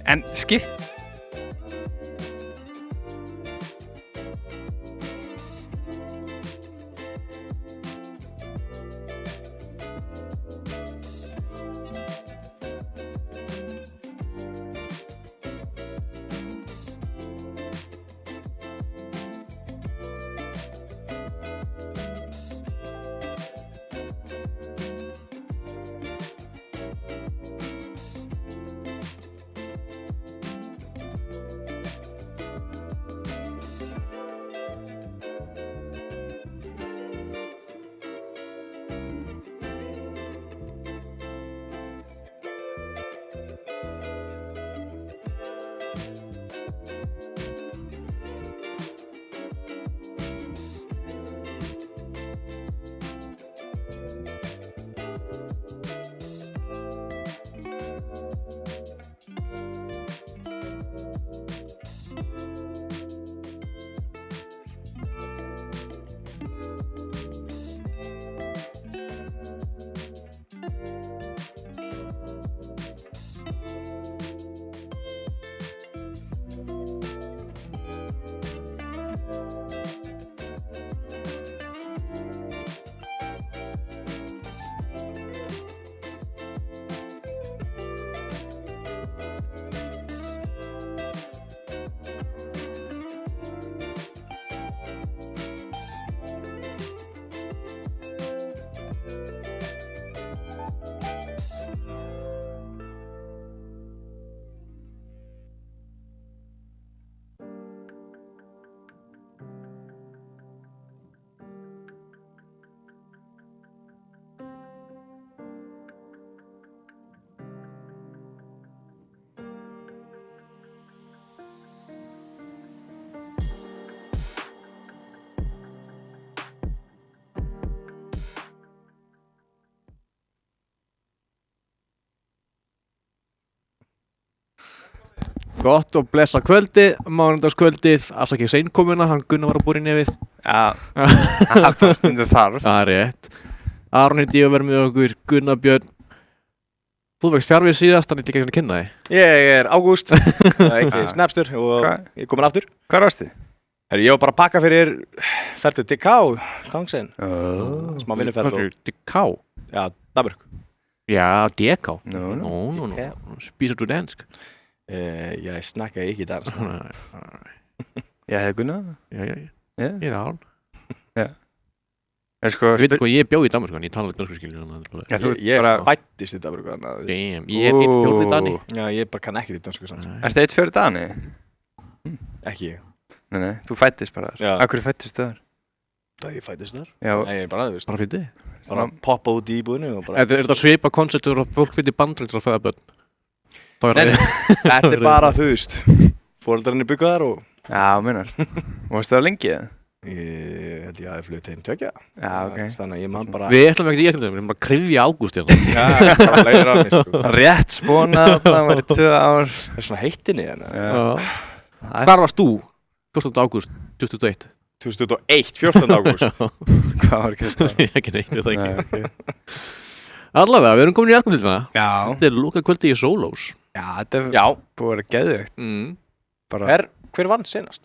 En Gott og blessa kvöldi, mánudagskvöldið, afsakið seinkomuna, hann Gunnar var að búra í nefið. Já, það var stundu þarf. Það er rétt. Aron heiti ég að vera með okkur, Gunnar Björn. Þú vext fjarfið síðast, þannig ekki að kynna þig. Ég er Ágúst, ekki Snapstur og ég er komin aftur. Hvað varstu? Ég var bara að pakka fyrir ferðu DK, Kongsen. Smá vinnuferð og... DK? Já, Danmörk. Ja, DK? No. Spiser du dansk? Jeg snakker ikke dansk. Jeg hedder Gunnar. Ja. Ég er Aron. Já. Sko, ég veit hvað, ég bjó í Danmörku, en ég tala dansku skilur. Ég fættist í Danmörku. Damn, ég er 1/4 Dani. Já, ég bara kann ekki í dansku samt. Erstu 1/4 Dani? Ekki ég. Nei, þú fættist bara þar. Af hverju fættist þar? Það ég fættist þar? Já. Nei, ég er bara aðeins. Bara fyrir þig? Bara poppa út í íbúðinu og bara... Er þetta svipa konceptur og fólk fyrir bandrætt til að fæða börn? Nei, þetta er bara þú veist. Foreldrarnir byggja þar og... Já, minnar. Varstu það lengi eða? Ég held ég að ég flög til 2. Já, ok. Þannig að ég man bara... Við ætlum ekki í ekkert, við erum bara að kryfja Ágúst hérna. Já, það leiðir á mig sko. Rétt spónað, það var í 2 ár. Það er svona heitinni hérna. Já. Hvar varst þú? 14. ágúst 2021. 2021, 14. ágúst. Hvað var ekki þetta? Ég ekki neitt, ég það ekki. Allavega, við erum komin í aðkvæm til það. Já. Þetta er loka kvöldi í Sólós. Já, þetta er búið að vera geðveikt. Hver vann senast?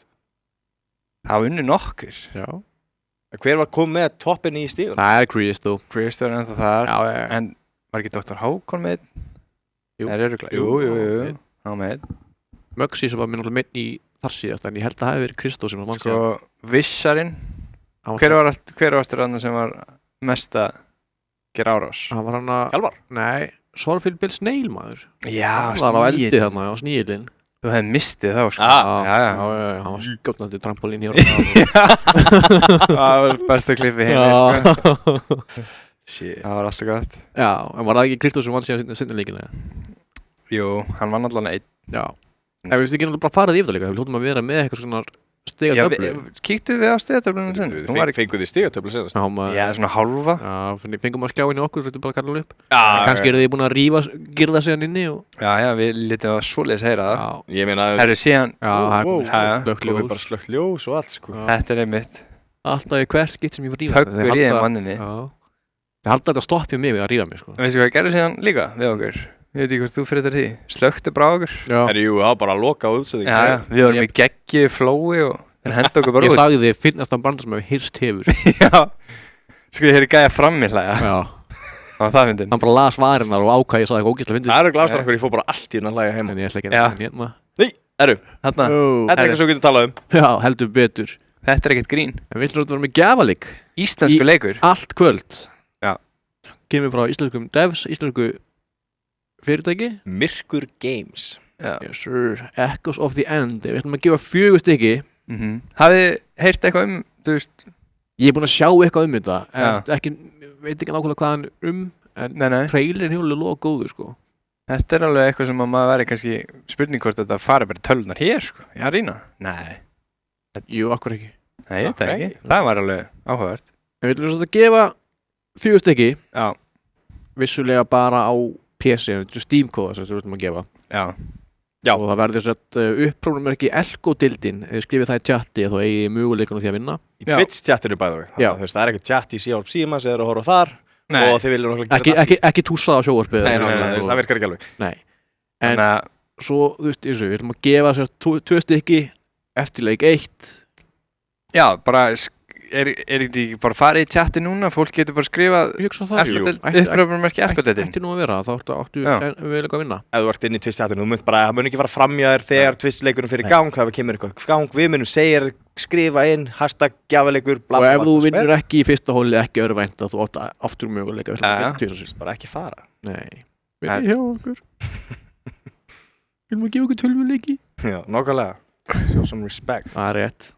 Það var unni nokkrir. Já. Hver var komið með toppin í stígun? Það er Kristó. Kristó er ennþá þar. Já. En var ekki Dr. Hákon með? Jú. Jú. Hann með. Mögsi sem var með náttúrulega með í þar síðast, en ég held að það hefði verið Kristó sem var mann síðan. Sko, Vissarinn. Hver var aftur annar sem var mest að gera árás? Hann var hann að... Hjálmar? Nei, Sorfield Bill Snail maður. Já, hann var á eldi þarna, á Sníðilinn. Þú hefði mistið þá, sko. Já, hann var skjótnandi trampolín hér. Það var besta klippi heim, sko. Það var alltaf gott. Já, en var það ekki Kristó sem vann síðan sinnileikina? Jú, hann vann allan einn. Já. En við veist ekki bara farið yfir það líka, við hljóttum að vera með eitthvað svona stigatöflu. Kíktu við á stigatöflunum senast? Fenguð þið stigatöflu senast? Já, svona hálfa. Já, fengum að skjáinn í okkur, þetta er bara að kalla hann upp. Já. Kannski eru þið búin að rífa, girða sig hann inni og... Já, við litum að svoleiðis heyra það. Já. Ég meina... Það eru síðan... Komið bara slökkt ljós og allt, sko. Þetta er einmitt. Alltaf í hvert skipt sem ég var rífa. Tökkur í þeim manninni. Það haldi að þetta stoppja mig við að rífa mig, sko. Veistu hvað gerðu síðan líka við okkur? Ég veit ekki hvort þú fyrir því. Slökktu bara á okkur. Já. Jú, það var bara að loka á útsendingu. Já, við vorum í geggju flói og þeir henda okkur bara Ég út. sagði þið finnast að brandar sem hefur hýrst hefur. Já. Sko, ég hefði gæja frammi hlæja. Já. Það var það fyndin. Hann bara las varinnar og ákvæði ég sagði eitthvað ógeðslega fyndið. Það glastar okkur, ég fór bara allt í hérna að hlæja heima. En ég ætla ekki Já. að hérna. Þarna. Þetta eitthvað sem við getum talað Já, heldur betur. Þetta ekkert grín. En við ætlum að vera með gjafaleik. Íslensku leikur. Allt kvöld. Já. Kemur frá íslenskum devs, íslensku fyrirtæki. Myrkur Games. Já. Yes sir. Echoes of the End. Við ætlum að gefa 4 stykki. Hafið þið heyrt eitthvað þú veist? Ég er búinn að sjá eitthvað þetta. En veit ekki nákvæmlega hvað hann en trailerin hefur alveg loga góður, sko. Þetta alveg eitthvað sem að maður væri kannski spurning hvort þetta fari bara tölunar hér, sko. Í Arena? Nei. Jú, akkur ekki. Nei, ég veit það ekki. Það var alveg áhugavert. En við ætlum svo að gefa 4 stykki. Já. Vissulega bara á PC, Steam-kóða sem við ætlum að gefa. Já. Og það verður sett upprófnummerki Elko-dildin. Ef þið skrifið það í chatti þá eigi möguleikunum því að vinna. Í Twitch-chattinu bæðu við. Það er ekkert chat í Sjálf Símas eða að horfa þar. Nei. Og þið viljum náttúrulega Ekki túsað á sjóvarpið. Nei, það virkar ekki alveg. Nei. En svo, þú veist, við ætlum að gefa sér 2 stykki eftir leik 1. Já, bara er ekki bara farið í chatti núna? Fólk getur bara skrifað uppröfnummerki Elko-dildin. Ætti nú að vera, þá áttu vel eitthvað að vinna. Ef þú ert inn í Twitch-chattinu, þú það mun ekki fara framjá þér þegar Twitch-leikurinn fyrir gang, það kemur eitthvað gang, við munum segja, skrifa inn, #gjafaleikur, bla bla. Og ef þú vinnur ekki í fyrsta hóli, ekki örvænt að þú átt aftur möguleika. Bara ekki fara. Nei. Við hjá okkur. Viljum að gefa okkur 12 leiki? Já, nákvæmlega. Show some respect. Það er rétt.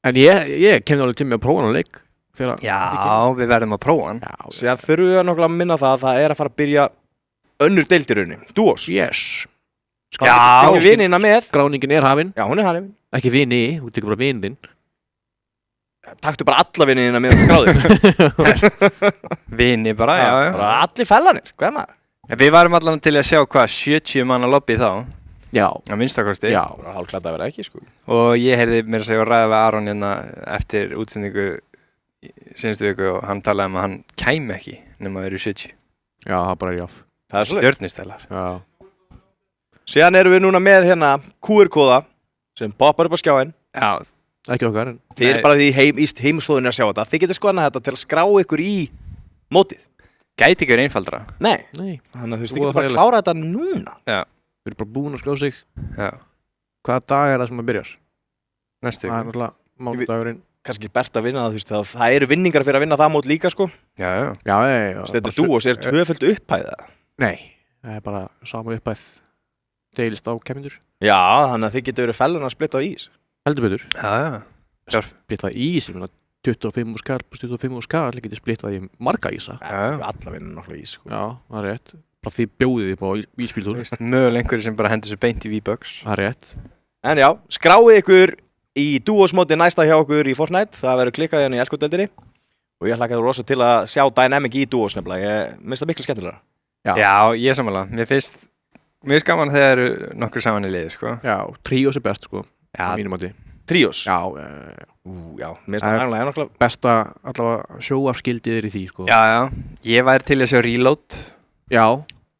En ég kemði alveg til mig að prófa hann á leik. Já, við verðum að prófa hann. Sér þurfum við nákvæmlega að minna það að það er að fara að byrja önnur deildirunni. Duos. Yes. Ekki vinina með. Skráningin er hafin. Já, hún er hafin. Ekki vini, þú tekur bara vinin þinn. Taktu bara alla vinina með skráðir. Vini bara, já. Bara allir fellanir, hvað er maður? Við varum allan til að sjá hvað 70 manna lobby þá. Já. Að minnstakosti. Já. Hálfklætt að vera ekki, sko. Og ég heyrði mér að segja að ræða við Aron hérna eftir útsendingu síðustu viku og hann talaði að hann kæmi ekki nema að vera í 70. Já, það bara er jáf. Það er stjörnustælar. Já. Síðan erum við núna með hérna QR-kóða sem poppar upp á skjáinn. Já. Ekki okkar. Þið er bara því heimishlóðinu að sjá þetta. Þið getur skoðað þetta til að skrá ykkur í mótið. Gæti ekki verið einfaldra. Nei. Þannig að þið getur bara að klára þetta núna. Já. Við erum bara búin að skrá sig. Já. Hvaða dag er það sem að byrjar? Næstu. Það er náttúrulega mánudagurinn. Kannski bert að vinna það, þú veist, það eru vinningar fyrir að vinna það mót líka, sko. Já. Þetta Duos er tvöföld upphæð, eða? Nei, það er bara sama upphæð deilist á kemmindur. Já, þannig að þið getur verið fellun að splitta á ís. Heldur betur. Já. Splitta ís, ég meina 25 skall plus 25 skall getur splittað í marga ísa. Já. Alla vinna náttúrulega ís, sko. Já, það er rétt. Bara því bjóðið þið på ísbíltúr. Mögulega einhverju sem bara hendur sér beint í V-Bucks. Það er rétt. En já, skráið ykkur í Duos móti næsta hjá okkur í Fortnite. Það verður klikkað hérna í Elko-deildinni. Og ég hlakka rosa til að sjá Dynamic í Duos nefnilega. Ég minnst það miklu skemmtilegra. Já, ég er sammála. Mér finnst gaman þegar eru nokkur saman í liði, sko. Já, Trios er best, sko. Já. Mínum átti. Trios? Já. Já, mér finnst það náttúrulega. Besta allavega sjóarskildið er í því, sko. Já. Ég væri til að sjá Reload. Já.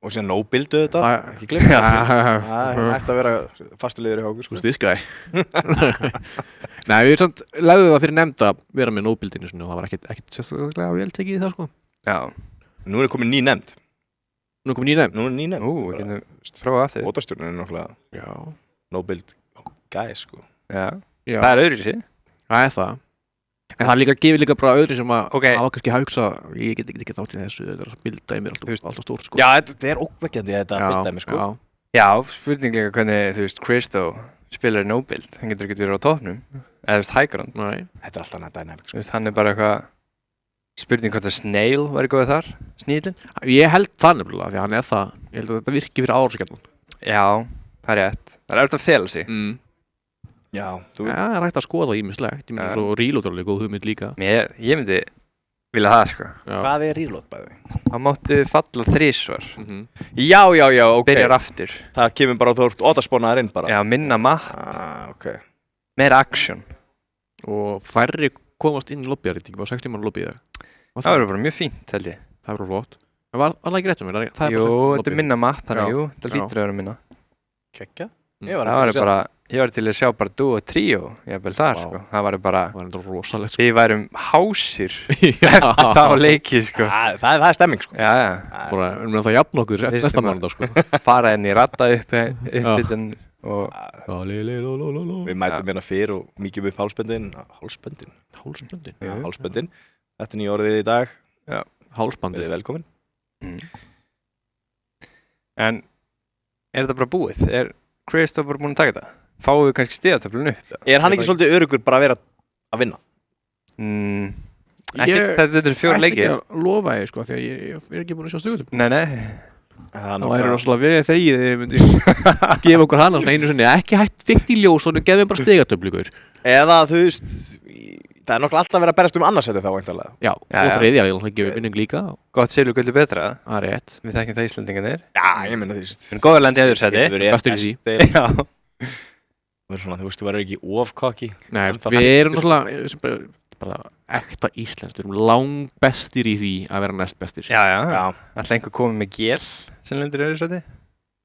Og síðan no-buildu þetta, ekki glemja það. Það ætti að vera fastulegur í okkur, sko. This guy. Nei, við samt legðum það fyrir nefnd að vera með no-buildinu og það var ekkert sérstaklega vel tekið í það, sko. Já. Nú er komin ný nefnd. Nú er komin ný nefnd? Nú er ný nefnd. Við getum prófað aftur. Ótastjórnin er náttúrulega. Já. No-build guys, sko. Já. Það er öðruvísi. Það er það. En það gefur líka bara öðru sem að hafa kannski hugsa ég get ekki þátt í þessu, þetta er bildæmi alltaf stórt, sko. Já, þetta er ókveikjandi þetta bildæmi, sko. Já, spurning líka hvernig, þú veist, Christo spilar no-build, hann getur ekki verið á topnum eða, þú veist, high ground. Nei. Þetta er alltaf nætt dynamic, sko. Þú veist, hann er bara eitthvað spurning hvort að Snail væri góðið þar, Snílinn. Ég held það nefnilega, því hann er það, ég held að þetta virki fyrir árásakjarnan. Já, það er rétt. Það er eftir að fela sig. Já, það er rætt að skoða ímislegt. Ég myndi svo Reload er alveg góð hugmynd líka. Ég myndi vilja það, sko. Hvað er Reload, bæði? Það máttu falla 3 svar. Já, ok. Byrjar aftur. Það kemur bara þú ert ótaspónaðar inn bara. Já, minna mapp. Ok. Meira action. Og færri komast inn í lobbyar, þetta er ekki bara 60 mann lobby í það. Það verður bara mjög fínt, held ég. Það verður flott. Var það ekki rétt um mér? Jú, þetta minna matt, þannig jú, þetta lítur að vera minna. Kekja? Ég var til að sjá bara duo og tríó, jafnvel þar, sko. Það var bara, rosalegt, sko. Við værum hásir eftir þá leiki, sko. Það er stemming, sko. Já. Bara, við erum það jafn okkur eftir næsta mánudag, sko. Fara henni í ratta uppbytun og... Við mætum hérna fyrr og mýkjum upp hálsböndin. Hálsböndin. Þetta er nýja orðið í dag. Já. Hálsbandið. Verið velkomin. En, er þetta bara búið? Er Kristoff bara búin að taka þetta? Fáum við kannski stigatöflun upp? Er hann ekki svolítið öruggur bara að vera að vinna? Þetta er 4 leikir. Ég ætti ekki að lofa þig, sko, því að ég er ekki búin að sjá stigatöflun. Nei. Það væri rosalega við þegið þegar ég myndi gefa okkur hana svona einu sinni, ekki hætt fyrkt í ljós og nú gefum bara stigatöflugur. Eða þú veist, það er nokkuð alltaf verið að berast annarsæti þá væntanlega. Já, og þriðja, ég vil gefa vinning líka. Gott silfur gulli betra. Það er rétt. Við þekkjum það Íslendingarnir. Já, ég meina þú veist. Við erum góður landi í öðru sæti. Bestur í því. Já. Það er svona, þú veist, þú verður ekki ofkokki. Nei, við erum náttúrulega bara ekta íslenskt. Við erum langbestir í því að vera næstbestir. Já. Alltaf einhver komið með gél sem lendur í öðru sæti.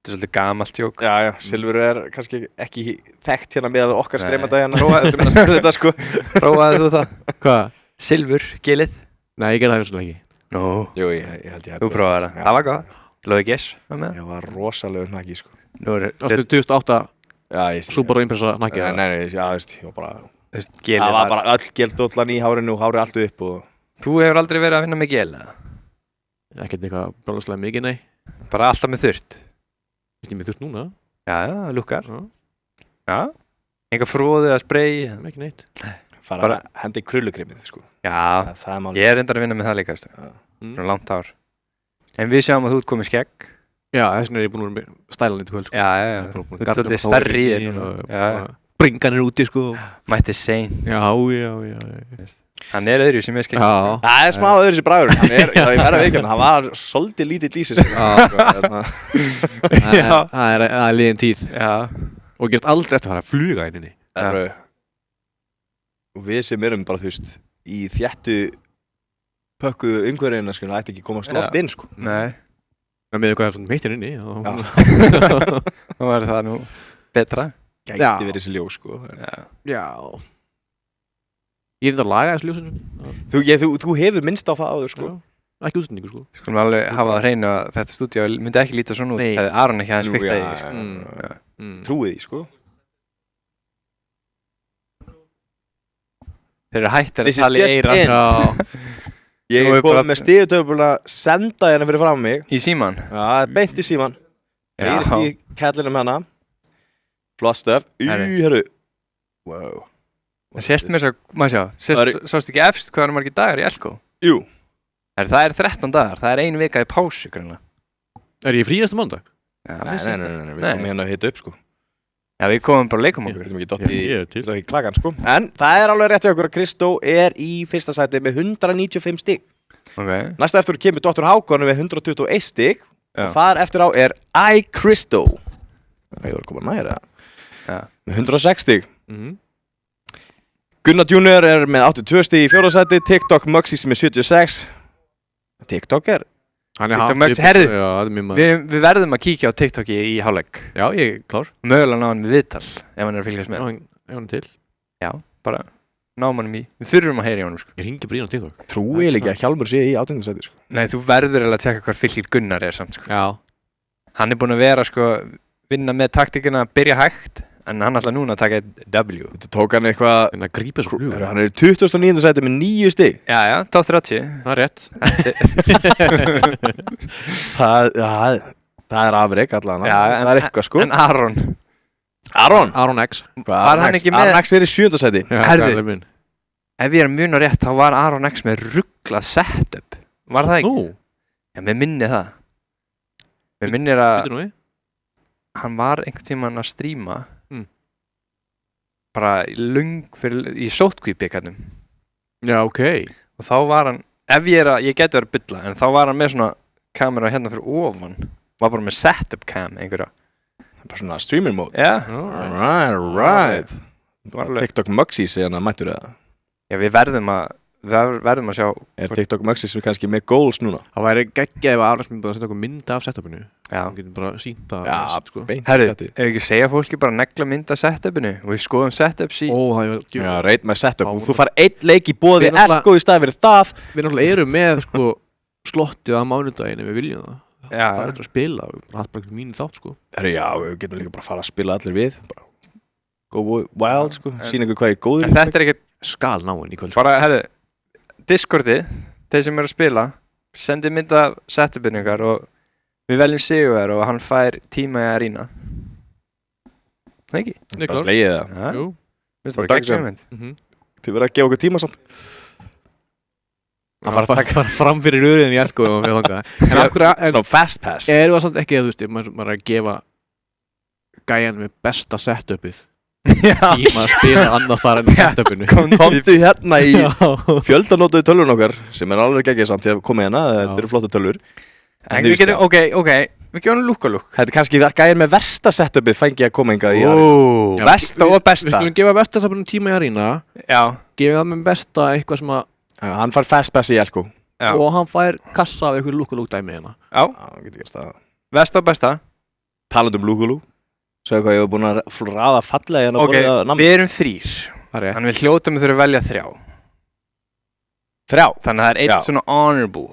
Þetta er svolítið gamalt jók. Já, silfur er kannski ekki þekkt hérna með okkar streymanda hérna. Prófaði þú það? Hvað? Silfur, gélið? Nei, ég gerði það svona ekki. Nú. Jú, ég held ég. Þú prófaði það. Það var gott. Lóði gess var með. Ég var rosalegur nakki, sko. Nú er 2008 Subaru Impreza nakki. Nei, já, veist, ég var bara... Það var bara öll geldollan í hárinu og hárið allt upp og... Þú hefur aldrei verið að vinna með gel, eða? Ekkert eitthvað bráðslega mikið, nei. Bara alltaf með þurrt? Ég með þurrt núna. Já, lukkar. Já. Enga fróðu eða spray? Ekki neitt. Bara hendi krullukrimið, sko. Já, ég er reyndar að vinna með það líka, veistu. Svona langt ár. En við sjáum að þú ert komið skegg. Já, þess vegna er ég búin að vera stælan í kvöld, sko. Já. Þú ert svolítið stærri í þér. Bringan er úti, sko. Mætti sein. Já. Hann er öðru sem ég skegg. Já. Það er smá öðru sem bræður. Ég verð að veikja hann var svolítið lítill í sig. Það er liðin tíð. Já. Og gerst aldrei eftir að fara að fluga inn inni. Og við sem erum bara, þú veist, í þéttu pökku umhverfina, sko, það ætti ekki að komast loft inn, sko. Nei. En með eitthvað svona meitir inni. Þá var það nú betra. Gæti verið þessi ljós, sko. Já. Ég er þetta að laga þessu ljósinu. Þú hefur minnst á það áður, sko. Ekki útsendingu, sko. Skulum alveg hafa að hreina að þetta stúdíó myndi ekki líta svona út. Það er Aron ekki aðeins fikta í því, sko. Trúið því, sko. Þeir eru hættir að tala í eyra. Ég er komið með stíðutöfluna senda hérna fyrir fram mig. Í síman? Já, beint í síman. Það er í kellinum hérna. Flott stöf. Hörru. Wow. Það sést mér svo, maður sjá, sást ekki efst hvað er margir dagar í Elko? Jú. Það er 13 dagar, það er 1 vika í pásu, grunna. Er ég frí næsta mánudag? Nei, við komum hérna að hita upp, sko. Já, við komum bara að leikum okkur. Við erum ekki dott í klagan, sko. En það er alveg rétt hjá okkur að Kristó er í fyrsta sæti með 195 stig. Okay. Næsta eftir kemur Dr. Hákon með 121 stig. Og þar eftir á er iCristó. Ég voru að koma næra. Með 106 stig. Gunnar Junior er með 82 stig í 4. sæti, TikTok Muxi sem er 76. TikTok er... Herðu, við verðum að kíkja á TikToki í hálfleik. Já, ég er klár. Mögulega ná hann við viðtal, ef hann er að fylgjast með. Ef hann til. Já, bara náum hann í. Við þurfum að heyra í honum, sko. Ég ringi bara í hann TikTok. Trúið ekki að Hjálmur sé í 18. sæti, sko. Nei, þú verður að tjekka hvað fylgir Gunnar er samt, sko. Já. Hann er búinn að vera, sko, vinna með taktikina, byrja hægt. En hann ætla núna að taka W. Þetta tók hann eitthvað... En að grípa svo flugur. Hann er í 29. sæti með 9 stig. Já, top 30. Það er rétt. Það er afrek allan. Já, það er eitthvað, sko. En Aron? Aron X. Var hann ekki með... Aron X er í 7. sæti. Herðu, ef ég er mjög rétt, þá var Aron X með rugglað setup. Var það ekki? Já, mér minni það. Mér minnir að... Hann var einhvern tímann að stríma bara í sótkvíbikarnum. Já, ok. Og þá var hann, ég geti verið að bylla, en þá var hann með svona kamera hérna fyrir ofan. Var bara með setup cam einhverja. Bara svona streamer mode. Já. Right. TikTok Muxi segja hann að mættur það. Já, við verðum að verðum að sjá. TikTok Maxis kannski með goals núna? Það væri geggjað ef Arons myndi að setja okkur mynd af setupinu. Já. Við getum bara sýnt það. Já, sko. Herru, ef ekki segja fólki bara negla mynd af setupinu og við skoðum setups í... Já, rate my setup. Þú far einn leik í boði Echo í stað fyrir það. Við náttúrulega erum með, sko, slottið á mánudaginn ef við viljum það. Já. Það er að spila, við erum alltaf bara mínu þátt, sko. Herru, já, við getum líka bara að fara að spila allir við. Bara go wild, sko. Sýna ykkur hvað ég góður. En þetta er ekkert... Skal náinn í kvöld. Bara, herru, Discordið, þeir sem eru að spila, sendi mynd af setupinu ykkar og við veljum Sigurður og hann fær tíma í arína. Það ekki? Það slegið það. Já. Jú. Minnst bara geggjum mynd. Þið verða að gefa okkur tíma samt. Það var að taka fram fyrir röðin í elko og við þangað. En okkur Svona fast pass. Erum við samt ekki að, þú veist, maður er að gefa gæjan með besta setupið tíma að spila annars þar enn setupinu. Komdu hérna í fjöldanótuðu tölvun okkar sem er alveg geggjað samt til að koma hérna, þetta eru flottu tölvur. En við getum, ok, við gefum lúk. Þetta er kannski gæjan með versta setupið fengi að koma hingað í Versta og besta. Við skulum gefa versta setupinu tíma í arína. Já. Gefa það með besta eitthvað sem að hann fær fast pass í elko. Og hann fær kassa af eitthvað lúk dæmi hérna. Já. Það getur gerst það. Versta og besta. Talandi lúkulú. Segðu hvað ég hef búin að raða fallega hérna Ok, við erum 3. Þannig við hljótum að þurfum að velja 3. 3? Þannig að það er eitt svona honorable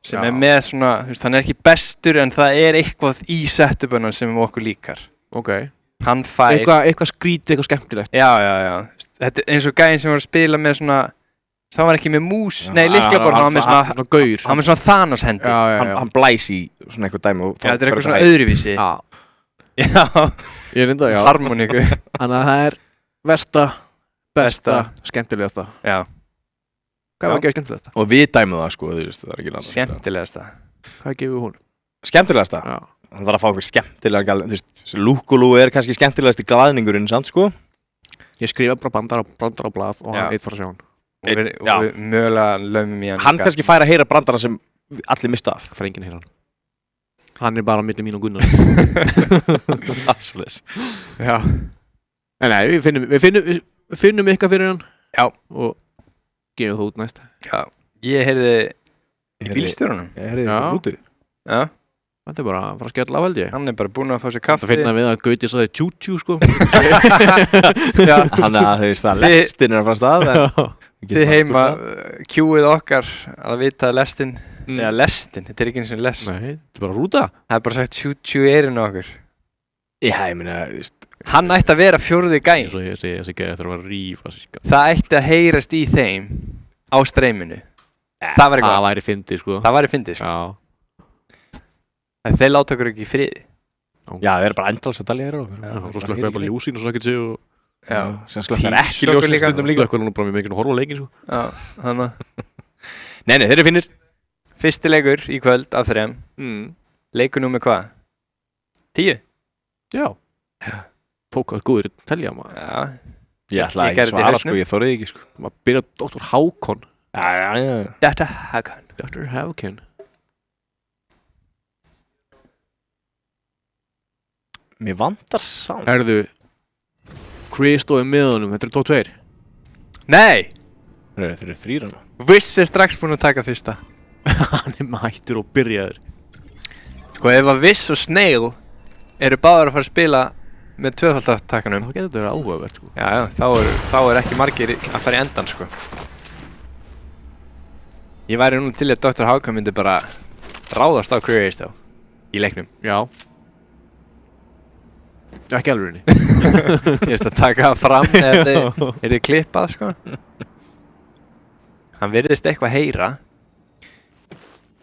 sem er með svona, þú veist, hann er ekki bestur en það er eitthvað í setupinu sem okkur líkar. Ok. Hann fær... Eitthvað skrítið, eitthvað skemmtilegt. Já. Þetta er eins og gæinn sem var að spila með svona... Það var ekki með mús, nei, lyklaborð, hann var með svona gaur. Hann var með svona Thanos hendi. Hann blæs í svona eitthvað dæmi. Já, þetta er eitthvað svona öðruvísi. Já. Ég er enda, já. Harmoníku. Þannig að það er versta, besta, skemmtilegasta. Já. Hvað var að gefa skemmtilegasta? Og við dæmum það, sko, þú veist, það er ekki annað. Skemmtilegasta. Hvað gefum við hún? Skemmtilegasta? Já. Hann þarf að fá einhver skemmtilega gæl, þú veist, Lúkulú er kannski skemmtilegasti glaðningurinn, samt, sko. Ég skrifa bara brandar á blað og hann eitt fara að sjá hann. Og við mögulega laumum í hann. Hann kannski fær að heyra brandara sem allir mista af. Það fær enginn að heyra hann. Hann er bara milli mín og Gunnar. Absolutt. Já. En nei, við finnum eitthvað fyrir hann. Já. Og gefum það út næst. Já. Ég heyrði í bílstjórunum. Ég heyrði í úti. Já. Þetta er bara að fara að skella á held ég. Hann er bara búinn að fá sér kaffi. Það finna við að Gauti sagði tjú-tjú sko. Já. Hann er að þú veist að lestin er að fara stað. Þið heima, Q-ið okkar að vita að lestin, eða lestin, þetta er ekki eins og lest. Nei, þetta er bara rúta. Það er bara sagt tjú-tjú í eirinu okkur. Já, ég meina, þú veist. Hann ætti að vera 4. gæinn. Svo ég segi þessi gæði þetta að rífa sig. Það ætti að heyrast í þeim á streyminu. Það væri gott. Það væri fyndið sko. Það væri fyndið sko. Já. En þeir láta okkur ekki í friði. Já, þeir eru bara endalst að talja hér okkur. Já, svo slökkaði bara ljúsín og svo ekkert sig og... Já, sem slökkar ekki ljósinn stundum líka. Slökkar nú bara með mikinn og horfa á leikinn sko. Já, þannig. Nei, þeir eru finnir. 1. leikur í kvöld af 3. Leikur nú með hvað? 10? Já. Tók að góður telja maður. Já. Ég ætlaði ekki svara sko, ég þorði ekki sko. Maður byrjaði Dr. Hákon. Já. Dr. Hákon. Dr. Hákon. Mér vantar samt. Herðu, Chris stóði með honum, þetta er top 2. Nei! Þeir eru 3 hana. Viss er strax búinn að taka fyrsta. Hann er mættur og byrjaður. Sko ef að Viss og Snail eru báðar að fara að spila með 2-takkanum. Það getur þetta verið áhugavert sko. Já, þá er ekki margir að fara í endan sko. Ég væri nú til að Dr. Hákon myndi bara ráðast á Chris þá í leiknum. Já. Ekki alveg henni. Ég veist að taka það fram eða þið klippað sko. Hann virðist eitthvað heyra.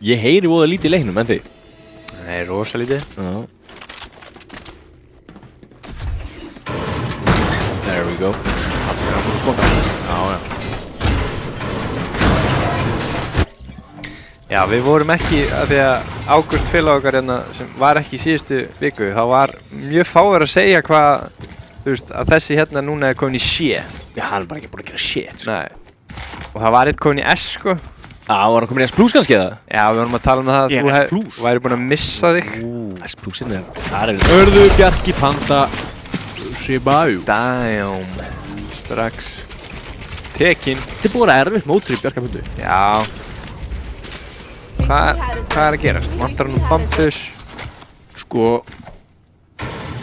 Ég heyri voða lítið í leiknum, en þið? Nei, rosa lítið. Já. There we go. Já. Já, við vorum ekki, af því að Ágúst félag okkar hérna sem var ekki í síðustu viku, þá var mjög fáir að segja hvað, þú veist, að þessi hérna núna er komin í sé. Já, hann er bara ekki búin að gera shit. Nei. Og það var eitt komin í S, sko. Já, var hann komin í S+ kannski eða? Já, við vorum að tala um það að þú væri búin að missa þig. S+-inn er, það er... Hörðu Bjarki Panda Shibau. Damn. Strax. Tekin. Þetta búið að erfitt mótur í Bjarkarmyndu. Já. Hvað er að gerast? Vantar hann bambus? Sko,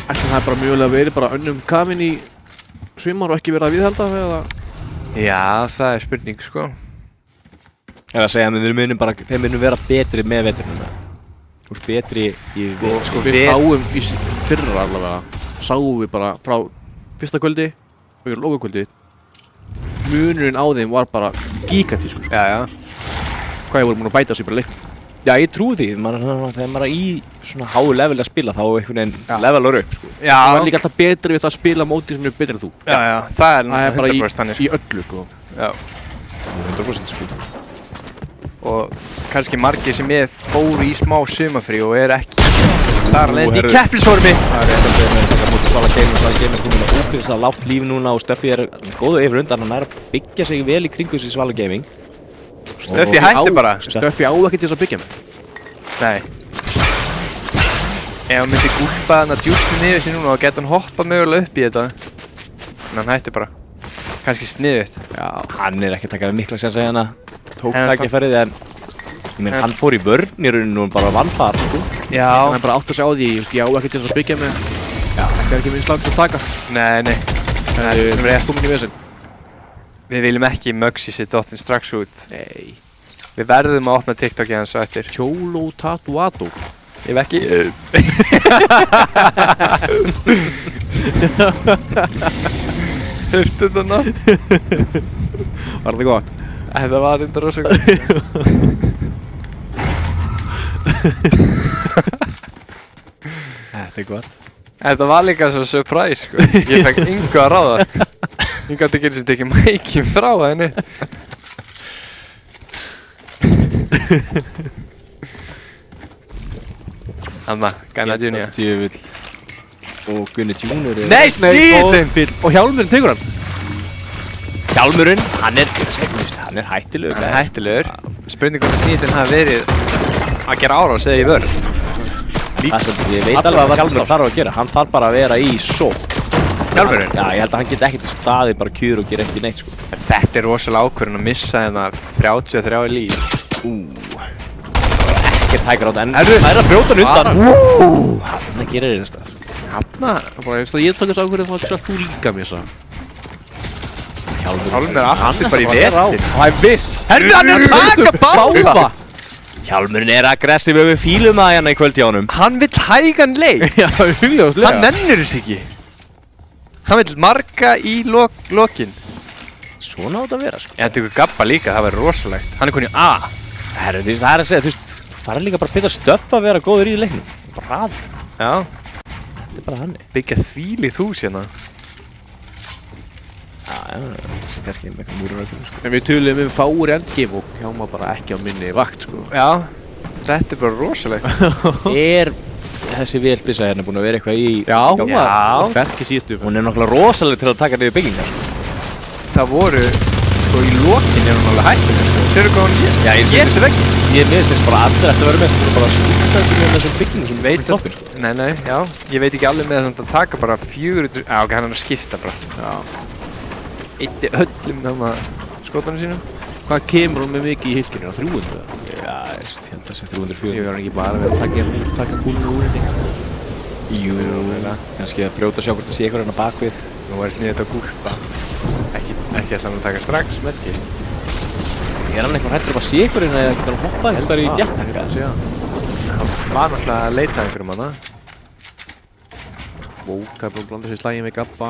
það bara mjögulega verið bara önnum kafinn í svimar og ekki verið að viðhalda eða? Já, það spurning sko. Ég að segja að þeir munum vera betri með veturinn. Þú ert betri í veturinn. Sko, við sáum í fyrra allavega, sáum við bara frá fyrsta kvöldi og yfir lokakvöldi. Munurinn á þeim var bara gigantískur sko. Já. Hvað ég voru múin að bæta sér bara leiknum. Já, ég trúi því. Þegar maður er í svona háu level að spila þá einhvern veginn levelur upp sko. Já. Það var líka alltaf betri við það að spila móti sem er betri en þú. Já, það er bara 100% þannig í öllu sko. Já. 100% sko. Og kannski margir sem fóru í smá sumafrí og ekki þar lendi í keppnisformi. Það er þetta sem þetta mútið Svala Gaming er komin að ókvæmst að lágt líf núna og Stöffi góðu yfir undan, hann að byggja sig vel í kringu þessi Svala Gaming. Stöffi hætti bara. Stöffi á ekki til þess að byggja mig. Nei. Ef hann myndi gúlpa þarna djúpin yfir sig núna og geta hann hoppað mögulega upp í þetta. En hann hætti bara. Kannski sniðugt. Já, hann ekki að taka mikla séns að hérna tók tækifærið en hann fór í vörn í rauninu og bara vann þar sko. Já. Hann bara átt að sjá því, ég á ekki til þess að byggja mig. Já, þetta ekki minn slags að taka. Nei. Það er rétt komin í vesinn. Við viljum ekki Mugsy sér dottin strax út. Nei. Við verðum að opna TikTok hans á eftir. Cholo Tatuado. Ég veit ekki. Hörstu þetta ná? Var þetta gott? Þetta var reyndar rosa gott. Þetta gott. Þetta var líka svo surprise sko. Ég fekk engu að ráða. Ég gæti ekki eins og tekið mækinn frá henni. Þannig, Gunna Junior. Djöfull. Og Gunni Junior Nei, sníðinn! Og Hjálmurinn tegur hann. Hjálmurinn, hann er hættilegur. Hann er hættilegur. Spurning hvort sníðinn hafi verið að gera árás eða í vörn. Ég veit alveg hvað Hjálmur þarf að gera. Hann þarf bara að vera í sókn. Hjálmurinn? Já, ég held að hann geti ekkert í staði bara kjur og gera ekki neitt sko. Þetta er rosalega ákvörðun að missa hérna 33 í líf. Ekkert hægur á þetta, en það er að brjóta hann undan. Hanna gerir þetta. Hanna? Ég tók þess ákvörðun þá skal þú líka missa. Hjálmur er aftur bara í vestin. Það er viss. Herðu, hann er að taka báða! Hjálmurinn er aggressív við fílum að hérna í kvöld hjá honum. Hann vill hægan leik. Já, hugljóslega. Hann nennir þess ekki. Hann vill marga í lokin. Svona á þetta að vera sko. Ég tekur Gabba líka, það verður rosalegt. Hann er konið A. Það er að segja, þú veist, þú farið líka bara að byrja Stöffi að vera góður í leiknum. Bara hraður. Já. Þetta er bara þannig. Byggja þvílíkt hús hérna. Já, það er kannski með eitthvað múrurökum sko. En við töluðum fáur endgame og Hjálmar bara ekki á minni vakt sko. Já, þetta er bara rosalegt. Er þessi vélbyssa hérna búin að vera eitthvað í... Já, sterk í síðustu. Hún er náttúrulega rosaleg til að taka niður byggingar sko. Það voru, sko í lokin er hún alveg hættileg sko. Sérðu hvað hún gerir sér ekki? Ég minnst þess bara allir eftir að vera með. Þú er bara að skúta með þessum byggingum sem veit toppin sko. Nei, já. Ég veit ekki alveg með þess að taka bara 400... Já, ok, hann er að skipta bara. Já. Eitti öllum þarna skotunum sínum. Hvað kemur hún með mikið í hilkinu? 300? Já, ég held að það sé 300-400. Ég verður ekki bara að vera að taka kúlinu úr henni. Jú, kannski að brjóta og sjá hvort það sé eitthvað hérna bakvið. Nú er sniðið að gúlpa. Ekki ætla hann að taka strax, merki. Er hann eitthvað hættur að sé eitthvað hérna eða getur hann hoppað eitthvað þar í jetpack? Hann var náttúrulega að leita einhverjum hana. Vóka er búin að blanda sér í slaginn við Gabba.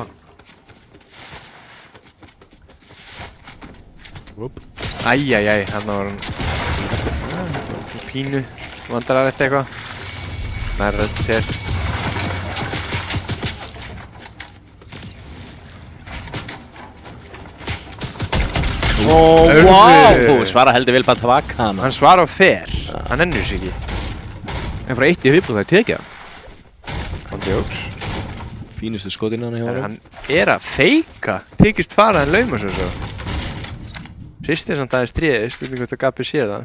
Æjæjæj, hann var hann pínu vandrarlegt eitthvað. Nærra þetta sér. Wow! Svara heldur vel bara að taka hann. Hann svara á fer. Hann ennur sér ekki. En frá 1 í viðbúð það er tekið hann. Hann djóks. Fínustu skotinn hann hjá hann. Hann er að feika. Þykist fara en lauma svo. Sýstir samt aðeins tríðið, spurning hvort að Gabbi sér það.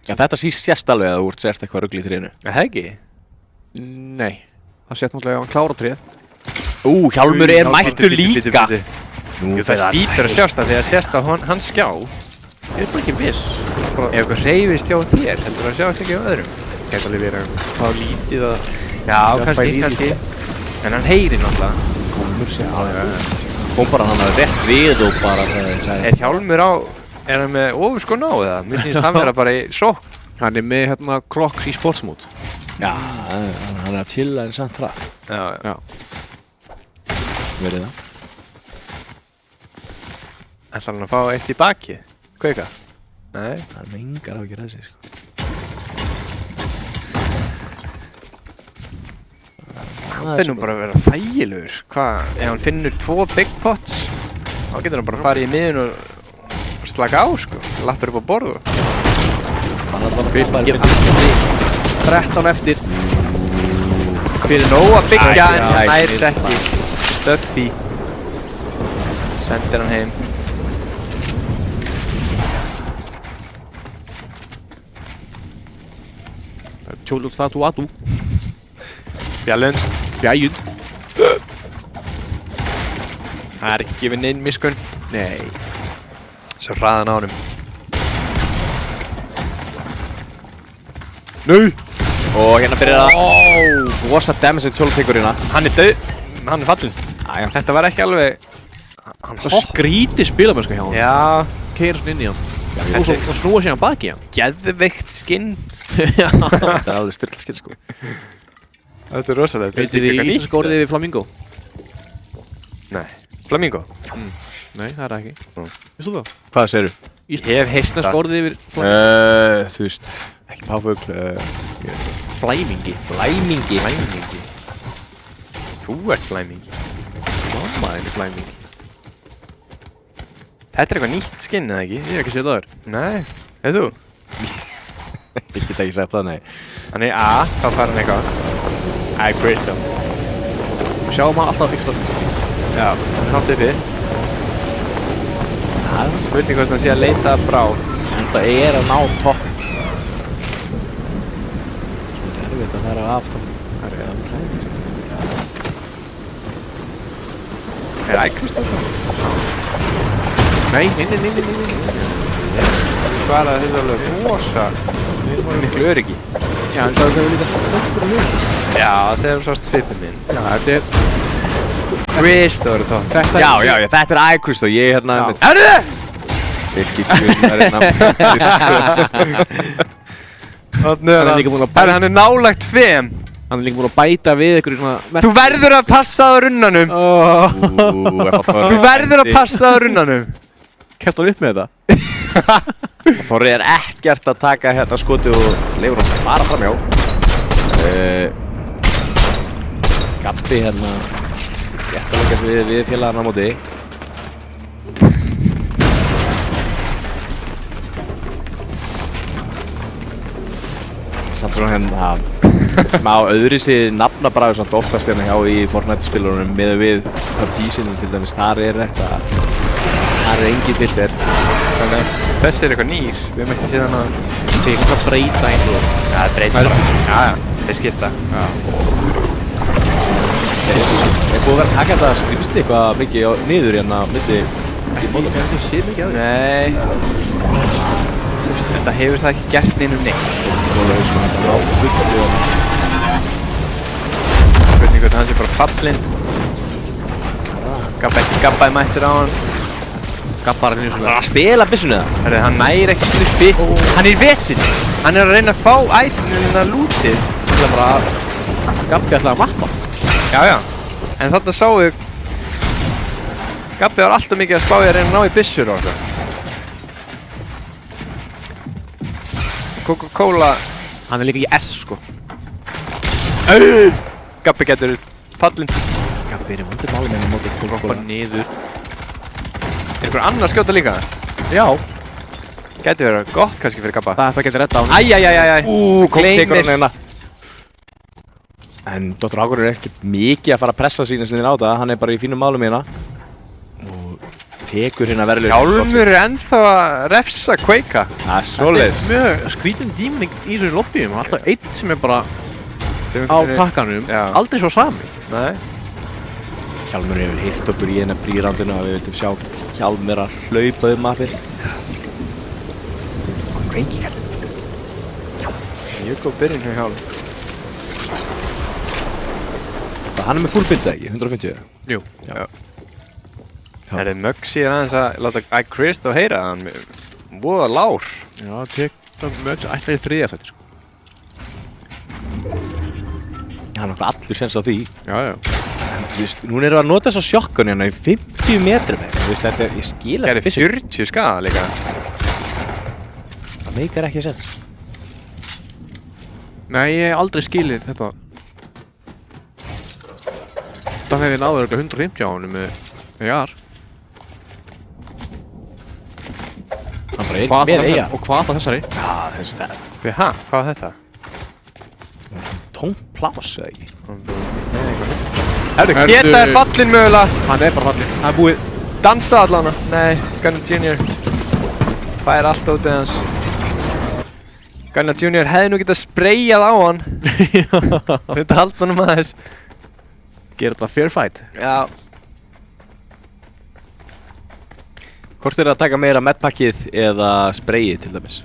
Já, þetta sést alveg að þú ert sért eitthvað rugl í tríðinu. Það ekki? Nei. Það sést náttúrulega að hann klára tríð. Hjálmur er mættur líka. Það hlýtur að sjást það þegar sést á hans skjá. Ég er bara ekki viss. Ef eitthvað hreyfist hjá þér, heldur það sjást ekki á öðrum. Gæti alveg verið hvað lítið að... Já, kannski. En hann heyrir náttúrulega. Komur sér. Kom bara hann að rétt við og bara Er Hjálmur á, er hann með ofurskon á eða? Mér finnst hann vera bara í sókn. Hann er með hérna Crocs í sportsmót. Já, hann er að chilla en samt hratt. Já. Verið það. Ætlar hann að fá eitt í baki? Kveiga? Nei. Það er með engar af ekki ræðsig, sko. Það finnur bara að vera þægilegur. Hvað, ef hann finnur 2 big pots, þá getur hann bara að fara í miðun og slaka á, sko. Lappir upp á borðu. Hann er bara 13 eftir. Fyrir nóg að byggja en hann nærst ekki. Duffy. Sendir hann heim. Tjólu Tatuatu. Bjallund. Bjæjund. Það er ekki gefið neinn miskun. Nei. Svo hraðan á honum. Nei! Og hérna byrjar það. Rosa damage sem Tjólu tekur hérna. Hann er döð. Hann er fallinn. Æja. Þetta var ekki alveg... Hann Skrítið spilamennska hjá hann. Já. Keirir svona inn í hann. Og snúa sér hann baki í hann. Geðveikt skinn. Það er alveg styrla skil, sko. Þetta er rosalega. Veitir þið íslenska orðið við Flamingo? Nei. Flamingo? Nei, það er það ekki. Vistu það? Hvað segirðu? Ég hef heyrt Íslenska það. orðið við Flamingo? Þú veist, ekki páfugl. Flæmingi. Flæmingi. Flæmingi. Þú ert flæmingi. Mamma þinn er flæmingi. Þetta er eitthvað nýtt skinn, eða ekki? Ég hef ekki séð það þér. Nei. Veist þú? Ég get ekki sagt það, nei. Þannig A, þá fær hann eitthvað. Æ, Crystal. Við sjáum hann alltaf fixað. Já, hann hátt uppi. Það er Spurning hvort hann sé að leita að bráð. það er að ná topp, sko. Svo erfitt að fara af topp. Það er að hræðir. Er Æ, Crystal það? Nei. Þú svaraði þetta alveg rosa. Miklu öryggi. Já, en það er líka stoltur og mjög. Já, þegar þú sást svipin minn. Já, þetta er... Crystal eru tótt. Já, þetta er iCrystal, ég er hérna með... Erðu? Fylgikvöldar Hann er líka búinn að bæta. Hann er nálægt 5. Hann er líka búinn að bæta við einhverju svona... Þú verður að passa á runnanum. Þú verður að passa á runnanum. Kæft hann upp með þetta? Þorri er ekkert að taka hérna skoti og leifur hann að fara framjá. Gabbi hérna rétt að leggja við félagarna á móti. Samt svona hérna smá öðruvísi nafnabræður samt oftast hérna hjá í Fortnite-spilunum með við PUBG-sinum til dæmis. Þar er þetta, þar er engin filter. Þessi er eitthvað nýr. Við hefum ekki séð hann að... Þeir eru að breyta eins og... Já, það breytir bara. Já, þeir skipta. Er búið að vera að taka þetta skrimsli eitthvað mikið niður hérna milli í mótum? Ég hef ekki séð mikið á því. Nei. Þetta hefur það ekki gert neinum neitt. Spurning hvort hann sé bara fallinn. Gabbaði mættir á hann. Gabbar hann eins og Það er að stela byssunni það. Herri, hann næri ekki uppi. Hann er í vesinni. Hann er að reyna að fá ætnuna lútið. það er bara að Gabbi ætlaði að mappa. Já. En þarna sáu Gabbi var alltaf mikið að spá í að reyna að ná í byssur og eitthvað. Coca-Cola. Hann er líka í S sko. Gabbi getur fallinn. Gabbi er í vondur máli með móti Hoppa Coca-Cola. niður. Er einhver annar að skjóta líka? Já. Gæti verið gott kannski fyrir Gabba. Það getur redda á hann. Æjæjæjæjæj. Tekur hann hérna. En Dr. Águr er ekkert mikið að fara að pressa sína sinni á það. Hann er bara í fínum málum hérna. Og tekur hérna verðilega. Hjálmur er ennþá að refsa Quake'a. Það er svoleiðis. Mjög skrítin dímning í þessum lobbyum. Alltaf einn sem er bara á pakkanum. Já. Aldrei svo sami. Nei. Hjálmur hefur heyrt okkur í eina prírándinu og við vildum sjá Hjálmur að hlaupa mappið. Engi kallið. Mjög góð byrjun hjá Hjálm. Hann með fullbinda ekki, 150? Jú. Já. Er þið Mugsy aðeins að láta Kristó heyra hann? Voða lár. Já, Mugsy ætlaði þriðja sæti, sko. Hann er allur sens á því. Já. En þú veist, núna erum við að nota þess að sjokkun hérna í 50 metrum. Þú veist, þetta er, ég skil að Gerði 40 skaða líka. Það meikar ekki sens. Nei, ég hef aldrei skilið þetta. Það hefði náður 150 á honum með Jar. Hann bara með eiga. Og hvað það þessari? Já, þessi það. Hvað var þetta? Tómt pláss, eða ekki? Herru, Geta er fallinn mögulega. Hann er bara fallinn. Það er búið. Dansa allan. Nei, Gunnar Jr. Fær allt út eða hans. Gunnar Jr. hefði nú getað spreyjað á hann. Þetta haldt honum aðeins. Gera þetta fair fight. Já. Hvort er það að taka meira medpackið eða sprayið til dæmis?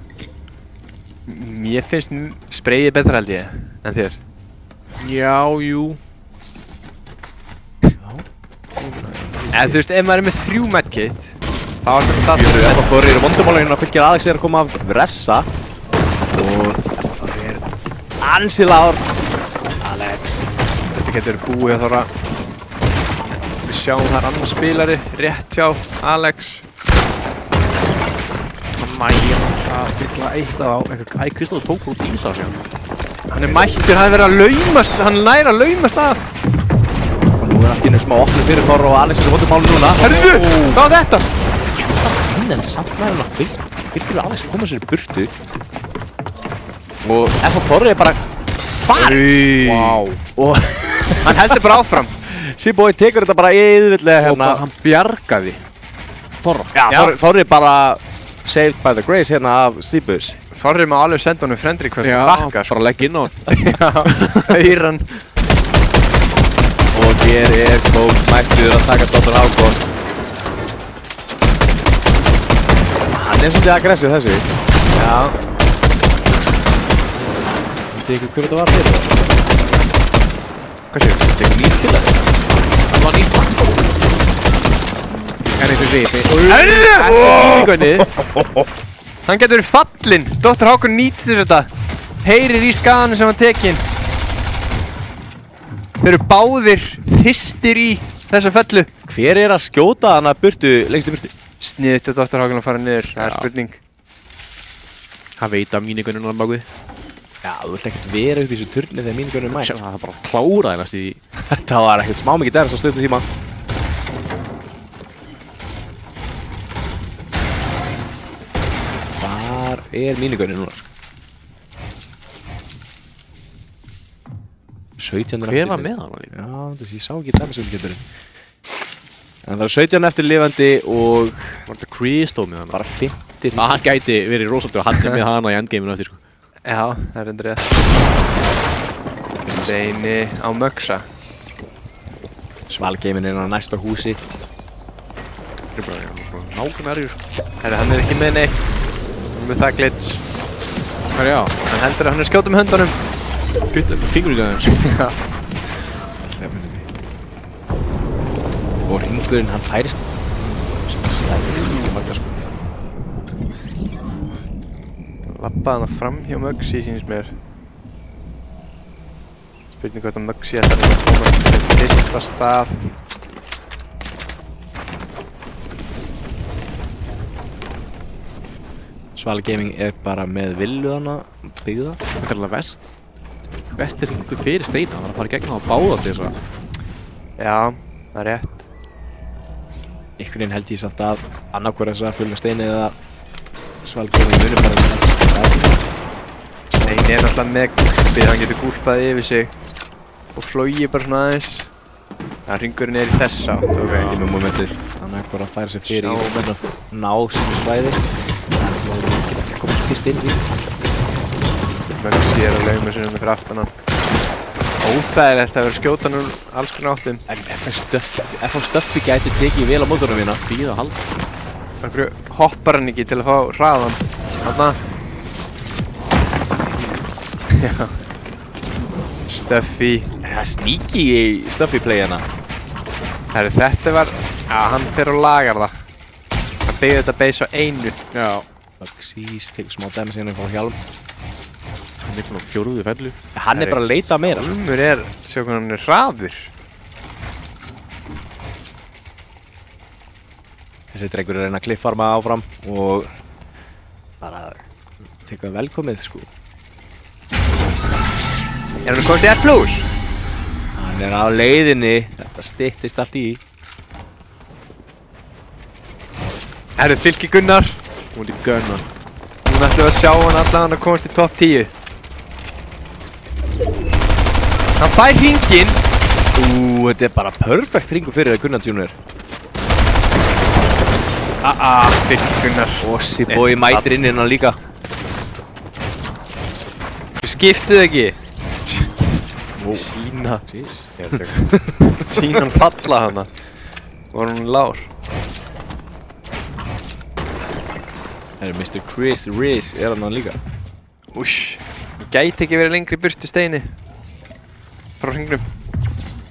Mér finnst spreyið betra held ég en þér. Já, jú. En þú veist, ef maður er með 3 medkit þá er þetta það Ef það fórir í vondumálinu að fylgja Alex er að koma af refsa og það er ansi lágur Alex. Þetta getur búið að þóra. Við sjáum þar annar spilari rétt hjá Alex. Að fylla eitthvað á eitthvað Kristó tók úr ísa á sig. Hann er mættur, hann er verið að laumast, hann læra að laumast af. Og nú er allt í einu smá opnu fyrir Þorra og Alex er í vondumálinu núna. Herðu, hvað var þetta? En samt með hann að fylgja Alex að koma sér í burtu. Og Þorri er bara farinn. Wow. Og Hann heldur bara áfram. Sibói tekur þetta bara yfirvillega Og bara hann bjargaði Þorra. Já, Þorri bara saved by the grace hérna af Sibus. Þorri má alveg senda honum friend request Já, bakka, sko. bara legg inn á hann. Já, auðran. Og hér er Colt mættur að taka Dr. Hákon. Hann er svolítið aggressiv þessi. Já. Veit ekki hver þetta var fyrir það? Hvað séu? Þetta er nýtt spilari. Hann var nýtt mann. Er einhver ripi. Herðu! Hann getur verið fallinn. Dr. Hákon nýtir þetta. Heyrir í skaðanum sem hann tekinn. Þeir eru báðir þyrstir í þessa fellu. Hver er að skjóta hana burtu, lengst í burtu? Sniðugt að Dr. Hákon að fara niður. Það er spurning. Hann veit að mínigunum er bakuð. Já, þú vilt ekkert vera upp í þessu turni þegar mínigunum er mætt. Það er bara kláraði næst í því. Þetta var ekkert smá mikið derris á stundum tíma. Hvar er mínigunum núna, sko? 17 Hver var með hann líka? Já, ég sá ekki dæmisöfningjöndurinn. En það eru 17 eftir lifandi og Var þetta Kristó með hann? bara 50. Hann gæti verið rosaldur að hann er með hana í endgameinu eftir, sko. Já, það er endur rétt. Steini á Mögsa. Svalgeimin er á næsta húsi. Það er bara nákvæmlega erjur, sko. Herri, hann er ekki með neitt. Hann er með það glitch. Hvað er já? Hann heldur að hann er skjóta með höndunum. Fingur í það Já. Og hringurinn hann færist marga, sko. Lappaði hann fram hjá Mögsi, sýnist mér. Spurning hvort að Mögsi ætlar að komast til fyrsta stað. Svalgeiming er bara með villu hana byggða. Þetta er alveg vestir hringur fyrir Steina. Hann var að fara í gegn á að báða til þess að Já, það er rétt. Einhvern veginn held ég samt að annarkvör þess að fylgja Steini eða Svalgeiming munir bara Steini er náttúrulega með gúlpið, hann getur gúlpað yfir sig og flogið bara svona aðeins. Það hringurinn er í þess átt, ok. í með momentið. Annarkvör að færa sig fyrir í og ná sínu svæði. Það er ekki að koma svo fyrst inn í. Mögsi er að lauma sér með fyrir aftan hann. Ó, óþægilegt að vera skjóta nú alls konar áttum. En ef hann stöffi gæti tekið vel á mótornum mína. Býða að halda. Akkur hoppar hann ekki til að fá hraðan. Þarna. Já. Stuffi. Það er sneaky í stöffi play-ina. Herru, þetta var... Já, hann fer og lagar það. Hann byggði þetta base á einu. Já. Bugsís, tekur smá dæmi síðan frá hjálm. Hann er svona fjóruðu fellu. Hann er bara að leita meira. Hjálmur er... Sjá hvernig hann er hraður. Þessi drengur er að reyna að klifffarma áfram og bara teka það velkomið sko. Er hann komist í S+? Hann er á leiðinni, þetta styttist allt í. Herru, Fylki Gunnar. Hún er Gunnar. Núna ætlum við að sjá hann allavega að komast í topp 10. Hann fær hringinn. Þetta er bara perfekt hringur fyrir Gunnar Junior. Fylki Gunnar. Ossi bói mætir inn hérna líka. Skiptuð ekki. Sína. Sínan falla hana. Var hún lár. Það er Mr. Chris Riz er hann líka. Úsh. Gæti ekki verið lengri burtu steini. Frá hringnum.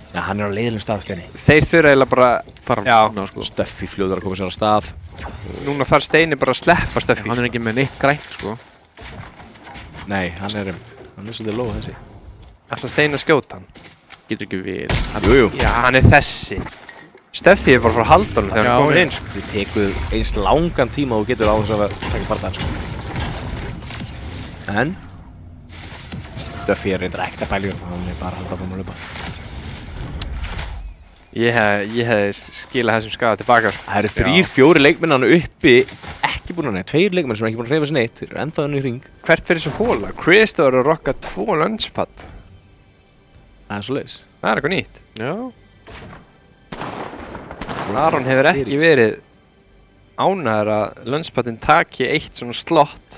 Já, hann er á leiðinum staðsteini. Þeir þurfa eiginlega bara... Já, sko. Stuffi fljóður að koma sér á stað. Núna þarf steini bara að sleppa Stuffi. Hann er ekki með neitt grænt, sko. Nei, hann er svolítið low þessi. Ætla steini að skjóta hann. Getur ekki við. Jújú. Já, hann er þessi. Stuffi er bara frá haldunum þegar hann komið inn, sko. Þú tekur eins langan tíma og þú getur á þess að taka barðan, sko. En Stuffi er reyndar ekkert að pæla í honum, hann er bara að halda áfram að hlaupa. Ég hefði skilað þessum skaða tilbaka, sko. Það eru 3-4 leikmenn hann uppi, ekki búin að neitt, 2 leikmenn sem er ekki búin að hreyfa sér neitt, þeir eru ennþá hann í hring. Hvert fyrir þessu hóla? Christopher að rocka 2 lunchpad. Það er svoleiðis. Það er eitthvað nýtt. Já. Aron hefur ekki verið ánægður að lunchpadinn taki eitt svona slott.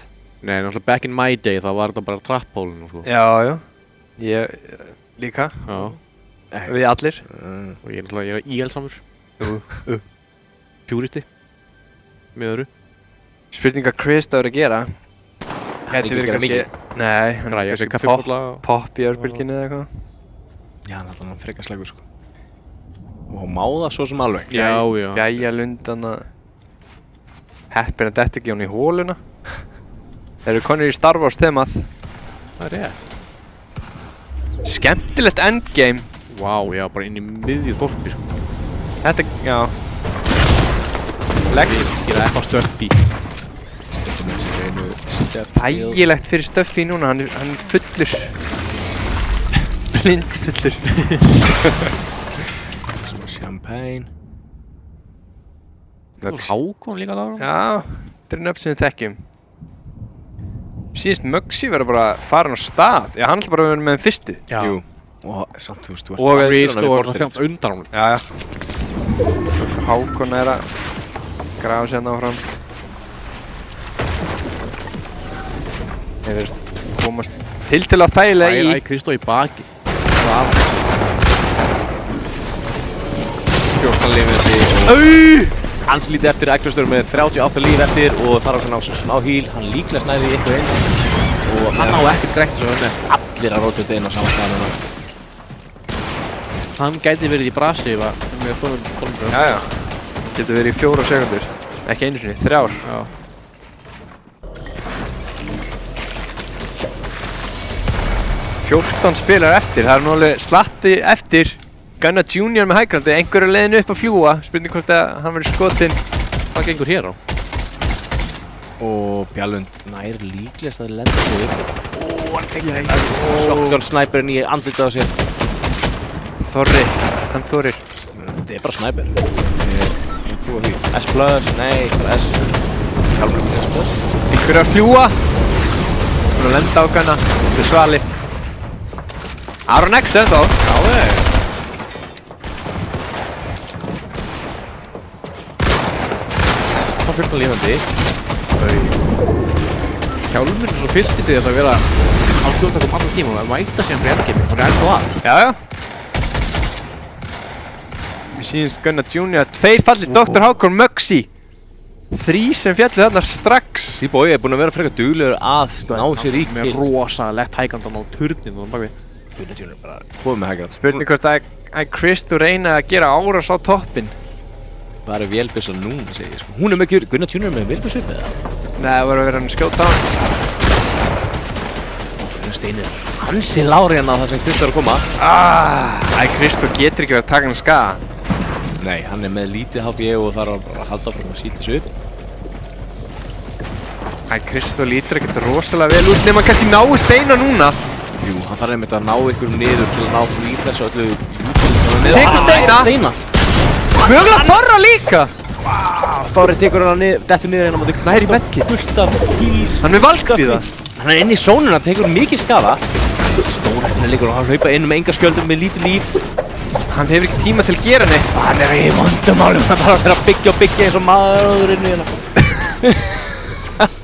Nei, náttúrulega back in my day þá var þetta bara trapphólinu, sko. Já. Ég líka. Já. Við allir. Og ég er íhalsamur. Pjúristi. Með öðru. Spurninga Christopher að gera. Gæti verið kannski... Nei, hann Græja er sig kannski kaffibolla. Popp í örbylginu eða eitthvað. Já, hann er alltaf frekar slegur, sko. Og má það svo sem alveg. Já. Gæja lundana. Heppin að detta ekki hún í hóluna. Þeir eru konir í Star Wars þemað. Það er rétt. Skemmtilegt endgame. Vá, já, bara inn í miðju þorpi, sko. Þetta, já. Leggir. Gera eitthvað Stuffi. Stundum þessi reynu Þægilegt fyrir Stuffi núna, hann er fullur. Blind fullur. Svona champagne. Hákon líka þá? Já, þetta er nöfn sem við þekkjum. Síðast Muggsy verður bara farin á stað. Já, hann ætla bara að vera með þeim fyrstu. Já. Jú. Og samt, þú veist, þú Og Chris og það fjant undan honum. Já. Hákon er að grafa sér áfram. Þeir verðist komast tiltölulega þægilega í... Kristó í bakið. 14 líf eftir. Hans lítið eftir, Egglestur með 38 líf eftir og þarf að ná sem á híl. Hann líklega snæði í eitthvað einn. Og hann á ekkert grænt svo hann er allir að róta þetta inn á samanstæðan. Hann gæti verið í brasi með stónum. Já. Getur verið í 4 sekundur. Ekki einu sinni, 3. Já. Fjórtán spilar eftir, það er nú alveg slatti eftir. Gunnar Junior með hægrandi, einhver er leiðinu upp að fljúa. Spurning hvort að hann verið skotinn. Hvað gengur hér á? Og Bjallund nær líklegast að lenda upp. Hann tekið shotgun snæperinn í andlitið á sér. Þorri, hann þorir. Þetta er bara snæper. Ég trúi því. S+, nei, bara S. Hjálmur S+. Einhver er að fljúa. Svona að lenda á Gunnar. Þetta er Svali. Aron X ennþá. Já, Það fyrir lífandi. Hjálmur er svo fyrst til þess að vera á skjótakum allan tíma og mæta síðan fyrir endgame og ennþá að. Já. Mér sýnist Gunnar Junior 2 falli Dr. Hákon Möxi 3 sem fjalli þarna strax. T-Boy búinn að vera frekar duglegur að ná sér í með rosalegt hægandan á turnin og bakvið. Gunnar Junior bara komið með hægand. Spurning hvort að Kristu reyna að gera árás á toppinn. Bara vélbyssan núna, segi ég sko. Hún með Gunnar Junior með vélbyssu upp eða? Nei, það var að vera hann skjóta á hann. Fyrir Steinir. Hansi lári hérna á það sem Kristu er að koma. Kristu getur ekki verið að taka hann skaða. Nei, hann með lítið HP og þarf að halda frá að síta þessu upp. Kristu lítur ekkert rosalega vel út nema kannski náu Steina núna. Jú, hann þarf einmitt að ná ykkur niður til að ná free þessu öllu Tekur Steina. Mögulega Þorra líka. Þorri tekur hann dettur niður hérna á móti. Næri medkit. Fullt af hýr. Hann með valkvíða. Hann inn í sónuna, tekur mikið skaða. Stórhættunni liggur og hann hlaupa inn með enga skjöldum með lítið líf. Hann hefur ekki tíma til að gera neitt. Hann í vandamálum, hann bara að byggja eins og maður inn í hérna.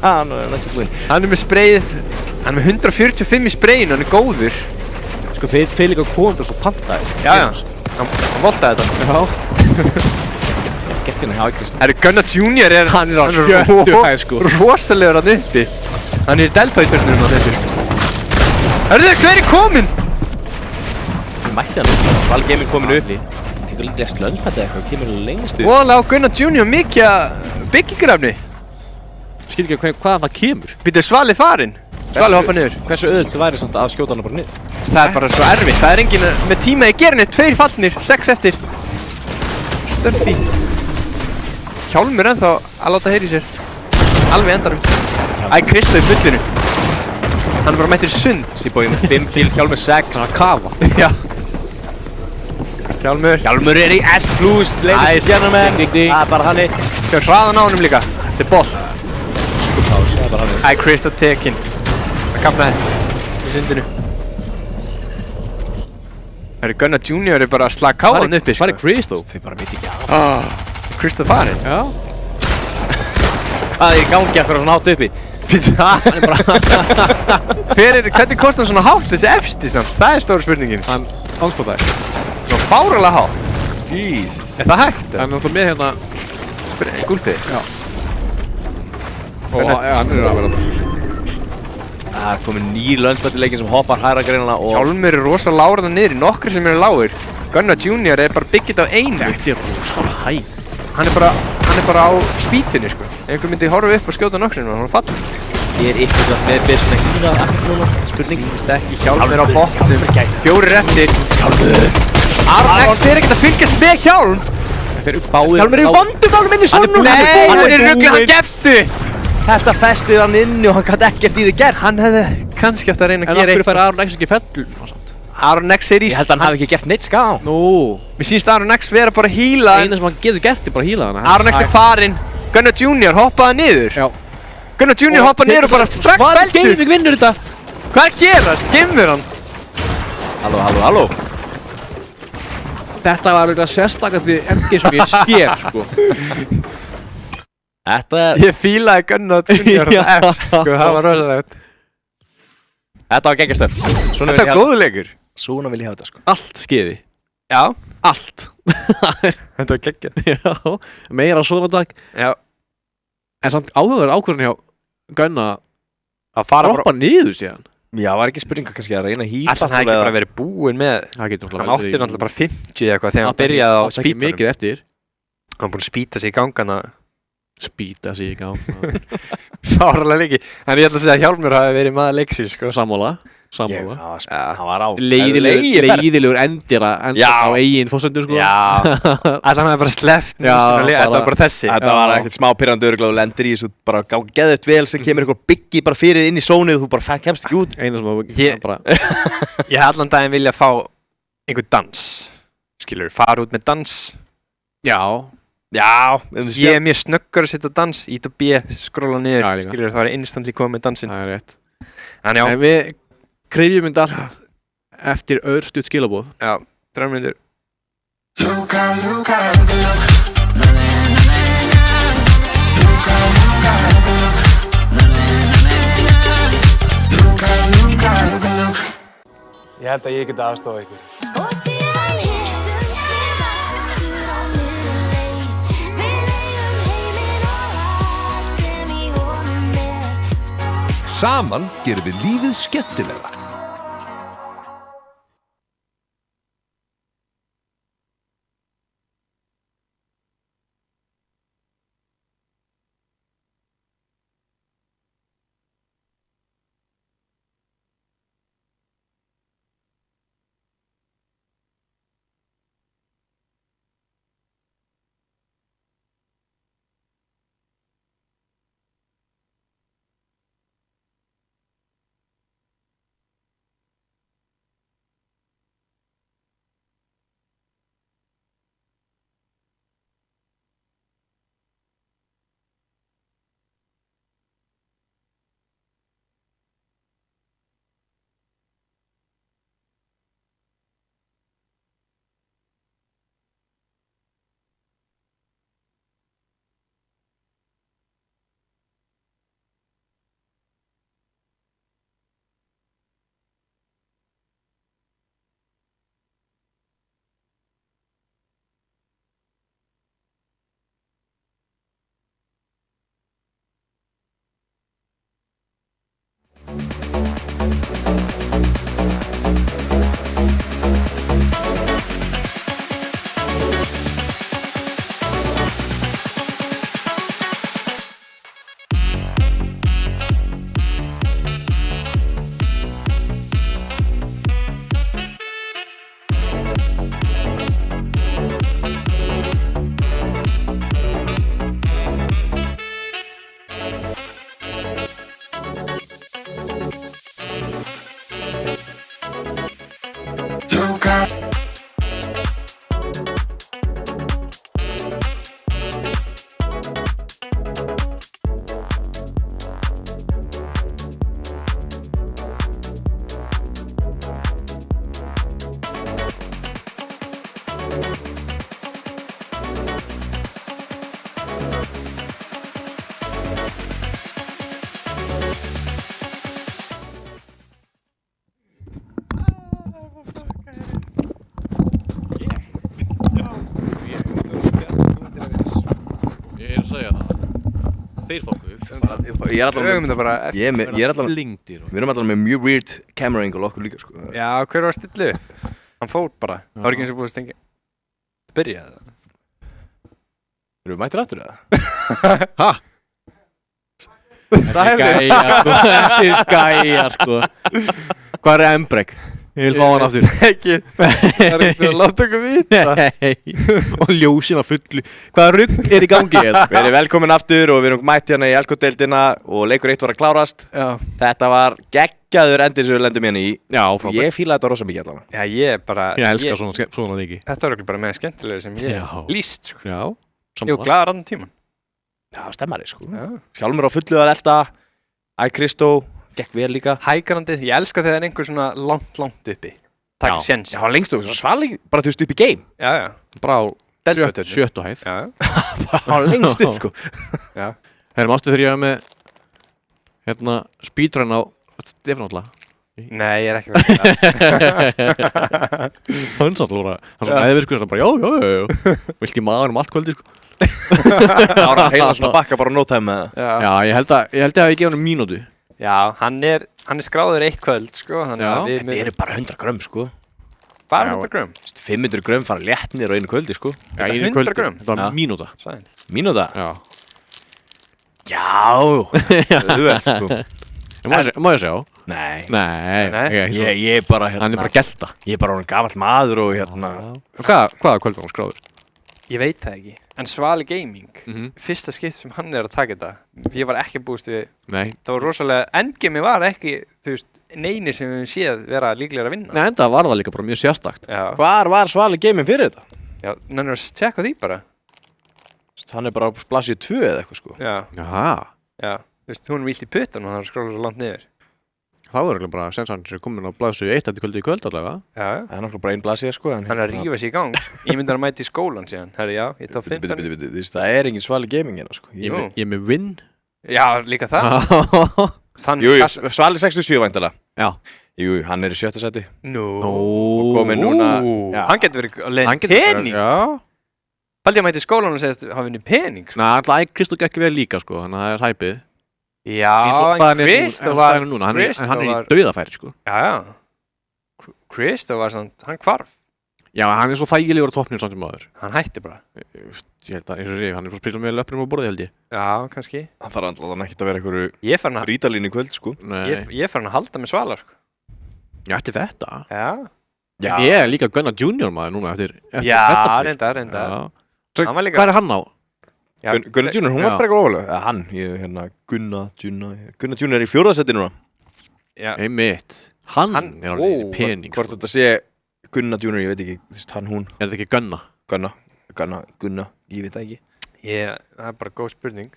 Hann næstu búinn. Hann með spreyið, hann með 145 í spreyinu, hann góður. Sko þeir líka komum svo pantaði. Já, hann voltaði þetta. Já. Gert hérna hjá Kristu. Gunnar Junior hann á sjöttu hæð sko. Rosalegur hann uppi. Hann í delta í turnunum á þessu. Hver er kominn? Mætti hann. Sval Gaming komin upp. Tekur líklega slöndfætti eitthvað, kemur lengst upp. Voðalega á Gunnar Junior mikið að byggingarefni. Skil ekki hvaðan það kemur. Býtu Svali farinn. Svali hoppa niður. Hversu auðvelt væri samt að skjóta hana bara niður? Það er bara svo erfitt. Það er enginn með tíma í gerinni. 2 fallnir, 6 eftir. Stöffi. Hjálmur ennþá að láta heyra í sér. Alveg endanum. Kristu í fullinu. Hann er bara mættir sund. T-Boy með 5 kill, Hjálmur 6. Það er að kafa. Já. Hjálmur í S+, ladies and gentlemen. Það er bara hanni. Sjá hraðan á honum líka. Þetta er boll. Það er bara hanni. Kristu tekinn. Það kafnaði í sundinu. Gunnar Junior er bara að slaka á hann uppi. Hvað er Kristu? Þið bara veit ekki á. Kristu farinn? Já. Hvað er í gangi akkur svona hátt uppi? Hann er bara... Hvernig kostar hann svona hátt þessi efsti samt? Það er stóra spurningin. Hann ánspotaði. Svona fáralega hátt. Jesus. Er það hægt? Hann er náttúrulega með hérna... Gúlfið? Já. Og hann er að vera... Það er komin nýr lönsmættileikin sem hoppar hægra greinana og... Hjálmur er rosa lágur niður í nokkri sem eru lágur. Gunnar Junior er bara byggt á einu. Þetta er rosa hæg. Hann er bara á spýtunni sko. Ef einhver myndi horfa upp og skjóta nokkrinu og hann fallur. Ég er ykkur með byrjum ekki hýrað aftur núna. Spurning. Ekki Hjálmur á botnum. 4 eftir. Aron X fer ekkert að fylgjast með Hjálm. Hjálmur er í vandamálum inn í sónunum. Nei, hann er í rugli, hann gefstu. Þetta festið hann inni og hann gæti ekkert í þið gert. Hann hefði kannski eftir að reyna að En gera af hverju fær Aron X ekki fellur? Aron X er í... Ég held að hann hafi ekki gert neitt skaða. Nú. Mér sýnst Aron X vera bara að híla. Eina sem hann getur gert er bara að híla hana. Aron X er farinn. Gunnar Junior hoppaði niður. Já. Gunnar Junior hoppaði niður og bara strax beltu. Gaming vinnur þetta. Hvað er að gerast? Geymur hann. Halló. Þetta var auðvitað sérstaklega því MG sem ég sker sko. Þetta er... Ég fílaði Gunnar Junior eftir sko, það var rosalegt. Þetta var geggjastöf. Þetta er góður leikur. Svona vil ég hafa þetta sko. Allt skeiði. Já. Allt. Þetta var geggjað. Já. Meira svona dag. Já. En samt áhugaður ákvörðin hjá Gunna að fara droppa niður síðan. Já, var ekki spurninga kannski að reyna að hýta. Alltaf hann hefði ekki bara verið búinn með... Hann átti náttúrulega bara 50 eða eitthvað þegar hann byrjaði á spýtunum. Það ekki mikið eftir. Hann búinn að spýta sig í gangana. Spýta sig í gangana. Fárlega leiki. En ég ætla að segja að Hjálmur hafi verið maður leiksins sko. Sammála. Hann var á... Leiðilegur endir að enda á eigin fórsendum sko. Já. Alltaf hann hefði bara sleppt. Þetta var bara þessi. Þetta var ekkert smá pirrandi örugglega og lendir í þessu bara geðveikt vel sem kemur eitthvað byggi bara fyrir inn í sónu og þú bara kemst ekki út. Eina sem bara... Ég hef allan daginn vilja fá einhvern dans. Skilur, fara út með dans. Já. Ég er mjög snöggur að setja dans. Ít og B, skróla niður. Skilur, það er instantly komið með dansinn. Það er rétt. En já. En við krefjum þetta allt eftir örstutt skilaboð. Já, 3 mínútur. Luka Ég held að ég geti aðstofa ykkur. Og síðan hittumst við aftur á miðri leið. Við eigum heiminn og allt sem í honum Saman gerum við lífið skemmtilegra. Þeir fókuð. Ég er allavega Höfum þetta bara Ég er allavega Blingdir. Við erum allavega með mjög weird camera angle okkur líka, sko. Já, hver var að stilla upp? Hann fór bara. Það var ekki eins og búið að stengja. Byrjaði það. Erum við mættir aftur, eða? Ha? Þessi gæja, sko. Hvað er Embrek? Ég vil fá hann aftur. Ekki. Það er ekkert að láta okkur vita. Nei. Og ljósin að fullu. Hvaða rugg er í gangi hérna? Við erum velkomin aftur og við erum mætt hérna í Elko-deildina og leikur 1 var að klárast. Já. Þetta var geggjaður endir sem við lendum hérna í. Já, frábært. Ég fílaði þetta rosa mikið allavega. Já, ég bara... Ég elska svona leiki. Þetta var ekki bara með skemmtilega sem ég Já. líst, sko. Já. Ég var glaður allan tíman. Já, stemmari, sko. Já. Hjálmur á fullu að elta. Æ, Kristó, gekk vel líka. Hægrandið, ég elska þegar einhver svona langt uppi. Takk séns. Já, hann lengst og svali bara þú veist upp í game. Já, já. Bara á Deltatölu. sjöttu hæð. Já. Hann lengst upp, sko. Já. Þegar mástu þegar ég var með hérna speedrun á Stefánálla. Nei, ég er ekki verið það. Hann satt lóra. Hann svo meðvirkur og bara já. Vilki maður allt kvöldi, sko. Það var að heila svona bakka bara no time með það. Já, ég held að ég hafi gefið hann mínútu. Já, hann er skráður eitt kvöld, sko. Já. Þetta eru bara 100 grömm, sko. Bara 100 grömm. 500 grömm fara léttnir á einu kvöldi, sko. Já, Þetta einu 100 kvöldi. grömm? Þetta var Já. mínúta. Sæl. Mínúta? Já. Já. Þú veist, sko. Má ég sjá? Nei. Nei. Nei. Ég er bara hérna. Hann er bara að gelta. Ég er bara orðinn gamall maður og hérna. Hvaða kvöld var hann skráður? Ég veit það ekki. En Svali Gaming, Mhm. fyrsta skipt sem hann er að taka þetta, ég var ekki búist við, Nei. það var rosalega, endgame var ekki, þú veist, neini sem við höfum séð vera líklega að vinna. Nei, enda var það líka bara mjög sérstakt. Já, Hvar var Svali gaming fyrir þetta? já, nennir að tjekka því bara. Hann er bara á blaðsíðu 2 eða eitthvað, sko. Já, Jaha. já, þú veist, hún er vilt í puttan og það er skrólar svo langt niður. Það var eiginlega bara sensan sem komin á blaðsögu 1 eftir kvöldi í kvöld allavega. Já, Það er náttúrulega bara einn blaðsíða, sko. hann er að rífa sig í gang. Ég myndi hann að mæta í skólan síðan. Herri, já, ég tók 15. Þú veist, það er engin Svali gaming hérna, sko. Ég er með vinn. Já, líka það. Jú, Svali 67 væntanlega. Já. Jú, hann í 7. seti. Og komið núna. Hann getur verið að leiða pening. Já. Paldi að mæti í skólan og segist hafa henni pening, sko. Nei, alltaf Kristó gekk vel líka, sko, þannig að það hæpið. Já, en Kristó var... Hann er í dauðafæri, sko. Já. Kristó var svona, hann hvarf. Já, hann er svo þægilegur á toppnum samt sem maður. Hann hætti bara. Ég held að, eins og sé, hann er bara að spila með löpnum á borðið, held ég. Já, kannski. Hann þarf alltaf ekkert að vera einhverju Ég fann að rítalín í kvöld, sko. Ég fann að halda með Svala, sko. Já, eftir þetta? Já. Ég er líka Gunnar Junior maður núna eftir Já, þetta. reyndar. Hann var líka... Hvað er hann á? Gunnar Junior, hún var frekar ofalega. Hann, hérna, Gunnar Junior í 4. seti núna. Já. Einmitt. Hann er alveg pening. Hvort þetta sé Gunnar Junior, ég veit ekki, þú veist, hann, hún. Er þetta ekki Gunnar? Gunnar, ég veit það ekki. Það er bara góð spurning.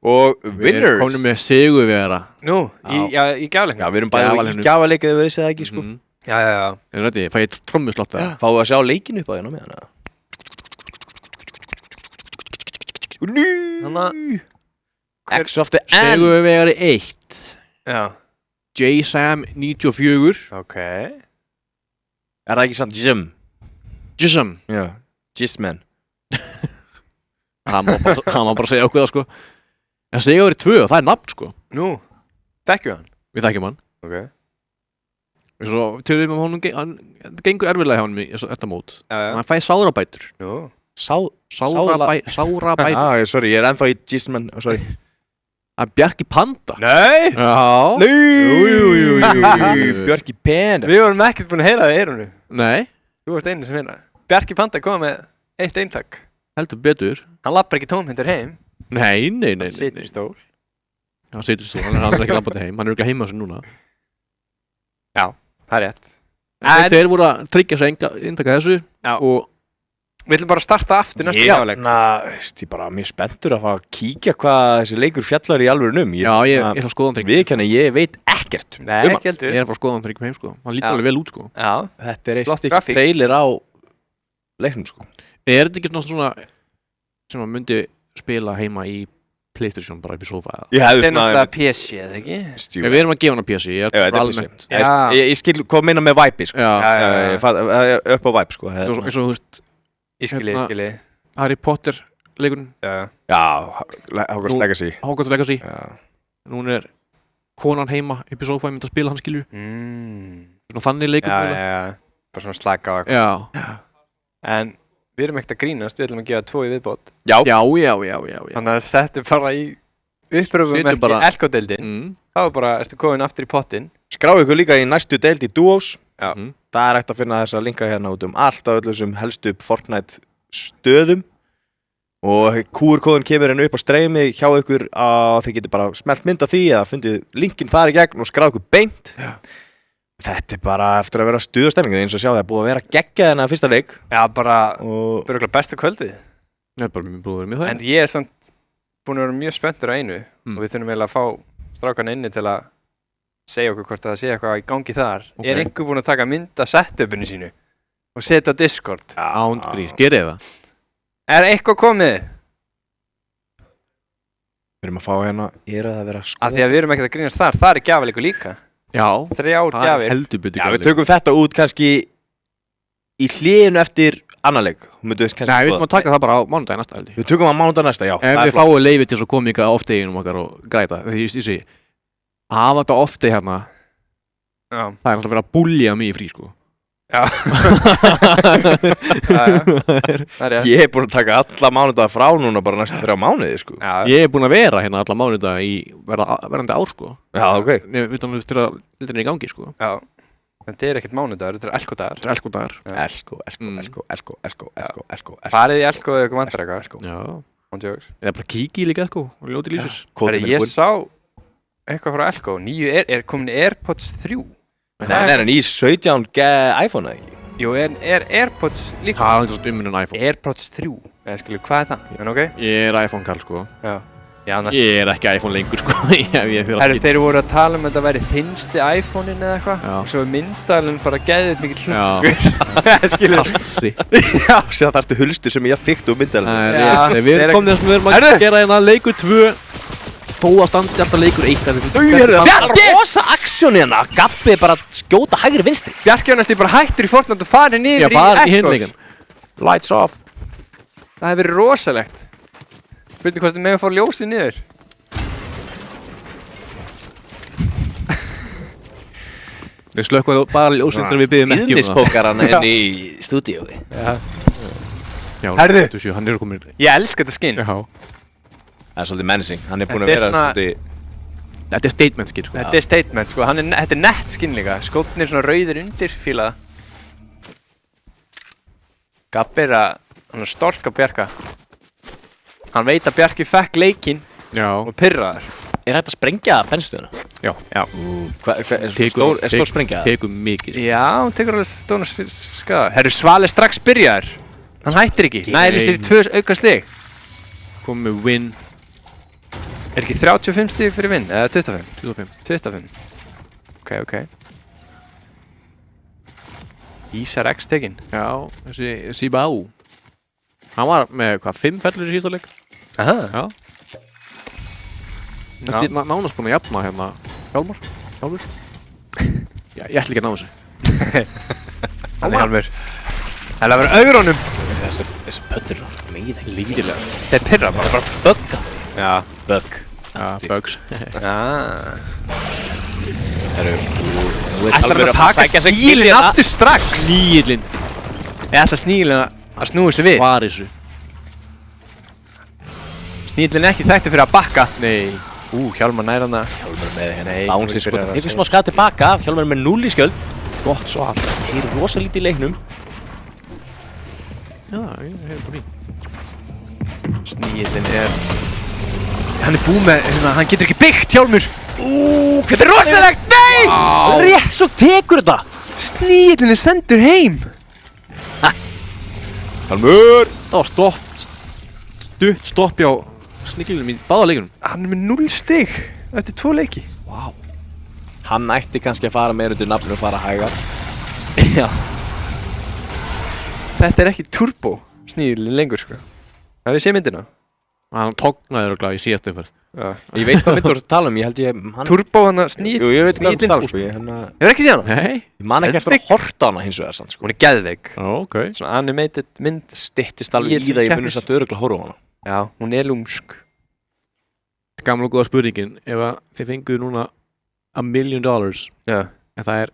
Og Við winners. erum komin með sigurvegara. Nú, í gjafleiknum. Já, við erum bæði í gjafaleik eða við veist það ekki, sko. Já. Er þetta, fæ ég trommuslátt það? Fáum við að sjá leikinu upp á hérna með hana. Þannig X of the end. Sigurvegari 1. Já. J-Sam 94. Ok. Er það ekki samt Jim? J-Sam. Já, Jistman. Hann má bara segja okkur það, sko. En sigurvegari 2, það er nafn, sko. Nú, þekkju hann? Við þekkjum hann. Ok. Svo tölum við hann gengur erfiðlega hjá hann í þetta mót. Já. Hann fæði sárabætur. Nú. Sárabætur. Sorry, ég er ennþá í Jistman, sorry. Það er Bjarki Panda. Nei! Já. Jú. Bjarki Panda. Við vorum ekkert búin að heyra það í eyrunu. Nei. Þú varst einu sem heyra. Bjarki Panda kom með eitt eintak. Heldur betur. Hann lappar ekki tómhendur heim. Nei. Hann situr í stól. Hann situr í stól, hann er ekki lappandi heim. Hann er örugglega heima þessu núna. Já, það er rétt. Þeir voru að tryggja sig eintaka þessu. Já. Og við ætlum bara að starta aftur næstu gjafleik. Ég er bara mjög spenntur að fara að kíkja hvað þessi leikur fjallar í alvörunum. Já, ég ætla að skoða hann tryggja. Viðurkenni, ég veit ekkert Nei, ekki heldur. Ég er bara að skoða hann tryggja heim, sko. Hann lítur alveg vel út, sko. Já. Þetta er Flott eitt grafík. trailer á leiknum, sko. Er þetta ekki svona sem að myndi spila heima í PlayStation bara upp í sofa? Ég hefði Þetta er náttúrulega PC, eða ekki? Við erum að gefa hann að PC, ég er almennt. Ég skil hvað meina með vibe, sko. Já. Upp á vibe, sko. Eins og þú veist, Ég skilji. Harry Potter leikurinn. Já, Hogwarts Legacy. Hogwarts Legacy. Núna er konan heima upp í sofa, ég myndi að spila hann, skilju. Svona þannig leikur. Já. Bara svona slaka á eitthvað. Já. En við erum ekkert að grínast, við ætlum að gefa 2 í viðbót. Já. Þannig að settu bara í uppröfumerki Elko-deildin. Þá er bara, ertu komin aftur í pottinn. Skráðu ykkur líka í næstu deild í Duos. Já. Það er hægt að finna þessa linka hérna út allt á öllum sem helstu Fortnite stöðum. Og QR-kóðun kemur hérna upp á streymi hjá ykkur að þið getur bara smellt mynd af því eða fundið linkinn þar í gegn og skráðu ykkur beint. Já. Þetta er bara eftir að vera stuðastemming eins og sjá það er búið að vera geggjað þennan fyrsta leik. Já, bara besta kvöldið. Það er bara búið að vera mjög það. En ég er samt búin að vera mjög spenntur á einu og við þurfum eiginlega að fá strákana inni til að segja okkur hvort það sé eitthvað í gangi þar. Okay. Er einhver búin að taka mynd af setupinu sínu og setja á Discord? Ándgrís, gerið það. Er eitthvað komið? Við erum að fá hérna, er að vera skoð. Af því að við erum ekkert að grínast þar er gjafleikur líka. Já, 3 gjafir. Heldur betur gjafir. Já, við tökum þetta út kannski í hliðinu eftir annan leik. Nei, við ætlum að taka það bara á mánudaginn næsta heldur. Við tökum það á mánudaginn næsta, já. Ef við fáum leyfi til þess að koma ykkar á off-deginum okkar og græta. Því ég sé, að hafa þetta off-day hérna, það er alltaf að vera að búlja mig í frí, sko. Já. Það er rétt. Ég búin að taka alla mánudaga frá núna bara næstu 3 mánuði, sko. Já. Ég búin að vera hérna alla mánudaga í verðandi ár, sko. Já, ok. Við þannig að þetta er í gangi, sko. Já. En þetta er ekkert mánudagur, þetta er elkodagar. Þetta er elkodagar. Elko. Farið í elko eða eitthvað vantar eitthvað. Já. Móndjóks. Eða bara kíkið líka, sko, og ljótið lífis. Ég sá eitthvað frá elko. Er komin AirPods 3. Nei, í 17 iPhone eða ekki? Jú, er AirPods líka? Það er eitthvað um en iPhone. AirPods 3. Eða skilju, hvað er það? En ok? Ég er iPhone-kall, sko. Já. Ég er ekki iPhone lengur, sko. Þeir voru að tala um að þetta væri þynnsti iPhone-in eða eitthvað og svo er myndalinn bara geðið mikið hlungur. Kassi. Já, sér það ertu hulstur sem ég þykkt úr myndalinn. Við erum komið þess að við erum að gera hérna leikur 2 þó að standi alltaf leikur eitt Það er rosa aksjón hérna. Gabbi er bara að skjóta hægri vinstri. Bjarki var næstu bara hættur í Fortnite og farið Já, niður farið í í hinn Echoes. leikin. Lights off. Það hefur verið rosalegt. Spurning hvort þið megum fór ljósið niður. Við slökkum bara ljósinn þegar við byggjum ekki Íðnispókaran inn í stúdíói. Já, Herðu. þú séu, hann er komin. Ég elska þetta skinn. Já. Það er svolítið menacing. Hann er búinn að Þetta er vera svona- svolítið... Þetta er statement skil, sko. Þetta er statement sko, þetta er nett skinn líka. Skópnir svona rauðir undir, fíla það. Gabbi er hann er stork á Bjarka. Hann veit að Bjarki fekk leikinn Já. og pirraðar. Er hægt að sprengja bennstöðuna? Já. Er stór sprengja? Tekum mikið. Já, hún tekur alveg stóna skada. Herru, Svali strax byrjaður. Hann hættir ekki. Næli sér í 2 auka stig. Komum með win. Er ekki 35 stig fyrir vinn? Eða 25? 25. 25. Ok. Ísar X tekinn. Já, þessi Sibau. Hann var með, hvað, 5 fellur í síðasta leik? Aha. Já. Þessi nánast búinn að jafna hérna Hjálmar. Já, ég ætla ekki að ná þessu. Hann er Hjálmur. Það er að vera auðrónum. Þessi pöttur er alltaf meið ekki. Lítilega. Þeir pirra bara bugga. Já. Bug. Já, bugs. Já. Ætlar Ætlar að taka snílinn aftur strax. Sníillinn. Ég ætla snílinn að snúi sig við. Var þessu. Snílinn er ekki þekktur fyrir að bakka. Nei. Hjálmar nær hana. Hjálmar með hérna Nei, bánsinn hún sko. byrjar að Tekur segja. smá skað tilbaka. Hjálmar er með 0 í skjöld. Gott svar. Þeir eru rosa lítið í leiknum. Já, ég hef bara í. Snílinn er... Hann er búinn með, hann getur ekki byggt Hjálmur. Þetta er rosalegt, nei! Rétt svo tekur þetta. Snílinn er sendur heim. Hjálmur. Það var stutt stopp hjá Sníklinum í báða leikunum. Hann er með 0 stig eftir 2 leiki. Vá. Hann ætti kannski að fara meira undir nafninu og fara hægar. Já. Þetta er ekki turbo Snílinn lengur sko. Það við sé myndina. Hann tóknaði örugglega í síðastu umferð. Ég veit hvað mynd þú ert að tala um. Ég held hann... Turbo hann að Sníl. Jú, ég veit hvað þú ert að tala Snílinn. sko. Ég Hefur ekki séð hana? Nei. man ekki eftir að horta á hana hins vegar sann sko. Hún er geðveik. Ok. Svona animated mynd. Styttist alveg í það, ég munið satt örugglega að horfa á hana. Já, hún er lúmsk. Gamla og góða spurningin. Ef að þið fenguðu núna $1 million. Já. En það er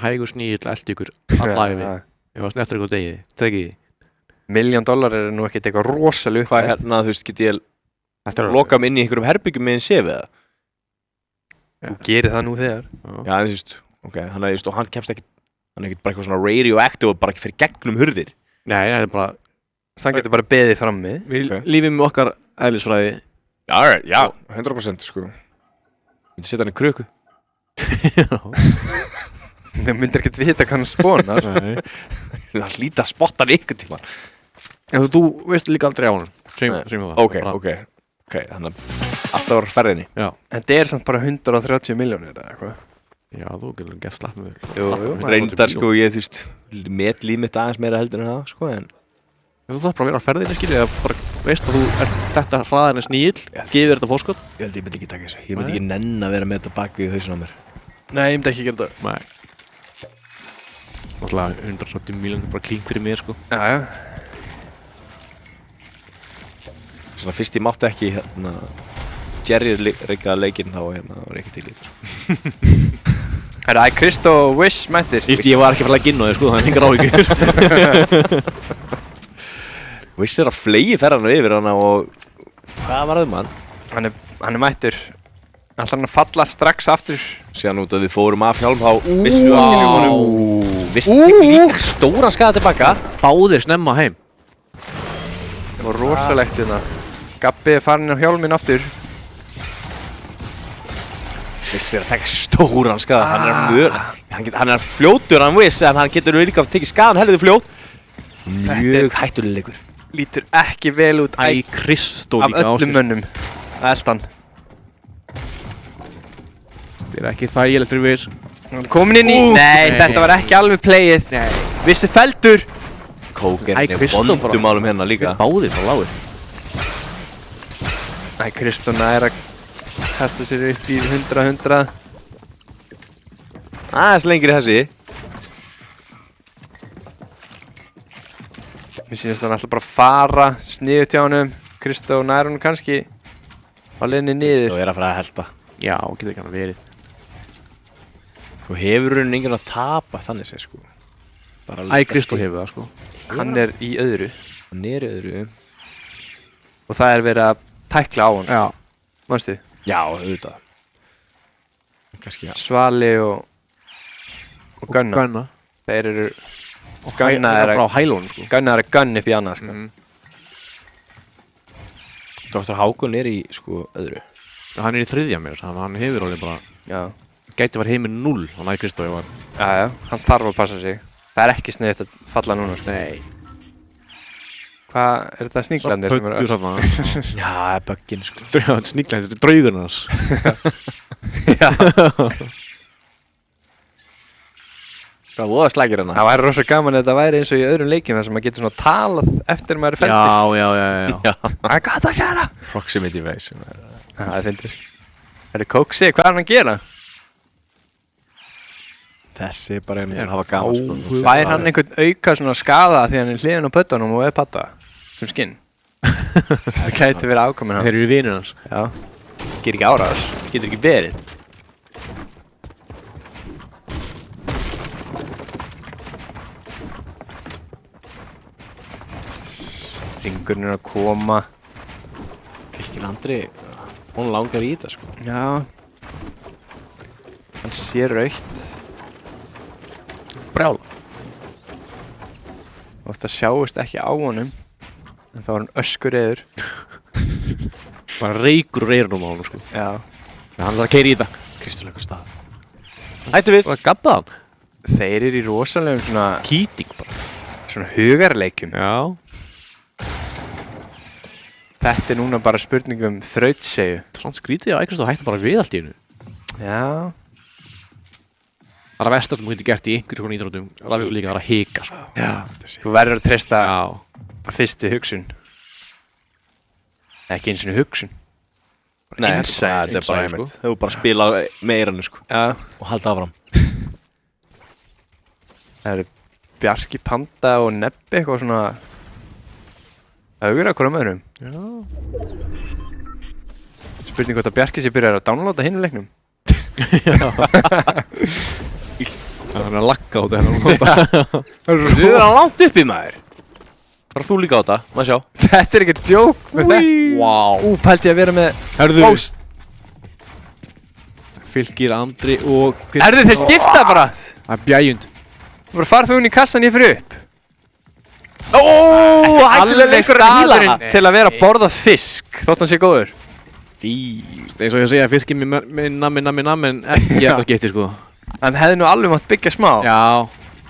hægur sníl eldi ykkur alla æfi. Ef það snertir ykkur degið. Tekið því. $1 million er nú ekkert eitthvað rosalega Hvað hérna, þú veist, get ég loka mig inn í einhverjum herbyggjum með einn séf eða? Þú gerir það nú þegar. Já, en þú veist, ok, hann kemst ekkert, hann er ekkert bara eitthvað svona radioactive og bara ekki fyrir gegnum hurðir. Nei, það er bara... Það getur bara beðið frammi. Við lífum með okkar eðlisfræði. Já, 100% sko. Myndi setja hann í kröku. Það myndir ekkert vita hvað hann spónar. Það hlýta að spotta hann ykkur tíma. En þú veist líka aldrei á hann. Ok, þannig að alltaf var ferðinni. Já. En þetta er samt bara 130 milljónir eða eitthvað. Já, þú getur gert slapp með þér. Jú. Reyndar sko, ég þú veist, met líf mitt aðeins meira heldur en það, sko, en... Þú þarf bara að vera á ferðinni, skilja, eða bara veist að þú ert þetta hraðan er sníl, gefið þér þetta fórskot. Ég held ég myndi ekki taka þessu. Ég myndi ekki nenn að vera með þetta bak við hausinn á mér. Nei, ég myndi ekki gera þetta. Nei. Náttúrulega 170 milljónir bara klín fyrir mér, sko. Já. Svona fyrst ég mátti ekki, hérna... Jerry reikaði leikinn þá, hérna, var ég ekki til í þetta, sko. Herra, Kristó Wish mættir. Ég var ekki að fara inn á þér, sko, það er engar áhyggjur. Wish er að flegi ferðarna yfir hana og... Hvað var það, mann? Hann er mættur. Ætlar hann að falla strax aftur. Síðan út að við fórum af hjálm þá vissu við allir í honum. Vissu líka stóran skaða tilbaka. Báðir snemma heim. Það var rosalegt hérna. Gabbi er farin á hjálminn aftur. Vissu er að taka stóran skaða. Hann er fljótur, hann viss, en hann getur líka að tekið skaðan heldur fljót. Mjög hættuleg leikur. Lítur ekki vel út Æ, Kristó af líka á öllum sér. mönnum. Það elst hann. Þetta er ekki þægilegt fyrir við. Hann er komin inn í... Nei, þetta var ekki alveg playið. Vissi feldur. Kókerinn er Kristó bara- vondumálum hérna líka. Báðir bara lágur. Æ, Kristó nær að kasta sér upp í 100. Aðeins lengri þessi. Mér sýnist hann alltaf bara fara, sniðut hjá honum. Kristó nær honum kannski á leiðinni niður. Kristó að fara að helta. Já, getur ekki hann verið. Þú hefur raunin enginn að tapa þannig sér sko. Æ, Kristó hefur það sko. Hann er í öðru. Hann er í öðru. Og það er verið að tækla á hann. Já. Manstu? Já, auðvitað. Kannski, já. Svali og Gunna. Gunna. Þeir eru... Og Gunna er bara á hælónu sko. Gunna er að gunna upp í annað sko. Dr. Hákon er í sko öðru. Hann er í 3. mér, hann hefur alveg bara... Já. Gæti var heiminn 0, hann æði Kristó ef hann... Já, hann þarf að passa sig. Það er ekki sniðut að falla núna sko. Nei. Hvað, er þetta sníklandir sem Pöddur eru... þarna. Já, það er bögginn sko. Sníklandir, þetta er draugurinn hans. Já. Það voða slækir hana. Það væri rosa gaman að þetta væri eins og í öðrum leikjum þar sem maður getur svona talað eftir maður er felldur. Já. Það er gott að gera! Proximity base. Það er fyndir. Það er Kóksi, hvað er hann að gera? Þessi er bara einhvern veginn að hafa gaman sko. Fær hann einhvern auka svona skaða því hann er hliðin á pöttunum og er patta sem skinn? Það gæti verið ákomin hann. Þeir eru vinir hans. Já. Ger ekki árás. Getur ekki verið. Ringurinn er að koma. Fylkin Andri, hún langar í þetta sko. Já. Hann sé rautt. Brjála. Og þetta sjáist ekki á honum. En þá er hann öskureiður. Bara reykur reyrnum á hann sko. Já. En hann er að keyra í þetta. Kristuleikur stað. Hættu við. Það gabbaði hann. Þeir eru í rosalegum svona, Kýting bara. svona hugarleikjum. Já. Þetta er núna bara spurning þrautsegju. Það er svona skrítið að Kristó hætti bara við allt í hennu. Já. Það er að versta sem þú getur gert í einhverjum svona íþróttum. Það er líka að hika sko. Já. Þú verður að treysta Já. fyrstu hugsun. Ekki eins og hugsun. Nei, Insight, þetta er bara insight, einmitt. Þau bara spila meiranu sko. Já. Og halda áfram. Það eru Bjarki Panda og Nebbi eitthvað svona augra hverjum öðrum. Já. Spurning hvort að Bjarki sé byrjar að downloada hinu leiknum. Hann er að lagga á þetta. Þú er að langt upp í maður. Bara þú líka á þetta, maður sjá. Þetta er ekki djók með þetta. Wow. Pælti ég að vera með Herðu. Bós. Fylkir Andri og... Herðu þeir skipta bara. Það er bjæjund. Þú bara farð þú inn í kassan ég fyrir upp. Alveg staðurinn til að vera að borða fisk, þótt hann sé góður. Eins og ég segja, fiskinn með nammi en ekki þetta skipti sko. Hann hefði nú alveg mátt byggja smá. Já.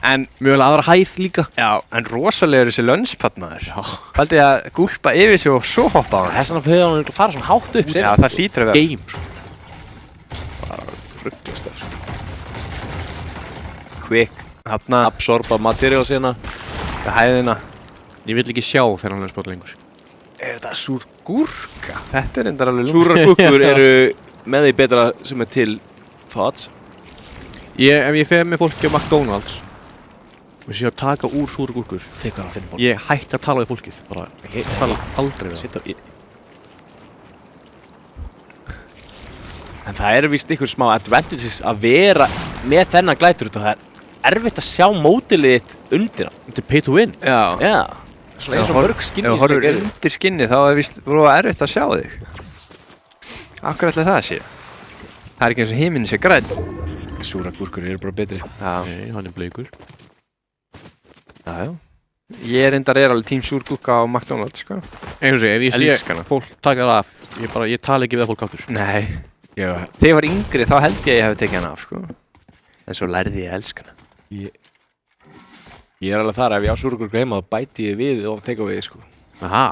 En Mjögulega aðra hæð líka. já, en rosalegur þessi lunchpad maður. Já. Pælti ég að gúlpa yfir sig og svo hoppa á hann. Þess vegna fyrir hann að fara svona hátt upp. Já, það hlýtur að vera. Game sko. Rugglast sko. Quick, Þarna, absorba material sína. hæðina. Ég vil ekki sjá þennan lögspot lengur. Er þetta súr gúrka? Þetta er endar alveg Súrar gúrkur eru með því betra sem er til thoughts. Ef ég fer með fólki á McDonalds og sé að taka úr súra gúrkur, Tekur á þinn ból. ég hætti að tala við fólkið. Bara, Ég tala aldrei við það. Sitt á... En það eru víst ykkur smá advantages að vera með þennan glætur út og það er erfitt að sjá mótilið þitt undir hann. Þetta er pay to win. Já. Já. Svona eins og mörg skinni Ef þú horfir undir skinni þá er víst rosa erfitt að sjá þig. Akkur ætli það sé. Það er ekki eins og himinn sé grænn. Súra gúrkur eru bara betri. Já. Nei, hann er bleikur. Já. Ég er alveg tím súrgúrka á McDonalds, sko. Eins og segja, ef ég Elska sé hana. fólk taka það af, ég tala ekki við það fólk aftur. Nei. Já. Þegar ég var yngri þá held ég að ég hefði tekið hana af, sko. En svo lærði ég að elska hana. Ég er alveg þar, ef ég á súra gúrkur heima þá bæti ég við og teka við, sko. Aha.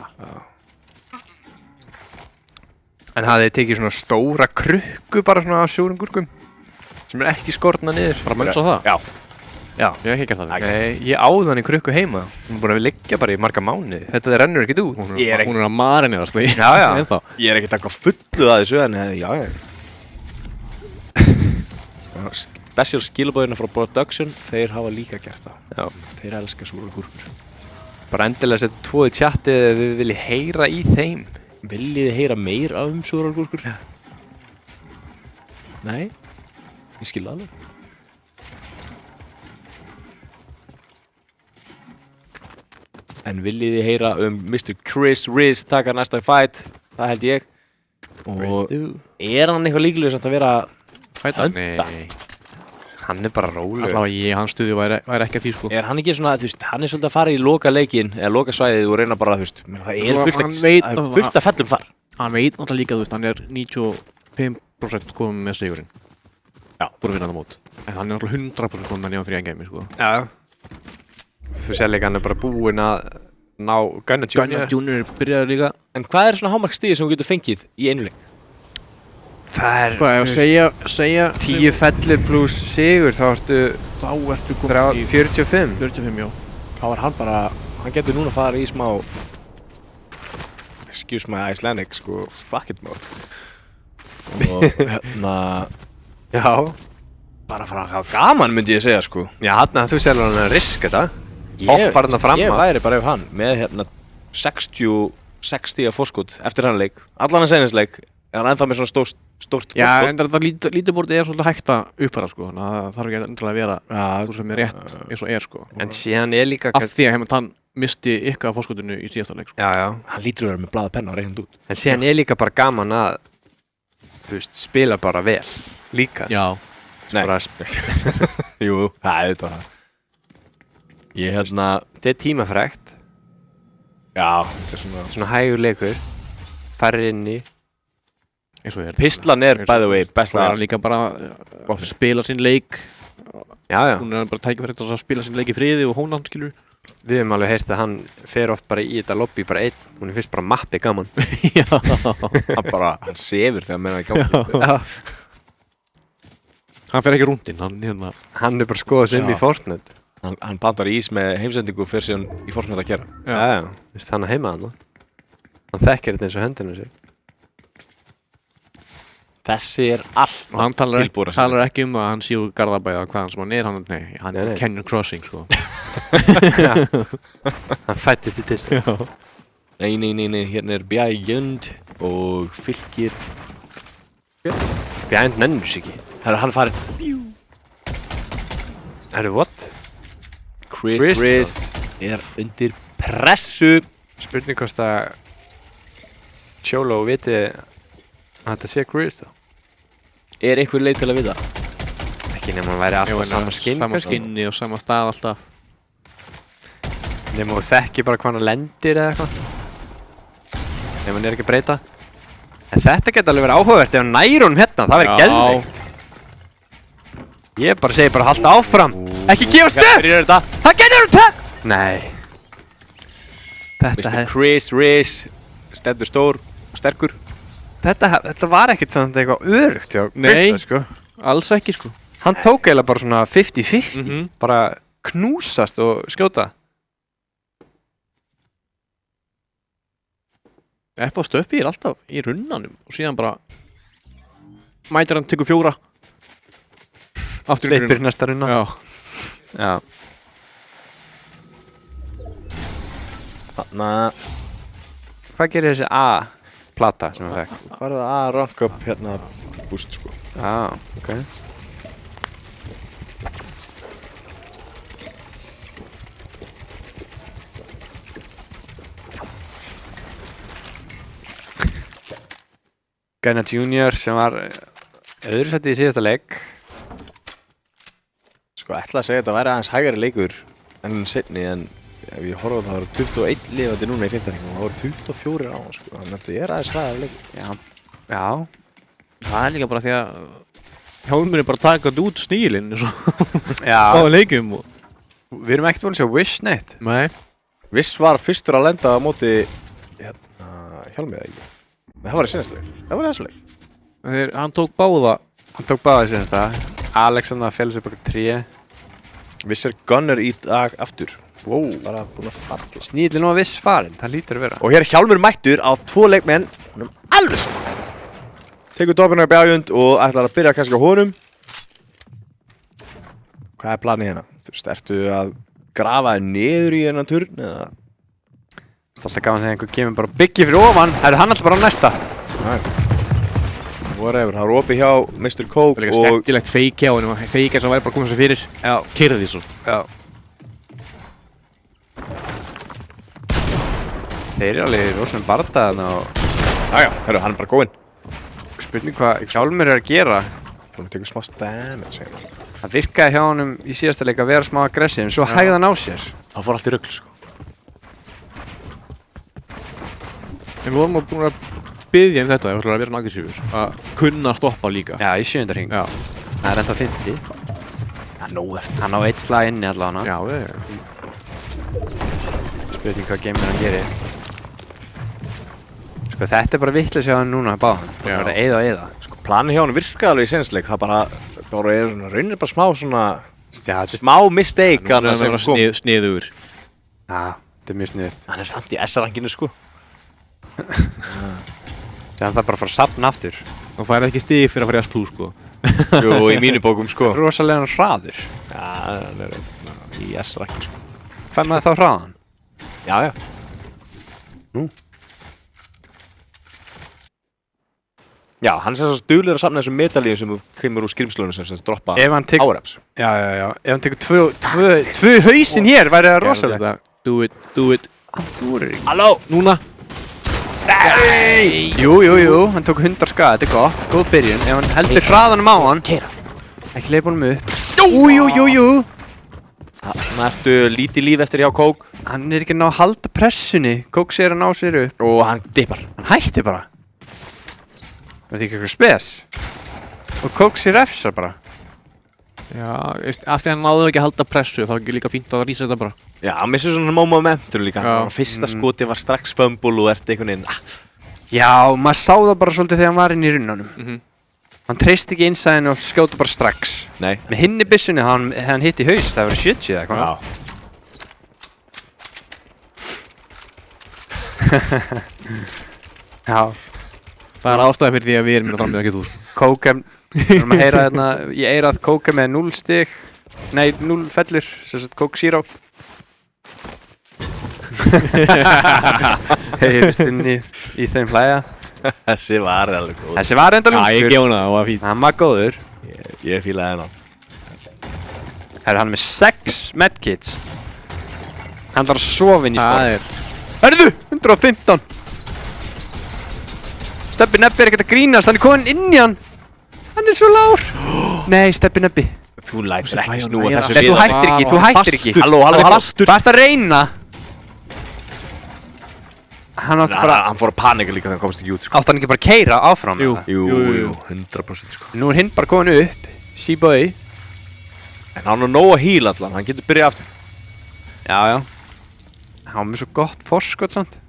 En hafið þið tekið svona stóra krukku bara svona af súrgúrkum? Sem er ekki skorna niður? Bara mönns á það? Já. Já. Ég hef ekki gert það. Nei, ég áði hann í krukku heima. Hún er búin að liggja bara í marga mánuði. Þetta rennur ekkert út. Ég er Hún er að marinerast því. Já, já. Ennþá. Ég er ekkert eitthvað fullu að þessu, en já, Special skilabóðina frá Production, þeir hafa líka gert það. Já. Þeir elska súrar gúrkur. Bara endilega setja 2 í chatið ef þið viljið heyra í þeim. Viljið þið heyra meir súrar gúrkur? Já. Nei, ég skil það alveg. En viljið þið heyra Mr. Chris Riz taka næsta fight? Það held ég. Og er hann eitthvað líklegur samt að vera Fæta? Nei. Hann bara rólegur. Allavega hans stuði væri ekki að því sko. Er hann ekki svona, þú veist, hann svolítið að fara í loka leikinn eða loka svæðið og reyna bara, þú veist, það er fullt af fellum þar. Hann veit náttúrulega líka, þú veist, hann er 95% komið með sigurinn. Já. Búin að vinna það mót. En hann er náttúrulega 100% komið með nýjan fyrir endgame, sko. Já. Þú sér líka hann bara búinn að ná Gunnar Jr. Gunnar Jr. byrjaði líka. En hvað er svona hámarksstigið sem þú getur fengið í einu leik? Það er... Hvað, ef segja... 10 fellir pluss sigur, þá ertu komið í 45. 45, já. Þá var hann bara, hann getur núna að fara í smá excuse my Icelandic, sko, fuck it mode. Og Já. Bara fara að hafa gaman, myndi ég segja, sko. Já, hann þú sér hann að riska þetta. Hoppar hann fram Ég væri bara ef hann, með 60 fórskot eftir hann leik. Allan að senisleik, er hann ennþá með svona stórt fórskot. Já, en þetta lítibortið svolítið hægt að uppfæra, sko. Þannig að það þarf ekki endilega að vera þú sem er rétt eins og sko. En síðan líka... Af því að hann misti ykkar af fórskotinu í síðasta leik, sko. Já. Hann lítur að vera með blaða penna og reiknað út. En síðan líka bara gaman að, þú veist, spila bara vel. Líka. Já. Bara Jú, það er auðvitað það. Ég þetta er tímafrægt. Já, þetta er svona hægur leikur. Færri inn í. Eins og Pistlan er, by the way, besta. Það er líka bara spila sinn leik. Já. Hún er bara tækifæri til að spila sinn leik í friði og hónan, skilur. Við höfum alveg heyrt að hann fer oft bara í þetta lobby bara einn. Hún er fyrst bara mappi gaman. Já. Hann sefur þegar menn að gangi. Já. Hann fer ekki rúndinn, hann er bara skoðað sem í Fortnite. Hann bandar ís með heimsendingu fyrir síðan í Fortnite að gera. Já. Vist hann að heima hann. Hann þekkir þetta eins og höndinu sér. Þessi er allt og hann talar ekki að hann sé úr Garðabæ eða hvaðan sem hann er, hann er Canyon Crossing, sko. Hann fættist í Disney. Nei, hérna er Bjæjund og Fylkir. Bjæjund nennur sig ekki. Hann er farinn. What? Chris Riz er undir pressu. Spurning hvort að Cholo viti að þetta sé Chris þá. Er einhver leið til að vita? Ekki nema að væri alltaf sama skinn. Sama skinni og sama stað alltaf. Nema þú þekki bara hvað hann lendir eða eitthvað. Ef hann er ekki að breyta. En þetta geta alveg verið áhugavert ef hann nær honum hérna, það verið geðveikt. Ég bara segi bara halda áfram. Ekki gefast upp! Það getur hann takk! Nei. Mr. Chris Riz stendur stór og sterkur. Þetta var ekkert svona eitthvað örugt hjá Krista, sko. Alls ekki, sko. Hann tók eiginlega bara svona 50-50. Bara knúsast og skjóta. F.A. Stöffi er alltaf í runnanum og síðan bara mætir hann, tekur 4. Aftur í Sleipir næsta runna. Já. Þarna. Hvað gerir þessi A-plata sem hann fekk? Hvað er það A-rank up hérna boost, sko. Ok. Gunnar Jr. sem var öðru sæti í síðasta leik. Sko, ætla að segja að þetta væri aðeins hægari leikur en seinni, en ef ég horfa það voru 21 lifandi núna í 15 og það voru 24 á hann, sko. Þannig að þetta er aðeins hraðari leikur. Já. Það er líka bara því að Hjálmur er bara takað út snílinn á leikum. Við erum ekkert búin að sjá Wish neitt. Nei. Wish var fyrstur að lenda á móti Hjálmið, eða ekki? Nei, það var í seinasta leik. Það var í þessu leik. Hann tók báða. Hann tók báða í seinasta. Alexander félur sér baka 3. Wish er Gunnar í dag aftur. Wow. Bara búin að falla. Snýli nú að Wish farinn, það lítur að vera. Og hér er Hjálmur mættur á 2 leikmenn. Hún alveg svo. Tekur dopinu á Bjæjund og ætlar að byrja kannski á honum. Hvað er planið hérna? Þú veist, ertu að grafa niður í hennan turn eða? Það er alltaf gaman þegar einhver kemur bara byggja fyrir ofan. Hann alltaf bara á næsta. Whatever, það er opið hjá Mr. Coke Það er líka skemmtilegt feik hjá henni, feik sem væri bara að koma sér fyrir. Já. Keyrði því svo. Já. Þeir eru alveg rosalega bardaðna og... Jájá, herru, hann er bara góinn. Spurning hvað Hjálmur er að gera. Hann tekur smá damage, segir hann. Það virkaði hjá honum í síðasta leik að vera smá aggressiv, en svo hægði hann á sér. Það fór allt í rugl, sko. En við vorum búin að biðja þetta, ef við ætlum að vera aggressífur. Að kunna að stoppa líka. Já, í 7. hring. Já. Það er enda 50. Það er nóg eftir. Hann á 1 slag inni allavega. Já, Spurning hvað gamer hann gerir. Sko þetta er bara vitleysi á hann núna, báðan. Það er bara eyða og eyða. Sko, planið hjá hann virkaði alveg í seinsleik. Það bara er svona, raunir bara smá svona... smá mistake að það sem kom. Sniðugur. Já, þetta er mjög sniðugt. Hann er samt í S-ranginu, sko. Það er bara að fara að safna aftur. Hann fær ekki stig fyrir að fara í S+, sko. Jú, í mínu bókum, sko. Rosalega hraður. Já, hann er í S-rangi, sko. Fær maður þá hraðan? Já, já. Nú? Já, hann er sem sagt duglegur að safna þessum medalíum sem kemur úr skrimslunum sem droppa power-ups. Já. Ef hann tekur tvö hausinn hér, væri það rosalegt. Do it. Þú eru ekki. Halló! Núna. Nei! Jú, hann tók 100 skada, þetta er gott, góð byrjun. Ef hann heldur hraðanum á hann, ekki leipa honum upp. Jú. Þannig ertu lítið líf eftir hjá Coke. Hann er ekki að ná að halda pressunni. Coke segir að ná sér upp. Og hann dippar. Hann hætti bara. Það er ekki eitthvað spes. Og Coke sér refsar bara. Já, af því að hann náði ekki að halda pressu, þá er ekki líka fínt að rísa þetta bara. Já, hann missur svona momentum líka. Já. Fyrsta skoti var strax fumble og ert einhvern veginn. Já, maður sá það bara svolítið þegar hann var inn í runnanum. Hann treysti ekki innsæðinu og skjóta bara strax. Nei. Með hinni byssunni, hann hitti í haus, það var 70 eða eitthvað. Já. Það er ástæði fyrir því að við erum að framlega ekki þú. Coke, við erum að heyra þarna í eyrað Coke með 0 stig. Nei, 0 fellur, sem sagt Coke Zero. Heyrist inn í þeim hlæja. Þessi var alveg góð. Þessi var enda lúmskur. Já, ég gef hana, það var fínt. Hann var góður. Ég fílaði hennan. Herru, hann er með 6 medkits. Hann var að sofa inn í sport. Herru, 115! Stebbi Nebbi er ekkert að grínast, hann er komin inn í hann! Hann er svo lár! Nei, Stebbi Nebbi. Þú lætur ekki snúa þessu Nei, við. þú hættir ekki. Halló. Þú ert að reyna! Hann átti bara... Hann fór að panika líka þegar hann komst ekki út, sko. Átti hann ekki bara að keyra áfram? Jú, 100% sko. Nú er hinn bara komin upp, C-boy. En hann er nóg að heal allan, hann getur byrjað aftur. Já. Hann var með svo gott forskot samt.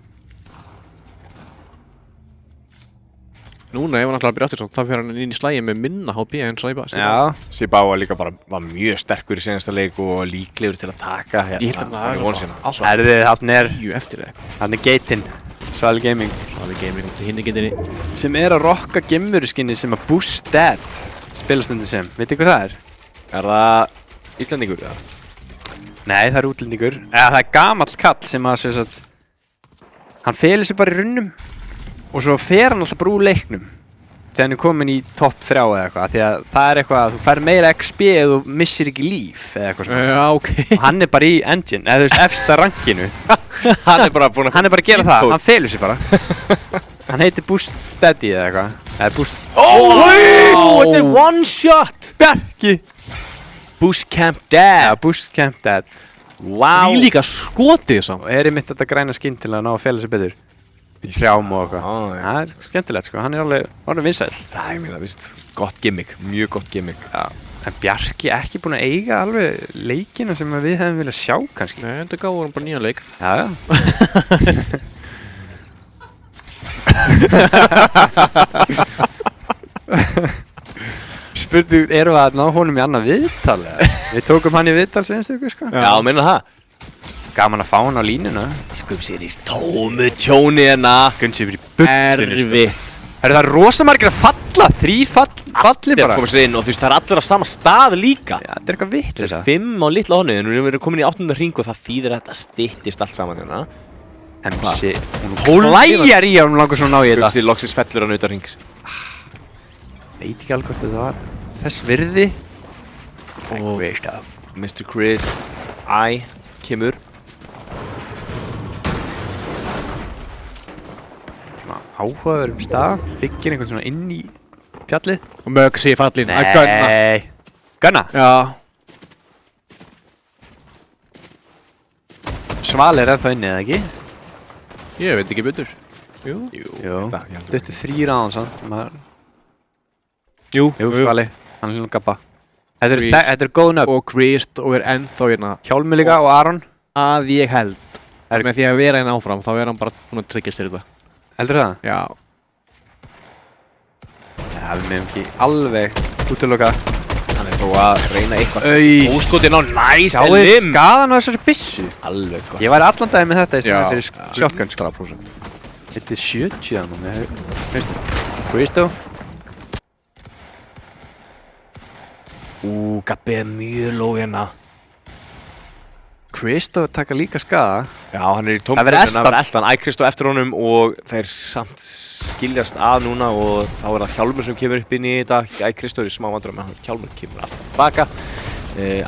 Núna, ef hann ætlar að byrja aftur samt, þá fyrir hann inn í slægið með minna HP en Saiba. Já. Sibáa líka bara var mjög sterkur í senasta leik og líklegur til að taka hérna. Ég held að það var Herðið, hann er... eftir eða eitthvað. Hann er geitinn. Svali Gaming. Svali Gaming, hinn er getinni. Sem er að rocka gemuruskinni sem að Boost Dead spilastundir sem. Vitið hvað það er? Er það Íslendingur, eða? Nei, það er útlendingur. Eða það er gamall kall sem að, sem sagt... Hann felur sig bara í runnum. Og svo fer hann alltaf bara úr leiknum þegar hann er komin í topp 3 eða eitthvað því að það er eitthvað að þú fær meira XP eða þú missir ekki líf eða eitthvað svona. Já, ok. Og hann er bara í engine, eða þú veist, efsta rankinu. Hann er bara búinn Hann er bara að gera það, hann felur sig bara. Hann heitir Boost Daddy eða eitthvað. Eða Boost... Þetta er one shot! Bjarki! Boost Camp Dad! Já, Boost Camp Dad. Wow! Því líka skotið samt. Og er einmitt þetta græna skinn til að ná að fela sig betur. Í trjám og eitthvað. Já. Það er skemmtilegt sko, hann er alveg vinsæll. Það er mér að víst, gott gimmick, mjög gott gimmick. Já, en Bjarki ekki búinn að eiga alveg leikina sem við hefðum viljað sjá kannski. Nei, þetta gáði hann bara nýjan leik. Já. Spurning, erum við að ná honum í annað viðtal eða? Við tókum hann í viðtal senstu ykkur sko. Já, minna það. Gaman að fá hann á línuna. Skum sér í tómu tjóni hérna. Gunn sér í bullinu sko. Erfitt. Það er rosa margir að falla, 3 falli Þeir bara. komast inn og þú veist, það er allir á sama stað líka. Já, þetta er eitthvað vitt Það er 5 á litla honu, en við erum komin í 8. hring og það þýðir að þetta styttist allt saman hérna. MC, hún hlæjar í að hún langar svona að ná í þetta. Huxi loksins fellur á nautarhings. Veit ekki alveg hvort þetta var þess virði. Og Mr. Chris I kemur. Svona áhugaverðum stað, byggir einhvern svona inn í fjallið. Og Mögsi fallin að gunna. Nei. Gunna? Já. Svali er ennþá inni, eða ekki? Ég veit ekki betur. Jú. Jú. Það, ég held að- Duttu 3 á hann sann. Jú. Jú, Svali. Hann er hljóðan gabba. Þetta er góð nöfn. Og Krist og er ennþá hérna. Hjálmi líka og Aron. Að ég held. Með því að vera hérna áfram, þá er hann bara búinn að tryggja sér þetta. Heldur það? Já. Já, við meðum ekki alveg útiloka. Hann er þó að reyna eitthvað. Auj. Óskotin á næs Sjáu þið skaðan á þessari byssu. Alveg gott. Ég væri allan daginn með þetta í stæðan Já. fyrir shotgun. 100%. Þetta er 70 hann með haustum. Christo. Gabbi er mjög lóg hérna. Christo taka líka skaða. Já, hann er í Það verður tómkvöldin, hann verður eldan. Ækrist og eftir honum og þeir samt skiljast að núna og þá er það Hjálmur sem kemur upp inn í þetta. Ækrist er í smá vandræðum, en Hjálmur kemur aftur tilbaka.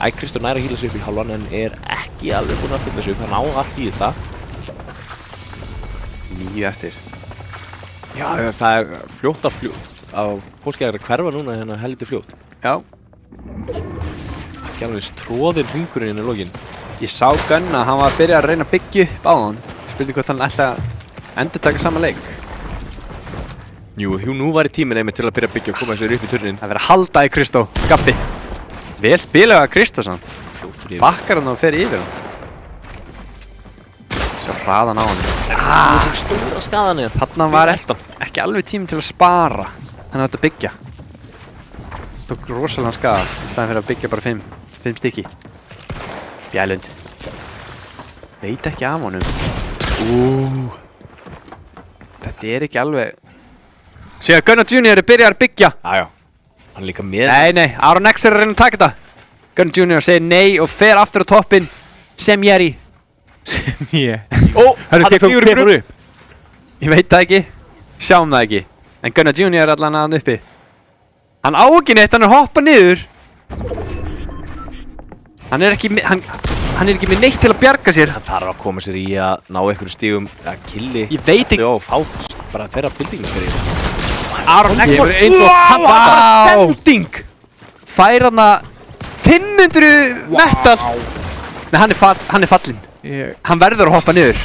Ækrist er næra að hýla sig upp í hálfan en er ekki alveg búinn að fylla sig upp. Hann á allt í þetta. 9 eftir. Já, það er fljótt af fólki að hverfa núna hérna heldur fljótt. Já. Ekki alveg tróðinn hringurinn inn í lokin. Ég sá Gunna, hann var að byrja að reyna að byggja upp á hann. Spurði hvort hann ætla að endurtaka sama leik. Jú, nú væri tíminn einmitt til að byrja að byggja og koma þessu upp í turnin. Það verður að halda í Kristó, Gabbi. Vel spilaði að Kristó sann. Fljótur yfir. Bakkar hann og fer yfir hann. Sjá hraðan á hann. Það er stóra skaðan eða. Þarna var ekki alveg tími til að spara. Hann átti að byggja. Tók rosalega skaða í staðin fyrir að byggja bara 5 stykki. Bjælund. Veit ekki af honum. Þetta er ekki alveg. Sér að Gunnar Junior er byrjað að byggja. Já. Hann er líka með. Nei, Aron X er að reyna að taka þetta. Gunnar Junior segir nei og fer aftur á toppinn. Sem Jerry. Hann er fjögur upp. Ég veit það ekki. Sjáum það ekki. En Gunnar Junior er allan að hann uppi. Hann á ekki neitt, hann er hoppað niður. Hann er ekki með neitt til að bjarga sér. Hann þarf að koma sér í að ná einhverjum stígum að killi. Ég veit ekki. Já, fá bara þeirra bildingasferði. Aron X Kemur eins og hann var bara sending. Fær hann að 500 metal. Nei, hann er fallinn. Hann verður að hoppa niður.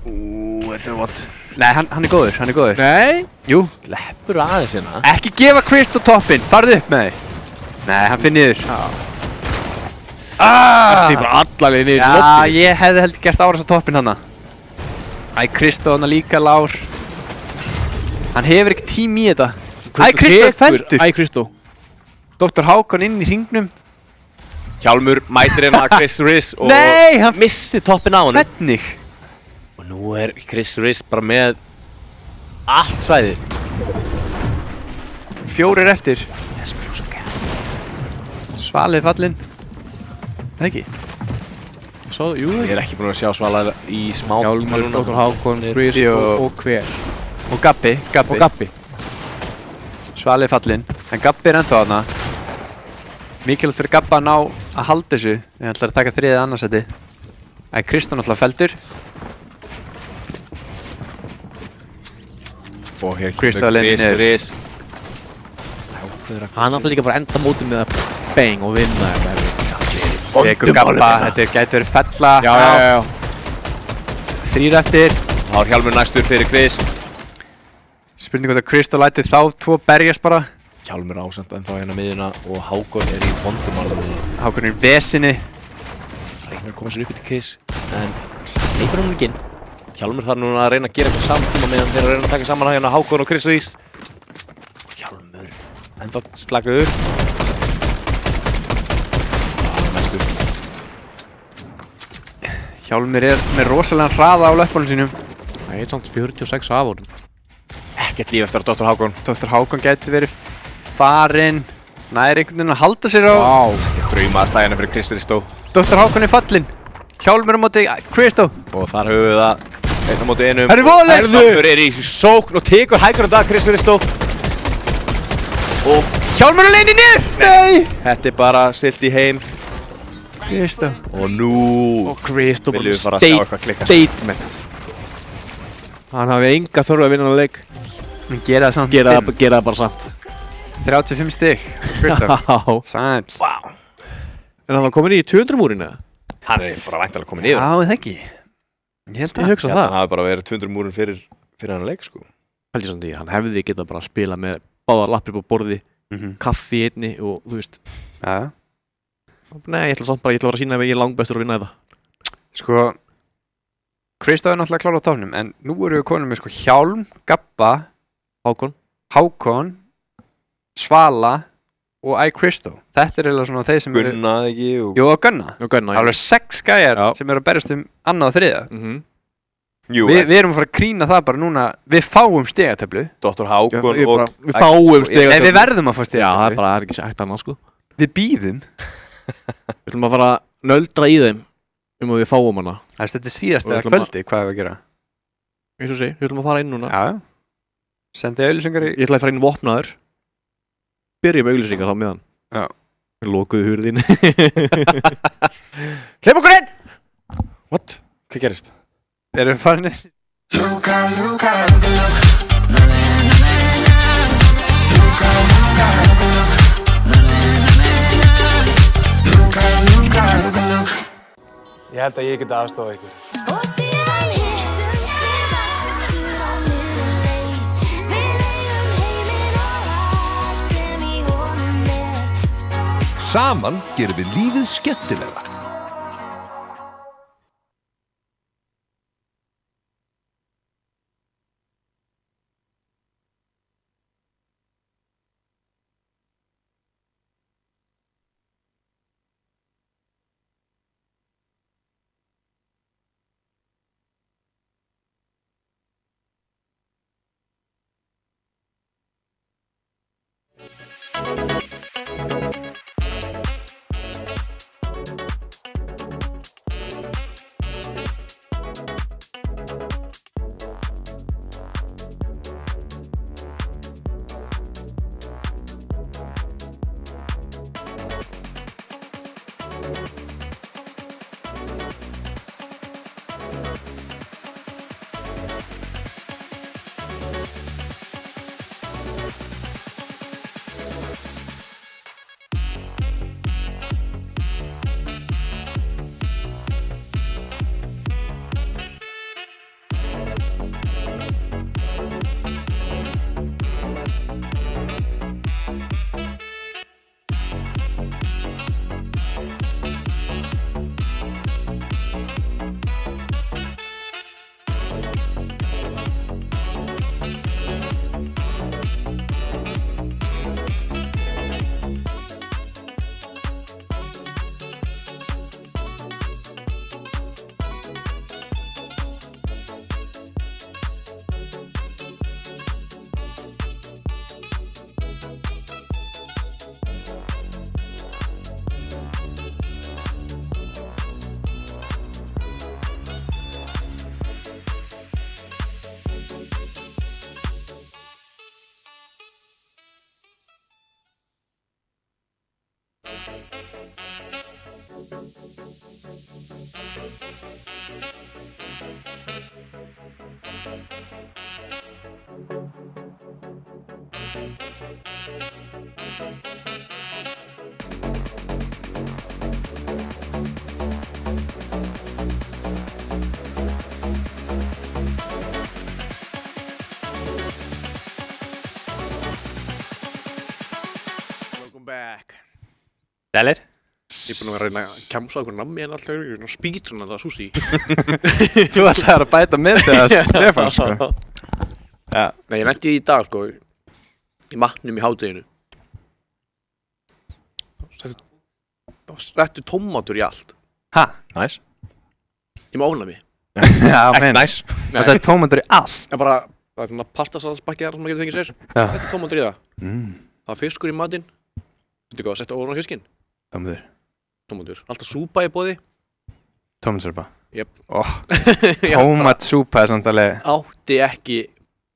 Þetta er vott. Nei, hann er góður. Nei. Jú. Sleppur aðeins hérna. Ekki gefa Krist á toppinn, farðu upp með þig. Nei, hann fyrir niður. Það er bara allaveg niður í Já, loftinu. ég hefði heldur gert árás á toppinn hana. Æ, Kristó hana líka lár. Hann hefur ekki tím í þetta. Æ, Kristó er felldur. Æ, Kristó. Dr. Hákon inn í hringnum. Hjálmur mætir hérna Chris Riss og Nei, hann missi toppinn á honum. Hvernig? Og nú er Chris Riss bara með allt svæðið. 4 eftir. Yes, bros, okay. Svalið fallinn. Það ekki? Svo, jú. Ég er ekki búinn að sjá Svala í smá tíma Hjálmur, núna. Dr. Hákon, Chris Jú. og hver? Og Gabbi. Og Gabbi. Svalið fallinn. En Gabbi er ennþá hana. Mikilvægt fyrir Gabba að ná að halda þessu. Ég ætlar að taka 3. annarsæti. Æ, Kristó náttúrulega felldur. Og hér Chris kemur Riss Chris niður. Riss. Hann átti líka bara enda mótið með að bang og vinna þetta. Tekur Gabba, þetta gæti verið fella. Já. 3 eftir. Þá er Hjálmur næstur fyrir Chris. Spurning hvort að Kristó lætur þá 2 berjast bara. Hjálmur ásamt ennþá hérna miðuna og Hákon er í vondumálum. Hákon er í vesinni. Reynir að koma sér upp til Chris, en leipur hann ekki inn. Hjálmur þarf núna að reyna að gera eitthvað samtíma meðan þeir reyna að taka saman hérna Hákon og Chris Riss. Hjálmur, ennþá slakaður. Næstur. Hjálmur er með rosalega hraða á löpunum sínum. Það er samt 46 af honum. Ekkert ekkert líf eftir að Dr. Hákon. Dr. Hákon gæti verið farinn. Nær einhvern veginn að halda sér á. Draumaðastæðina fyrir Kristó. Dr. Hákon er fallinn. Hjálmur á móti Kristó. Og þar höfum við það einn á móti einum. Það er voleið! Hjálmur er í sókn og tekur hægur á dag Kristó. Og Hjálmur á leiðinni niður! Nei! þetta er bara silt í heim. Kristó. Og nú Og Kristó viljum við fara að sjá eitthvað klikka. statement. Hann hafi enga þörf að vinna hann leik. Hann gera það samt. Gera það bara samt. 35 stig. Kristó. Já. Sæll. Vá. En hann var komin í 200 múrin eða? Hann er bara væntanlega komið niður. Já, það ekki. Ég held Ég hugsa Hann það. hafi bara verið 200 múrin fyrir hann leik, sko. Held ég samt því, hann hefði getað bara að spila með báðar lappir upp á borði, kaffi í einni og þú veist. Já. Nei, ég ætla að vera að sína að ég er langbestur að vinna þetta. Sko, Kristó er náttúrulega klár á tánum, en nú erum við konum með sko Hjálm, Gabba, Hákon, Svala og Kristó. Þetta er eiginlega svona þeir sem eru... Gunna ekki og... Jú, og Gunna. Og Gunna, Alveg 6 gæjar Já. sem eru að berjast annað og þriðja. Jú, Við erum að fara að krýna það bara núna, við fáum stigatöflu. Dr. Hákon og... Við fáum stigatöflu. Nei, við verðum að fá stigatöflu. Já, það er bara ekki hægt annað, sko. Við býðum. Við ætlum að fara að nöldra í þeim að við fáum hana. Þetta er síðasta Og við ætlum kvöldi, hvað er við að gera? Eins og sé, við ætlum að fara inn núna. Já. Sendi auðlýsingar í... Ég ætla að fara inn vopnaður. Byrja með auðlýsingar þá meðan. Já. Við lokuðu hurðin. Hleyp okkur inn! What? Hvað gerist? Erum við farin inn? Ég held að ég geti aðstofað ykkur. Og síðan hittumst við aftur á miðri leið. Við eigum heiminn og allt sem í honum er. Saman gerum við lífið skemmtilegra. Welcome back. Dælir? Ég er búinn að vera að reyna að kjamsa okkur nammi en alltaf er spýtruna það sushi. Þú ætlaðir að bæta með þegar Stefán, sko. Ja. Nei, ég lenti í dag, sko, í matnum í hádeginu. Settu tómatur í allt. Ha? Nice. Ég má ónæmi. Já, Ekki menn. nice. Það sagði tómatur í allt. Það bara Það svona pastasalatspakki sem maður getur fengið sér. Já. Þetta er tómatur í það. Mm. Það er fiskur í matinn. Veitu hvað, setja ofan á fiskinn? Tómatur. Tómatur. Alltaf súpa í boði. Tómatsúpa. Jep. Tómatsúpa er samt alveg... Átti ekki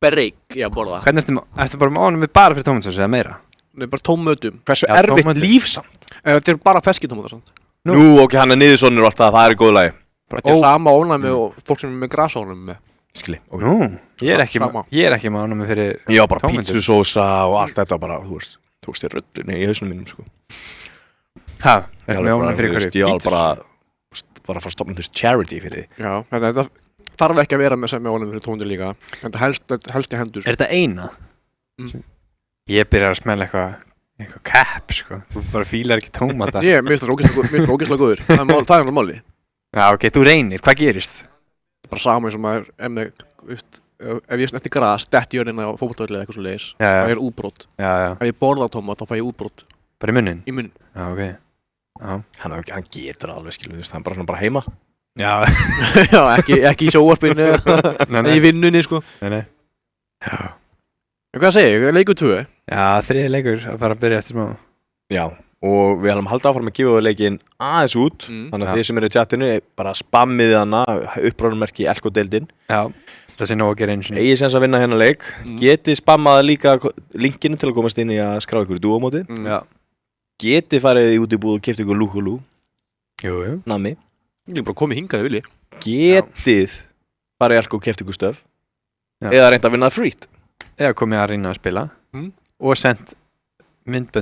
breyk í að borða. Hvernig ertu bara með ánum við bara fyrir tómatsúpa eða meira? Það er bara tómötum. Hversu Já, erfitt tómatur. líf samt? Þetta er bara feskitómatar samt. Nú, ok, hann er niðursonur og allt það, það er í góðu lagi. Þetta er sama ónæmi og fólk sem er með grasónæmi með. Skilji, ok. Nú, ég er Sama. ekki með ánum fyrir... Já, bara Tómatur. pítsusósa og allt þetta bara, þú veist, tókst þér röddunni í hausnum mínum, sko. Ha, Ég ertu með ánum fyrir hverju? Ég var bara að fara að stopna þessu charity fyrir því. Já, þetta þarf ekki að vera með ónæmi fyrir tómatur líka. Þetta helst í hendur. Er þetta eina? Mm. Ég byrjar að smella eitthvað kepp, sko. Þú bara fílar ekki tómata. Mér finnst það ógeðslega góður. Það er alveg máli. Já, ok, þú reynir. Hvað gerist? Bara sama eins og maður er með, veist, ef ég snerti gras, detti jörnina á fótboltavelli eða eitthvað svo leiðis. Já, Það já, er útbrot. já, já. Ef ég borða tómat, þá fæ ég útbrot Bara í munnin? í munn. Já, ok. Já. Hann getur alveg, skilju, þú veist, hann bara heima. Já, Já, ekki í sjóvarpinu nei, í vinnunni, sko. nei. Já. En hvað segir ég? Leikur 2. Já, þriði leikur að fara að byrja eftir smá. Já, og við ætlum að halda áfram að gefa leikinn aðeins út. Þannig að Já. þið sem eru í chatinu, bara spammið hana, uppránumerki Elko-deildin. Já, það sé nóg að gera einu sinni. Egið sens að vinna hérna leik. Getið spammað líka linkinu til að komast inn í að skrá ykkur í dúamóti. Já. Getið farið í útibúð og keypt ykkur lúkulú, Jú, jú. nammi. Ég er bara komið hingað ef vilji. Getið farið í Elko og keypt ykkur stöf. Já. Eða reynt að vinna það frýtt. Eða komið að reyna að spila. Og sendt mynd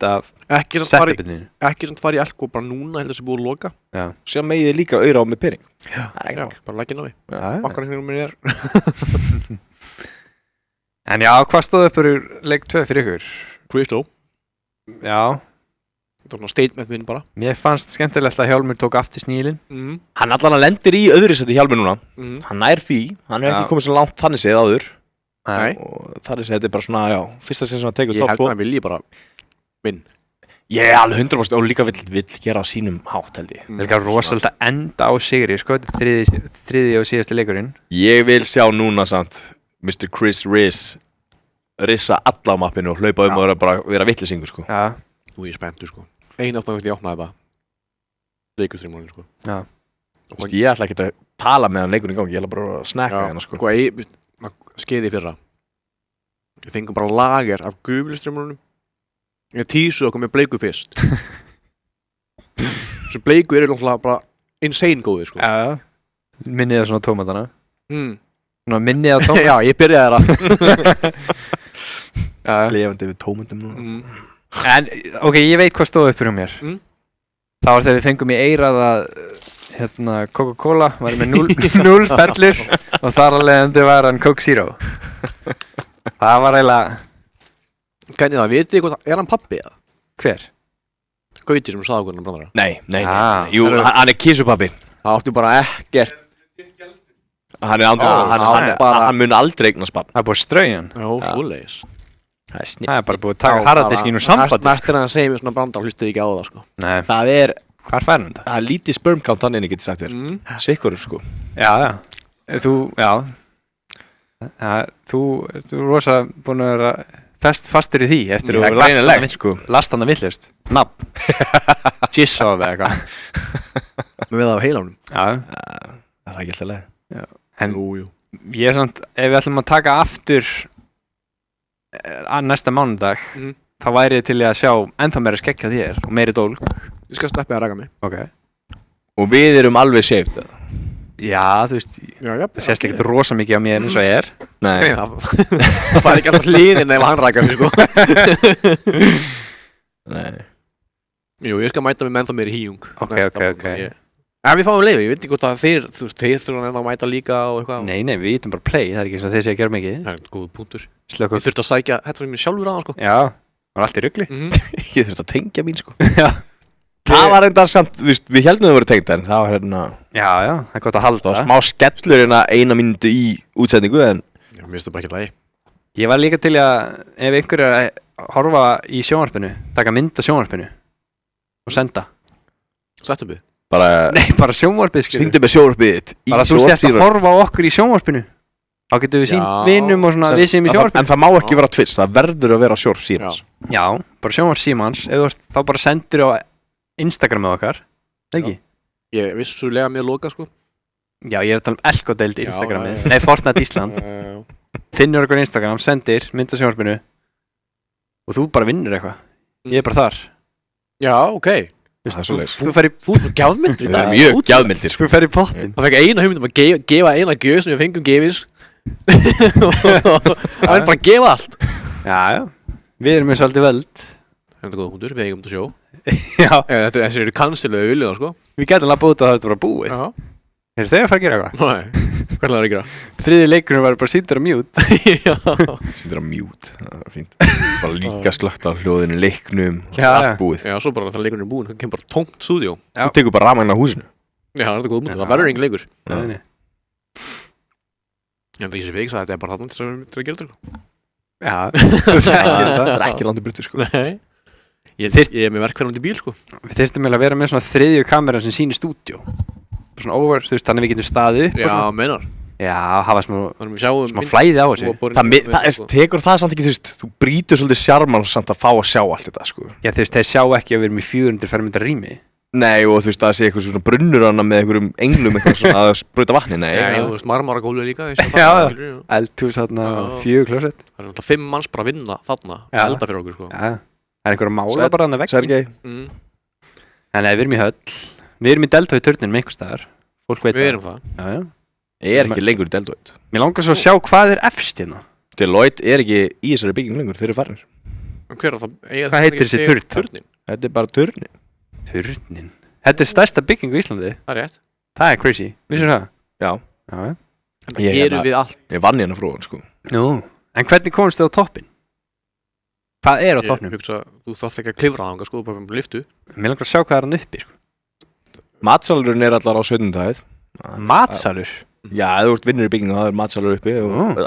af Ekki samt fara setupinu. í Elko bara núna, heldur þessi búið að loka. Já. Sér megið þið líka auðra á með pening. Já. Það er ekki Já, mál. bara leggja ná í. Já. Okkar hennum minn er. En já, hvað stóð upp úr leik 2 fyrir ykkur? Crystal. Já, Þetta var svona statement minn bara. mér fannst skemmtilegt að Hjálmur tók aftur snílinn. Hann allan að lendir í öðru seti hjálmi núna. Hann nær því. Hann er Já. ekki komið svo langt þannig séð áður. Nei. Og þannig séð þetta er bara svona, já, fyrsta séð sem að teka Ég top held 2. að hann vilji bara minn. Ég er alveg 100% og líka vill gera á sínum hátt, held ég. Það er líka rosalega að enda á sigri, sko, þriði og síðasti leikurinn. Ég vil sjá núna samt Mr. Chris Riss rissa alla á mappinu og hlaupa um og bara vera vittlisingur, sko. Já, Nú er ég spenntur, sko. Einu aftan að ég opnaði þetta. Leikurstrímónin, sko. já. Þú veist, ég ætla ekki að tala meðan leikurinn í gangi, ég ætla bara að snakka hérna, sko. Skeiði í fyrra. Við fengum bara lager af guflistrímónunum. Ég tísuð okkur með bleiku fyrst. Þessu bleiku eru náttúrulega bara insane góðir, sko. Já, minnið á svona tómatana. Mm. Svona minnið á tómatana. Já, ég byrjaði það. Lefandi við tómundum núna. En, ok, ég veit hvað stóð upp hjá mér. Það var þegar við fengum í eirað að Coca-Cola var með 0 fellur og þar að leiðandi var hann Coke Zero. Það var eiginlega... Hvernig það, vitið þið hvað, er hann pabbi eða? Hver? Gauti sem sagði okkur hann brandara. Nei. Ah. Jú, hann er kísupabbi. Það átti bara ekkert. Hann mun aldrei eignast barn. Það er búið að strauja hann. Já, svoleiðis. Það er bara búið að taka harðadiskinn úr sambandi. Næst er hann að segja mér svona brandara, hlustuði ekki á það, sko. Nei, Það er hvar fær hann þetta? Það er lítið sperm count hann inni, getur sagt þér. Sikkur, sko. Já. Þú er rosa búin að vera fastur í því eftir Það er greinilegt, sko. last hann að villist. Nafn. Gissov eða eitthvað. Með það á heilanum. Já. Það er ekki alltaf leið. En Jú. ég er samt, ef við ætlum að taka aftur næsta mánudag, þá væri ég til í að sjá ennþá meira skegg hjá þér og meiri dólg. Ég skal sleppa að ræka mig. Ok. Og við erum alveg saved. Já, þú veist, Já, það sést ekkert rosa mikið á mér eins og ég er. Nei. Það fær ekki alltaf hlýnin ef hann rækar mig, sko. Nei. Jú, ég skal mæta mig með ennþá meiri híjung. Ok. En við fáum leiði, ég veit ekki hvort að þeir þurfa að mæta líka og eitthvað. Nei, við ítum bara play, það er ekki eins og þeir sé að gera mikið. Það er góð punktur. Slöku. Ég þurfti að sækja, þetta var mér sjálfur aðan, sko. Já, það var allt í rugli. Ég þurfti að tengja mín, sko. Já. Það var enda samt, þú veist, við heldum að það voru tengt en það var hérna... Já, það er gott að halda. Það var smá skellur hérna 1 mínútu í útsendingu en... Já, mér finnst það bara ekki lagi. Ég var líka til að, ef einhver er að horfa í sjónvarpinu, taka mynd af sjónvarpinu og senda. Settu við. Bara... Nei, bara sjónvarpið, skilur. Syngdu með sjónvarpið þitt í Bara þú sést að horfa á okkur í sjónvarpinu Þá getum við Já. sínt vinum og svona við sem í En sjónvarpinu. það má ekki vera Twitch, það verður að vera Sjór Símans. Já, bara sjónvarp Símans. Ef þú ert, þá bara sendur á Instagramið okkar. Ekki? Ég vissulega með loka sko. Já, ég er að tala um Elko-deild Já, Instagramið. já. Nei, Fortnite Ísland. Finnur okkur á Instagram, sendir, mynda sjónvarpinu. Og þú bara vinnur eitthvað. Ég er bara þar. Já, ok. Það er svoleiðis. Þú fer í, Þú er gjafmyndir í Það dag. er mjög gjafmildir, sko. þú fer í pottin. Það fekk eina hugmynd að gefa eina gjöf sem við fengum gefins. Það er bara að gefa allt. Já. Við erum eins og aldrei völd. Það er þetta góða punktur, við eigum þetta sjó. Já. Þessi eru kannstilega viljað, sko. Við getum lappa út og það er bara búið. Já. Er þeir að fara að gera eitthvað? Nei, hvernig er það að gera? Þriði leikurinn var bara sýndur á mute. Já. Sýndir að mute, það er fínt. Bara líka slögt á hljóðinu, leiknum, Já, allt já. búið. Já, svo bara þegar leikurinn er búinn, það kemur bara tómt stúdíó. Já. Þú tekur bara rafmagn á húsinu. Já, það er þetta góða punktur, það verður engin leikur. Nei. En það er ekki svo þetta er bara þarna til að gera þetta, sko. Já. Það Það er ekki langt í brutu, sko. Nei. Ég er með verkfærandi bíl, sko. Við þyrstum að vera með svona þriðju kamera sem sýnir stúdíó. Svona over, þú veist, þannig við getum staðið upp og Já, svona. meinar. Já, hafa smá Þannig við sjáum smá flæði á þessu. Tekur það samt ekki, þú veist, þú brýtur svolítið sjarman samt að fá að sjá allt þetta, sko. Já, þú veist, þeir sjá ekki að við erum í 400 fermetra rými. Nei, og þú veist, að sé eitthvað svona brunnur hana með einhverjum englum eitthvað svona að sprauta vatni, nei. Já, þú veist, marmaragólfi líka. Já. Eldhús þarna, Já. 4 klósett. Það er náttúrulega 5 manns bara að vinna þarna, Já. elda fyrir okkur, sko. Já. Það er einhver að mála bara hann að veggin. Sergei, Mm. En nei, við erum í höll. Við erum í Delta í turninum einhvers staðar. Fólk veit Við erum það. Já, já. er ekki lengur í Deloitte. Mér langar svo að sjá hvað er efst hérna. Deloitte er ekki í þessari bygging lengur, þeir eru farinir. En hver er það? Hvað heitir þessi turn? Turnin. Þetta er bara turni. Turnin. Þetta er stærsta bygging í Íslandi. Það er rétt. Það er crazy. Vissir það? Já, Já, já. Ég Erum við allt. ég vann hérna frá hann, sko. Nú. En hvernig komst þið á toppin? Hvað er á Ég toppnum? hugsa, þú þarft ekki að klifra þangað, sko, bara með liftu. Mér langar að sjá hvað er hann uppi, sko. Matsalurinn er allar á 17. hæð. Matsalur. Já, ef þú ert vinnur í byggingu, það er matsalur uppi.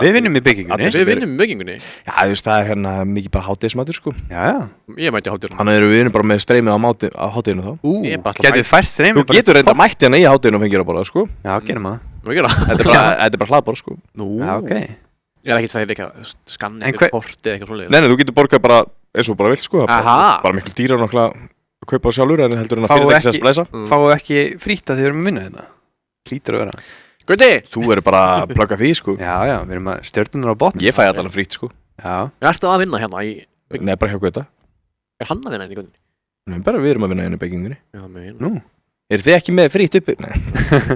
Við vinnum í byggingunni. Allir- Við vinnum í byggingunni. Já, þú veist, það er hérna mikið bara hátíðismatur, sko. Já, já. Ég mæti hátíðurinn. Þannig erum við vinnum bara með streymið á hátíðinu þá. Ég er bara alltaf Getur við fært streymi? Þú getur reynda mætti hérna í hátíðinu og fengir að borða, sko. Já, gerum það. Má ég gera það? Þetta er bara hlaðborð, sko. Nú. Já, ok. Ég er ekki að segja ekki að skanna En eitthvað korti eða eitthvað svoleiðis. Nei, þú getur borgað bara eins og bara vilt, sko. Það er Aha. bara miklu dýrar náttúrulega að kaupa sjálfur en heldur en að Fáum fyrirtæki sem ekki- splæsa. Fáum við ekki frýtt að þið erum að vinna þetta? Hlýtur að vera. Gutti! Þú verður bara að plugga því, sko. Já, já, við erum að stjörnunar á botn. Ég fæ allan frýtt, sko. Já. Ertu að vinna hérna í... Nei, bara hjá Gauta. Er hann að vinna hérna í guðinni? Nei, bara við erum að vinna hérna í byggingunni. Já, megin. Nú. Eru þið ekki með frýtt uppi? Nei.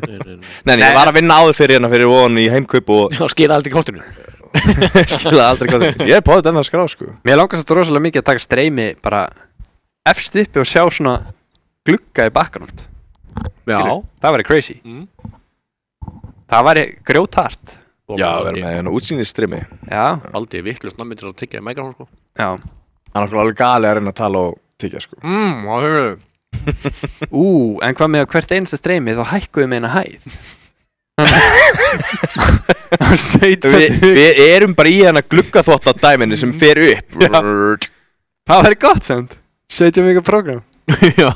Nei. Nei, ég var að vinna áður fyrir hérna fyrir ofan í heimkaup og Já, skila aldrei kortinu. skilða aldrei hvað það. Ég er bóðið ennþá að skrá, sko. Mér langast þetta rosalega mikið að taka streymi bara efst uppi og sjá svona glugga í background. Já. Það væri crazy. Mm. Það væri grjóthart. Já, við erum með hérna útsýnisstrimi. Já, Aldrei viklust nammi til að tyggja í mikrofón, sko. já. Það er náttúrulega alveg gali að reyna að tala og tyggja, sko. Það höfum við. En hvað með að hvert einsta streymi þá hækkuðum við eina hæð. Við erum bara í hérna gluggaþvottadæminni sem fer upp. Það væri gott samt. 70 mikið program. Já.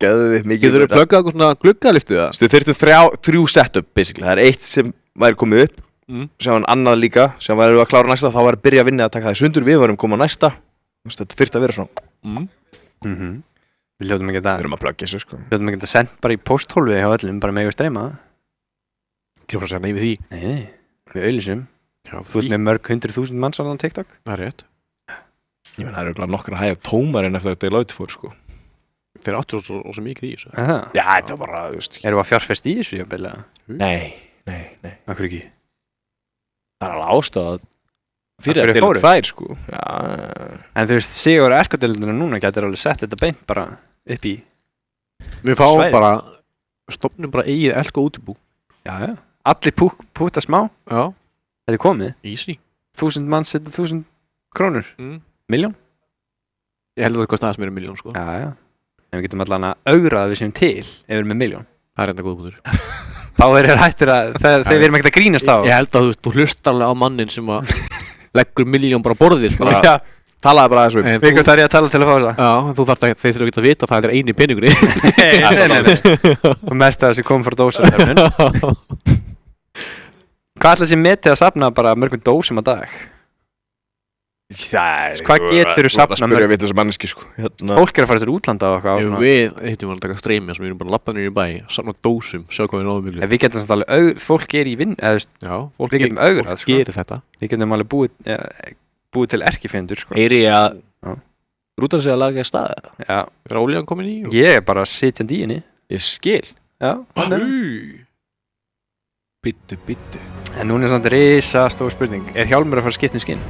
Gæðu við mikið. Getur þú pluggað eitthvað svona gluggaliftu það? Þú þurftu þrjú setup, basically. Það er eitt sem væri komið upp, sem var annað líka, sem væri að klára næsta, þá væri að byrja að vinna að taka það í sundur, við varum koma næsta. Þetta þurfti að vera svona. Við hljóðum ekki Við að erum að plugga þessu, sko. Við hljóðum ekki að senda bara í posthólfi hjá öllum bara með að streyma. Kemur að segja nei við því. Nei, við auðlýsum. Já, Þú ert með mörg 100.000 manns á TikTok. Það er rétt. Ég menn, það eru örugglega nokkur að hægja tómar en eftir að Deloitte fór, sko. Þeir áttur svo mikið í þessu. Aha. Já, þetta var bara, þú veist. Erum við að fjárfesta í þessu jafnvel? Nei. Akkur ekki? Það er alveg ástæða fyrir Af að hverju fóru? Deloitte fær, sko. Já. En þú veist, Sigur Erkodeildina núna getur alveg sett þetta beint bara upp í. Við fáum Svæði. bara, stofnum bara eigið elko útibú. Já. Allir púta smá. Já. Þetta er komið. Easy. 1000 manns setja 1000 krónur. Miljón. Ég held að það kosti aðeins meira en miljón, sko. Já. En við getum allan að augra að við séum til ef við erum með miljón. Það er enda góð bútur. Þá er þér hættir að þegar við erum ekkert að grínast á. Ég held að þú hlustar alveg á mannin sem að leggur miljón bara á borðið, sko. Já. Talaði bara þessu upp. En Við þarf ég að tala til að fá það. Já, en þú þarft að þeir þurfa ekki að vita að það er eini peningunni. Nei. Og mest að þessi kom frá dósarhörnun. Hvað ætla þessi metið að safna bara mörgum dósum á dag? Hvað geturðu safnað spyrja við þessu manneski sko Fólk að fara til útlanda og eitthvað svona. Við hittum að taka streymi sem við erum bara lappað niður í bæ, safna dósum, sjá hvað við náðum miklu. Við getum samt alveg fólk í vinn Já, við getum augrað sko. gerir þetta. Við getum alveg búið til erkifjendur sko. Heyri ég að Já. Rútar sig að laga í staði Já, Er ólíðan komin í? ég bara sitjandi í henni Ég skil Já, Bittu en núna er samt risa stór spurning Er Hjálmur að fara að skipta um skinn?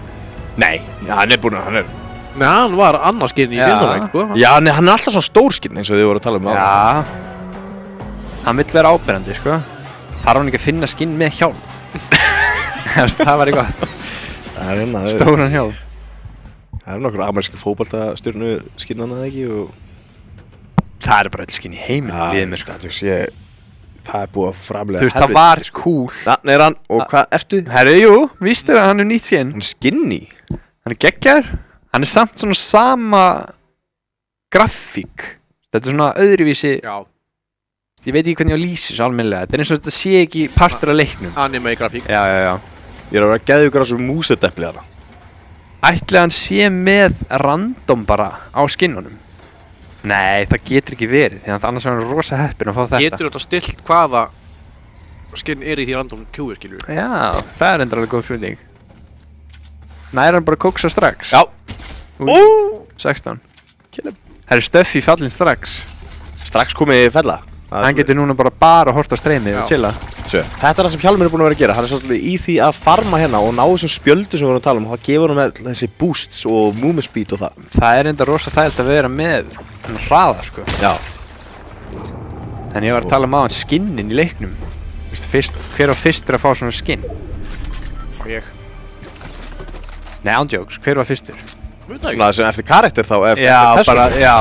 Nei, hann er búinn að hann er Nei, hann var annarskinn í Grindavík, sko. Já, nei, hann er alltaf svo stórskinn eins og þið voru að tala um Já Hann vill vera áberandi sko Þarf hann ekki að finna skinn með hjálm Það var gott Það er hérna Stóran hjálm Það er nokkur ameríski fótboltastjörnu skinnana eða ekki og Það er bara öll skinn í heiminn við mér sko Það er búið að framlega Þú veist, það var cool Þannig er hann, og hvað ertu? Herru, jú, víst er að hann er nýtt skinn Hann er skinny Hann er geggjar Hann er samt svona sama grafík Þetta er svona öðruvísi Já. Ég veit ekki hvernig ég á lýsi svo almennilega Þetta er eins og þetta sé ekki partur af leiknum Anime í grafík. Já Ég er að vera að geða ykkur á svo músedepli hana Ætli hann sé með random bara á skinnunum Nei, það getur ekki verið Því að annars er hann rosa heppinn að fá þetta Getur þetta stilt hvaða skinn er í því random Q-i, skilur við? Já, það er endur alveg góð spurning Næra hann bara kóksa strax Já 16 Það er Stöffi fallinn strax Strax komið fella Hann getur núna bara hort á streymið og chilla Þetta er það sem Hjálmur er búinn að vera að gera Hann er svolítið í því að farma hérna og ná þessum spjöldum sem við vorum að tala um og það gefur hann þessi boosts og movement speed og það Það er enda rosa þægilt að vera með hann hraða sko Já En ég var að tala um á hann skinnin í leiknum Hver var fyrstur að fá svona skinn? Ég. Nei, ándjóks, hver var fyrstur? Svona sem eftir karakter þá eftir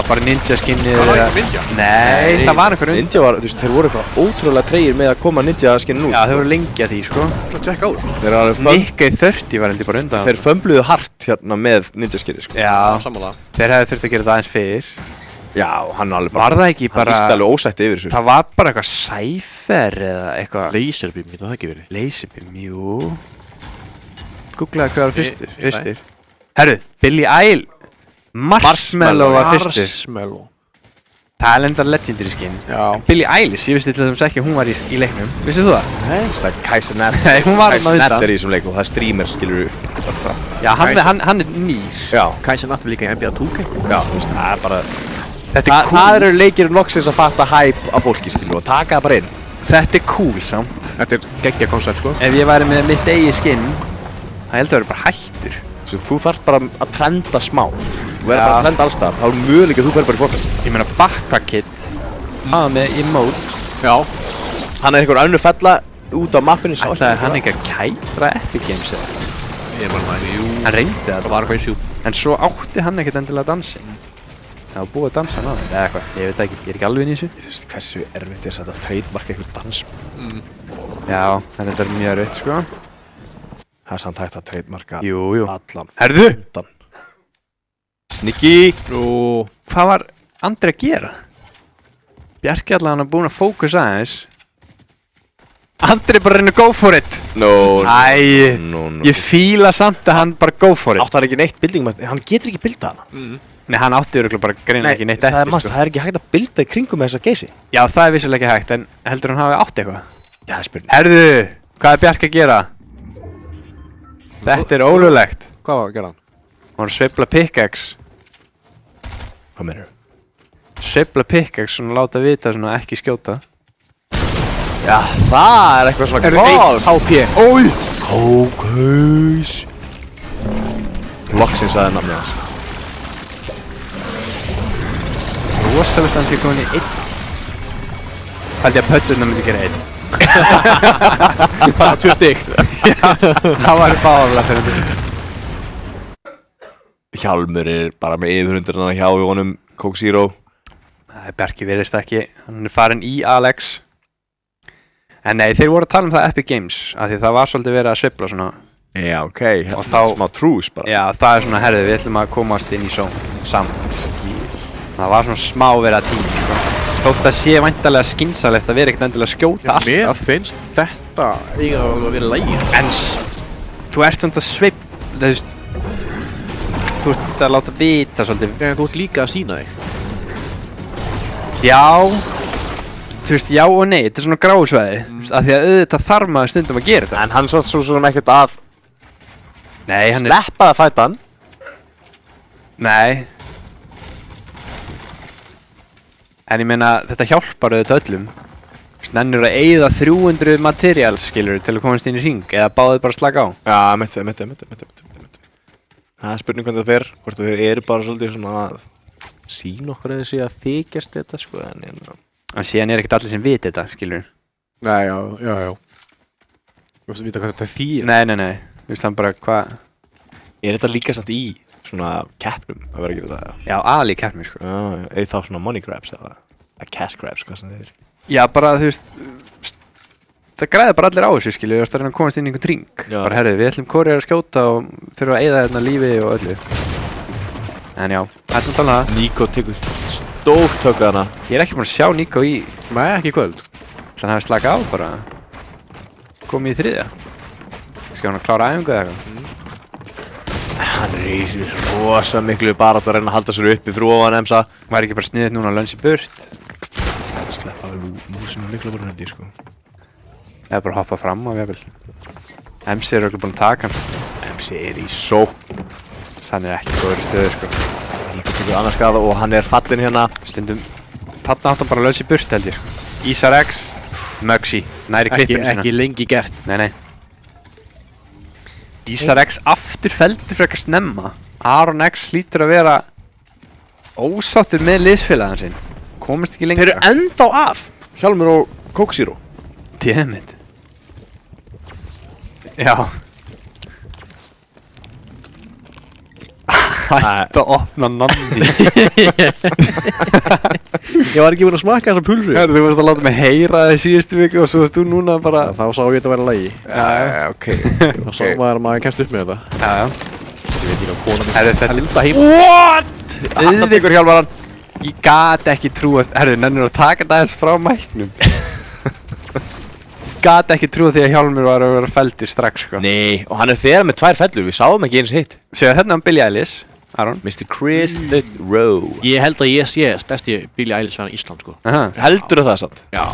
bara ninja skinnið Það var ekki ninja. Nei, það var einhver Ninja var, þú veist, þeir voru eitthvað ótrúlega tregir með að koma ninja skinninu út Já, þeir voru lengi að því sko Það tjekka á þessu. Þeir eru alveg Nikka í 30 var endur bara undan Þeir fömbluðu hart hérna með ninja skinni sko Já, Sammála. þeir hefði þurft að gera það aðeins fyrr Já, hann er alveg bara Var það ekki Hann bara líst alveg ósætti yfir þessu Það var bara eitthvað cypher eða eitthvað Laserbeam, getur það ekki verið? Laserbeam, jú Googlaði hvað var fyrstur Ég- Fyrstur Herru, Billie Eilish Marshmallow var fyrstur Marshmallow. Það er enda legendary skin Já. Billie Eilish, ég vissi til þess ekki að hún var í leiknum Vissið þú það? Það er Kaiser Nett Nei, hún var Kaiser þarna Nett undan. er í þessum leik og það er streamer skilur Já, hann er nýr Já, Kaiser Nett líka í NBA 2K. já, þú veist, það er bara Þetta er Það cool eru leikir loksins að fatta hæp af fólki skilur og taka það bara inn Þetta er cool samt Þetta er geggja koncept, sko. Ef ég væri með mitt eigi skinn Það heldur að vera bara hættur Svo þú þarf bara að trenda smá Þú verður Já. bara að trenda allstaðar Þá er möguleik að þú verður bara í fórfæst Ég meina Backpack Kid Hafa með emote Já. Hann er einhver önnu fella út á mappinu sá Ætlaði hann ekki að kætra Epic Games eða? Ég man það ekki, jú. Hann reyndi það Það var eitthvað í sjú. En svo átti hann ekkert endilega að dansa Það var búið að dansa hann á það Eða eitthvað, ég veit það ekki, ég er ekki alveg inn í þessu Þú veist hversu erfitt er þetta að trademarka einhver dans Já, en þetta er mjög rautt sko Það er samt hægt að trademarka Jú allan Herðu, undan Snikki Nú. hvað var Andri að gera? Bjarki allan búinn að fókusa aðeins Andri bara reyna að go for it No, Æ, no ég fíla samt að hann bara go for it Átt hann ekki neitt building Hann getur ekki bilda hana Nei, hann átti örugglega bara greinilega ekki neitt það er, eftir sko. það er ekki hægt að bilda í kringum með þessa geysi Já, það er vissulega ekki hægt, en heldur hann hafi átt eitthvað? Já, það er spurning Herðu, hvað er Bjarki að gera? Þetta er ólöglegt Hvað var að gera hann? Hann var að sveifla pickaxe Hvað meður? Sveifla pickaxe, svona láta vita, svona ekki skjóta Já, það er eitthvað svona calls HP. Ói! Kókaus Loksins aðeins namni hans Rosalegt að hann sé komin í einn Haldi að pötturna myndi gera einn Það var 2 stygg. Það var báðarlega fyrir því Hjálmur er bara með yfirhundurinn hjá í honum Coke Zero Það er Bjarki verðist ekki, hann er farin í Alex En nei, þeir voru að tala um það Epic Games af því það var svolítið verið að sveifla svona Já, ok, Og þá- smá trús bara Já, það er svona, herðu, við ætlum að komast inn í samt Það var svona smá verið að tíma, sko Þótt að sé væntalega skynsalegt að vera ekkert endilega að skjóta Mér alltaf finnst þetta þetta eiga að vera lægi. En þú ert samt að þú veist, þú ert að láta vita svolítið. En þú ert líka að sína þig. Já, þú veist, já og nei, þetta er svona gráusvæði. Af því að auðvitað þarf maður stundum að gera þetta. En hann svo sem ekkert að Nei, hann er... sleppa að fæta hann. Nei. En ég meina, þetta hjálpar auðvitað öllum. Nennur að eyða 300 materials, skilur, til að komast inn í hring, eða báðið bara slaka á. Já, mitt. Það er spurning hvernig það fer, hvort þeir eru bara svolítið svona að sína okkur eða sé að þykjast þetta, sko, En síðan er ekkert allir sem viti þetta, skilur. Nei, já. Þú veist að vita hvað þetta þýr. Nei. Þú veist hann bara, hvað... Er þetta líka samt í svona keppnum að vera að gera það? Já, aðal í keppni, sko. Já, eða þá svona money grabs eða cash grabs, hvað sem þeir eru. Já, bara, þú veist... Það græði bara allir á þessu, skilur, þú veist að reyna að komast inn í einhvern hring. Já. Bara, herru, við ætlum Kóri að skjóta og þurfum að eyða hérna lífi og öllu. En já, hættum að tala um það. Nico tekur stórt högg að hana. Ég er ekki búinn að sjá Nico í... Nei, ekki í kvöld. Þannig að hann hafi slakað á bara. Komið í þriðja. Skal hann að klára æfingu eða eitthvað? Hann er í rosa miklu baráttu að reyna að halda sér uppi fyrir ofan Emsa. Væri ekki bara sniðið núna að lönsi burt? Sleppa við lúsinu miklu bara henni, sko. Eða bara hoppa fram á jafnvel. MC er örugglega búinn að taka hann. MC er í sókn. Hann er ekki góður í stöðu, sko. Líka tekur annars skada og hann er fallinn hérna. Stundum... Þarna átt hann bara að lönsi burt, held ég, sko. Ísar X, Mugsy, næri klippinu sína. Ekki lengi gert. Nei. Ísar X aftur feldur frekar snemma. Aron X hlýtur að vera ósáttur með liðsfélagann sinn. Komist ekki lengra. Þeir eru ennþá af Hjálmur og Coke Zero. Damn it. Já. Hætt að opna namni. Ég var ekki búinn að smakka þessa pulsu. Þú varst að láta mig heyra það í síðustu viku og svo þú núna bara... Þá sá ég þetta vera lægi. Ok. Þá sá maður kemst upp með þetta. Já. Ég veit ekki á konan Herðu, þetta... Helda heim. What? Auðvíkur Hjálmaran. Ég gat ekki trúa... Herðu, nennir að taka þetta aðeins frá mæknum. Gat ekki trúa því að Hjálmur var að vera feldur strax, sko. Nei, og hann er þegar með 2 fellur, við sáum ekki eins hitt. Sér hérna Billie Eilish, Aron. Mr. Chris the Rowe. Ég held að ég sé stærsti Billie Eilish fan í Ísland, sko. Heldur það satt? Já.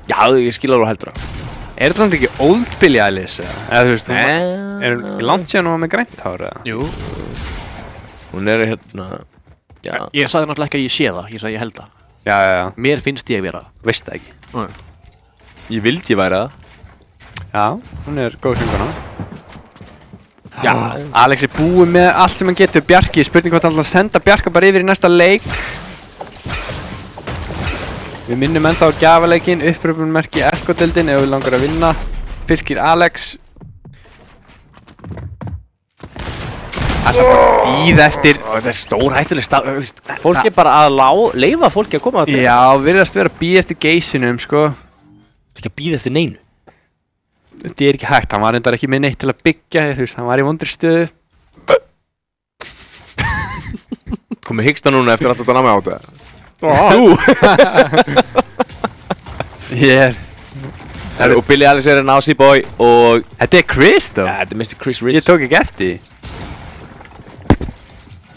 Já, ég skil alveg heldur það. Er þetta ekki old Billie Eilish, eða þú veist, er langt síðan hún var með grænt hár, eða? Jú. Hún er hérna, já. Ég sagði náttúrulega ekki að ég sé það, ég sagði ég held það. Já. Mér finnst ég vera það. Veist það ekki. Ég vildi ég væri það. Já, hún er góð sönguna. Já. Alex er búið með allt sem hann getur. Bjarki, spurning hvort hann ætlar að senda Bjarka bara yfir í næsta leik. Við minnum ennþá á gjafaleikinn, uppröpunmerki Erko-deildin ef við langar að vinna. Fylkir Alex. Það er bara býð eftir. Þetta er stór hættuleg stað. Fólk er bara að leyfa fólki að koma að Já, virðast vera býð eftir geysinum, sko. Það er ekki að býða eftir neinu. Þetta er ekki hægt, hann var reyndar ekki með neitt til að byggja, þú veist, hann var í vondri stöðu. Komið hyggsta núna eftir að þetta námi á þetta. Ég er... Og Billie Eilish er en Aussie boy og... Þetta er Chris, þó. Ja, þetta er Mr. Chris Rich. Ég tók ekki eftir því.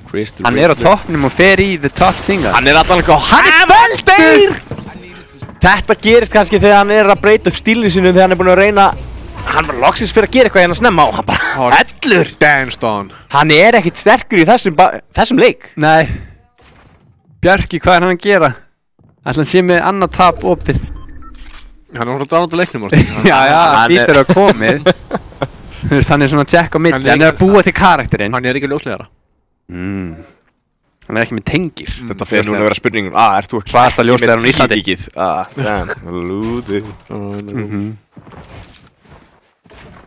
Chris the Hann Rich. er á toppnum og fer í the top singer. Hann er allan eitthvað... Hann er veldur! Þetta gerist kannski þegar hann er að breyta upp stílinu sinu þegar hann er búinn að reyna... Hann var loksins fyrir að gera eitthvað hérna snemma og hann bara... Hellur! Danced on. Hann er ekkert sterkur í þessum leik. Nei. Bjarki, hvað er hann að gera? Ætla hann sé með annað tap opið. Hann er svona dánandi leiknum, Morten. Já, hann býtur að komið. Þú veist, hann er svona að tjekka á milli. Hann er að búa til karakterinn. Hann er ekki ljóslegara. Hann er ekki með tengir. Þetta fyrir núna að vera spurningum. Ert þú ekki Hvaðasta ljósleiðarann á Íslandi? Íslandíkið? Lúði.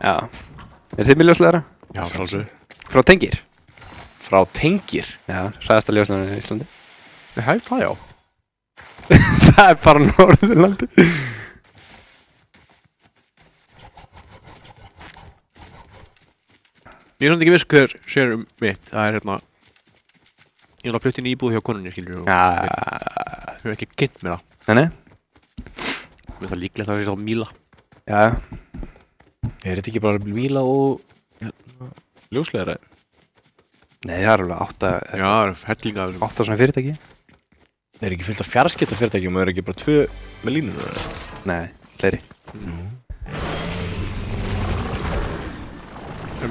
Já. Er þið með ljósleiðara? Já, sjálfsög. Frá tengir? Frá tengir? Já, hraðasta ljósleiðarann á Íslandi. Nei, það já. Það er bara Norðurlandi. Ég er samt ekki viss hver sér mitt. Það er hérna... Ég er að flytta inn í íbúð hjá konunni, skilur. Já. Ég hef ekki kynnt mér það. Nei. Mér það líklegt að það sé þá Míla. Já. Er þetta ekki bara víla og ljósleðara? Nei, það er alveg 8 Já, það er hellinga af þessum. svona fyrirtæki. Er ekki fullt af fjarskipta fyrirtækjum og er ekki bara 2 með línur? Nei, fleiri.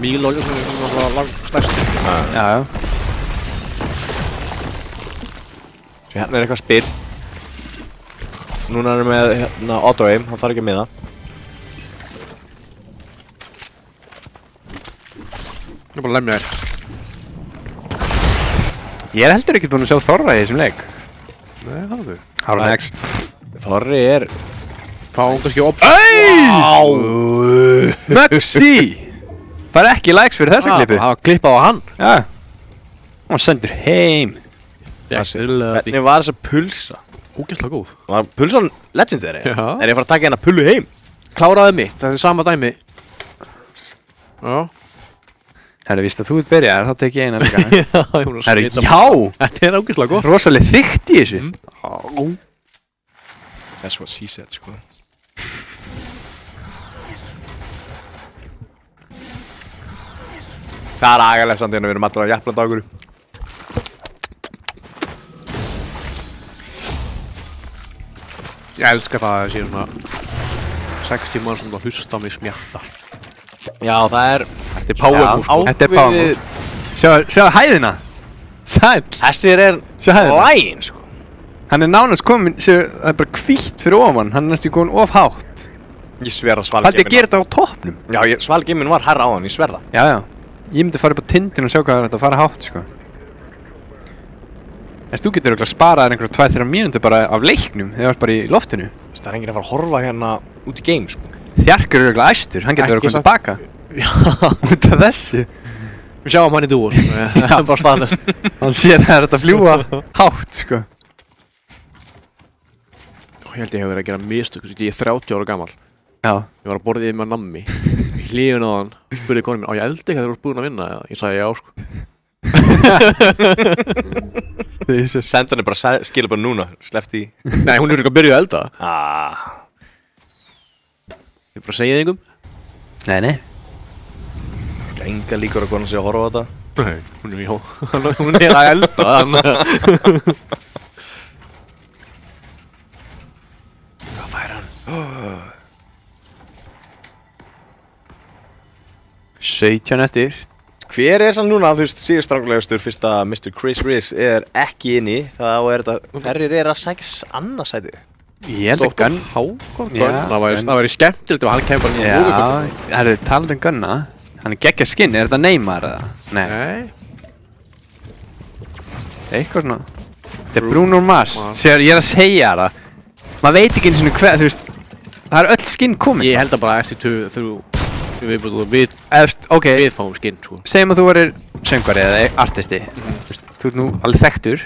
Míl og svona langstærst. Já. Svo hérna er eitthvað spil. Núna erum við með auto-aim, hann þarf ekki að miða. Það er bara að lemja þér. Ég er heldur ekki búinn að sjá Þorra í þessum leik. Nei, það er þau. Aron X. Þorri er... Fáum kannski ops. Maxi! Það er ekki likes fyrir þessa klippu. Það var klippað á hann. Já. Hann sendur heim. Hvernig var þessa pulsa? Ógeðslega góð. Var pulsan legendary? Já. Er ég að fara að taka hérna pullu heim? Kláraði mitt, það er sama dæmi. Já. Herru, víst að þú ert byrjað, þá tek ég eina líka. Herru, Herru, já! Þetta er ógeðslega gott. Rosalega þykkt í þessu. That's what she said, sko. Það er agalegt samt hérna, við erum allir á jafnlandagur. Ég elska það að það séu svona 60 mann sem það hlusta á mig smjatta. Já, það er... Þetta er power move, sko. Þetta er power move. Sjáðu hæðina. Sæll. Þessir er lægin, sko. Hann er nánast komin, það er bara hvítt fyrir ofan. Hann er næstu komin of hátt. Ég sver að svalgeimin... Haldið að gera þetta á toppnum. Já, svalgeimin var herra á hann, ég sver það. Já. Ég myndi fara upp á tindin og sjá hvað það er að fara hátt, sko. Þú getur örugglega sparað einhverja 2-3 mínútur bara af leiknum þegar þú ert bara í loftinu. Það er enginn að fara að horfa hérna út í game, sko. Þjarkur er örugglega æstur, hann getur verið að koma tilbaka. Já. Út af þessu. Við sjáum hann í dúr. Það er bara staðnest. Hann sér að það er að fljúa hátt, sko. Ég held ég hef verið að gera mistök, ég er 30 ára gamall. Já. Ég var að borða yfir með nammi. Í hlíðun á hann, spurði konum mér, á ég eldi eitthvað þegar þú ert búinn að vinna? Ég sagði já, sko. Sendan er bara skilur bara núna, sleppt í. Nei, hún er ekki að byrja að elda. Ég bara segið einhverjum. Nei. Enga líkur að konan sé að horfa á þetta. Nei, hún er að elda. Hvað fær hann? 17 eftir. Hver er sann núna, þú veist, síðustrangulegastur fyrst að Mr. Chris Riz er ekki inni, þá er þetta, hverjir er að sækja annarsæti? Ég held að Gunn. Hákon Gunn. Það væri skemmtilegt ef hann kemur bara Já, það eru talað Gunna. Hann er geggja skinn, er þetta Neymar eða? Nei. Eitthvað svona. Þetta er Bruno Mars. Sér, ég er að segja það. Maður veit ekki eins og hvað, þú veist, það er öll skinn komin. Ég held að bara eftir 2-3 við fáum skinn, sko. Segjum að þú verir söngvari eða artisti. Þú ert nú alveg þekktur.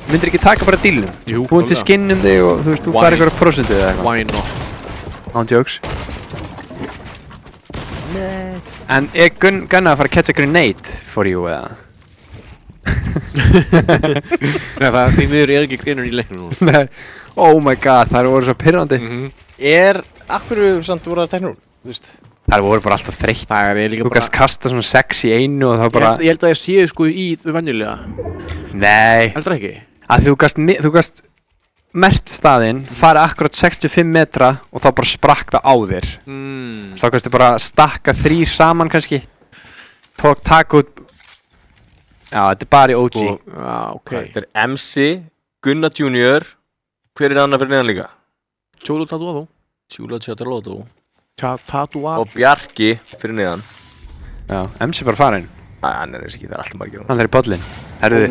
Myndir ekki taka bara dílum? Jú, búin til skinn þig og þú veist, þú fær eitthvað prosentu eða eitthvað. Why not? Án jokes. En er Gunna að fara að catcha grenade for you eða? Nei, það því miður er ekki greinur í leiknum núna. Nei. Oh my god, það voru svo pirrandi. Akkur samt voru það teknur, þú veist? Það voru bara alltaf þreytt. Það er líka Þú bara... kannst kasta svona 6 í einu og það bara... Ég held að ég séu sko í venjulega. Nei. Heldur ekki? Að þú gast mert staðinn, fara akkurat 65 metra og þá bara sprakk það á þér. Þá kannstu bara stakka 3 saman kannski. Takk út... Já, þetta er bara í OG. Já, ok. Þetta er MC, Gunna Junior, hver er annar fyrir neðan líka? Cholo Tatuado. Chula Chatalotto. Tatuado. Og Bjarki fyrir neðan. Já, MC bara farin. Hann er eins og ekki, það er alltaf margir. Hann er í bollin. Herðu,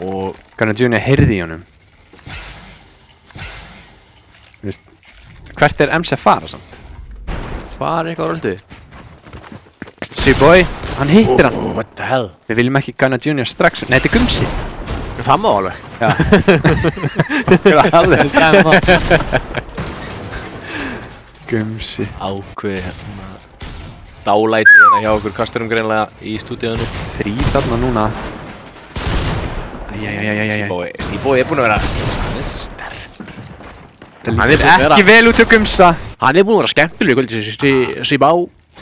og Gunna Junior heyrði í honum. Vist, hvert er MC að fara samt? Hvað er eitthvað á röldi? Boy, hann hittir hann. What the hell? Við viljum ekki Gunna Junior strax. Nei, þetta er Gumsi. Það má alveg. Já. Það er alveg stæma. Gumsi. Ákveði hérna dálæti hérna hjá okkur kasturum greinlega í stúdíónu. 3 þarna núna. Æjæjæjæjæjæjæ. Seaboy er búinn að vera sterkur. Það lítur ekki vel út hjá Gumsa. Hann er búinn að vera skemmtileg, Sibá.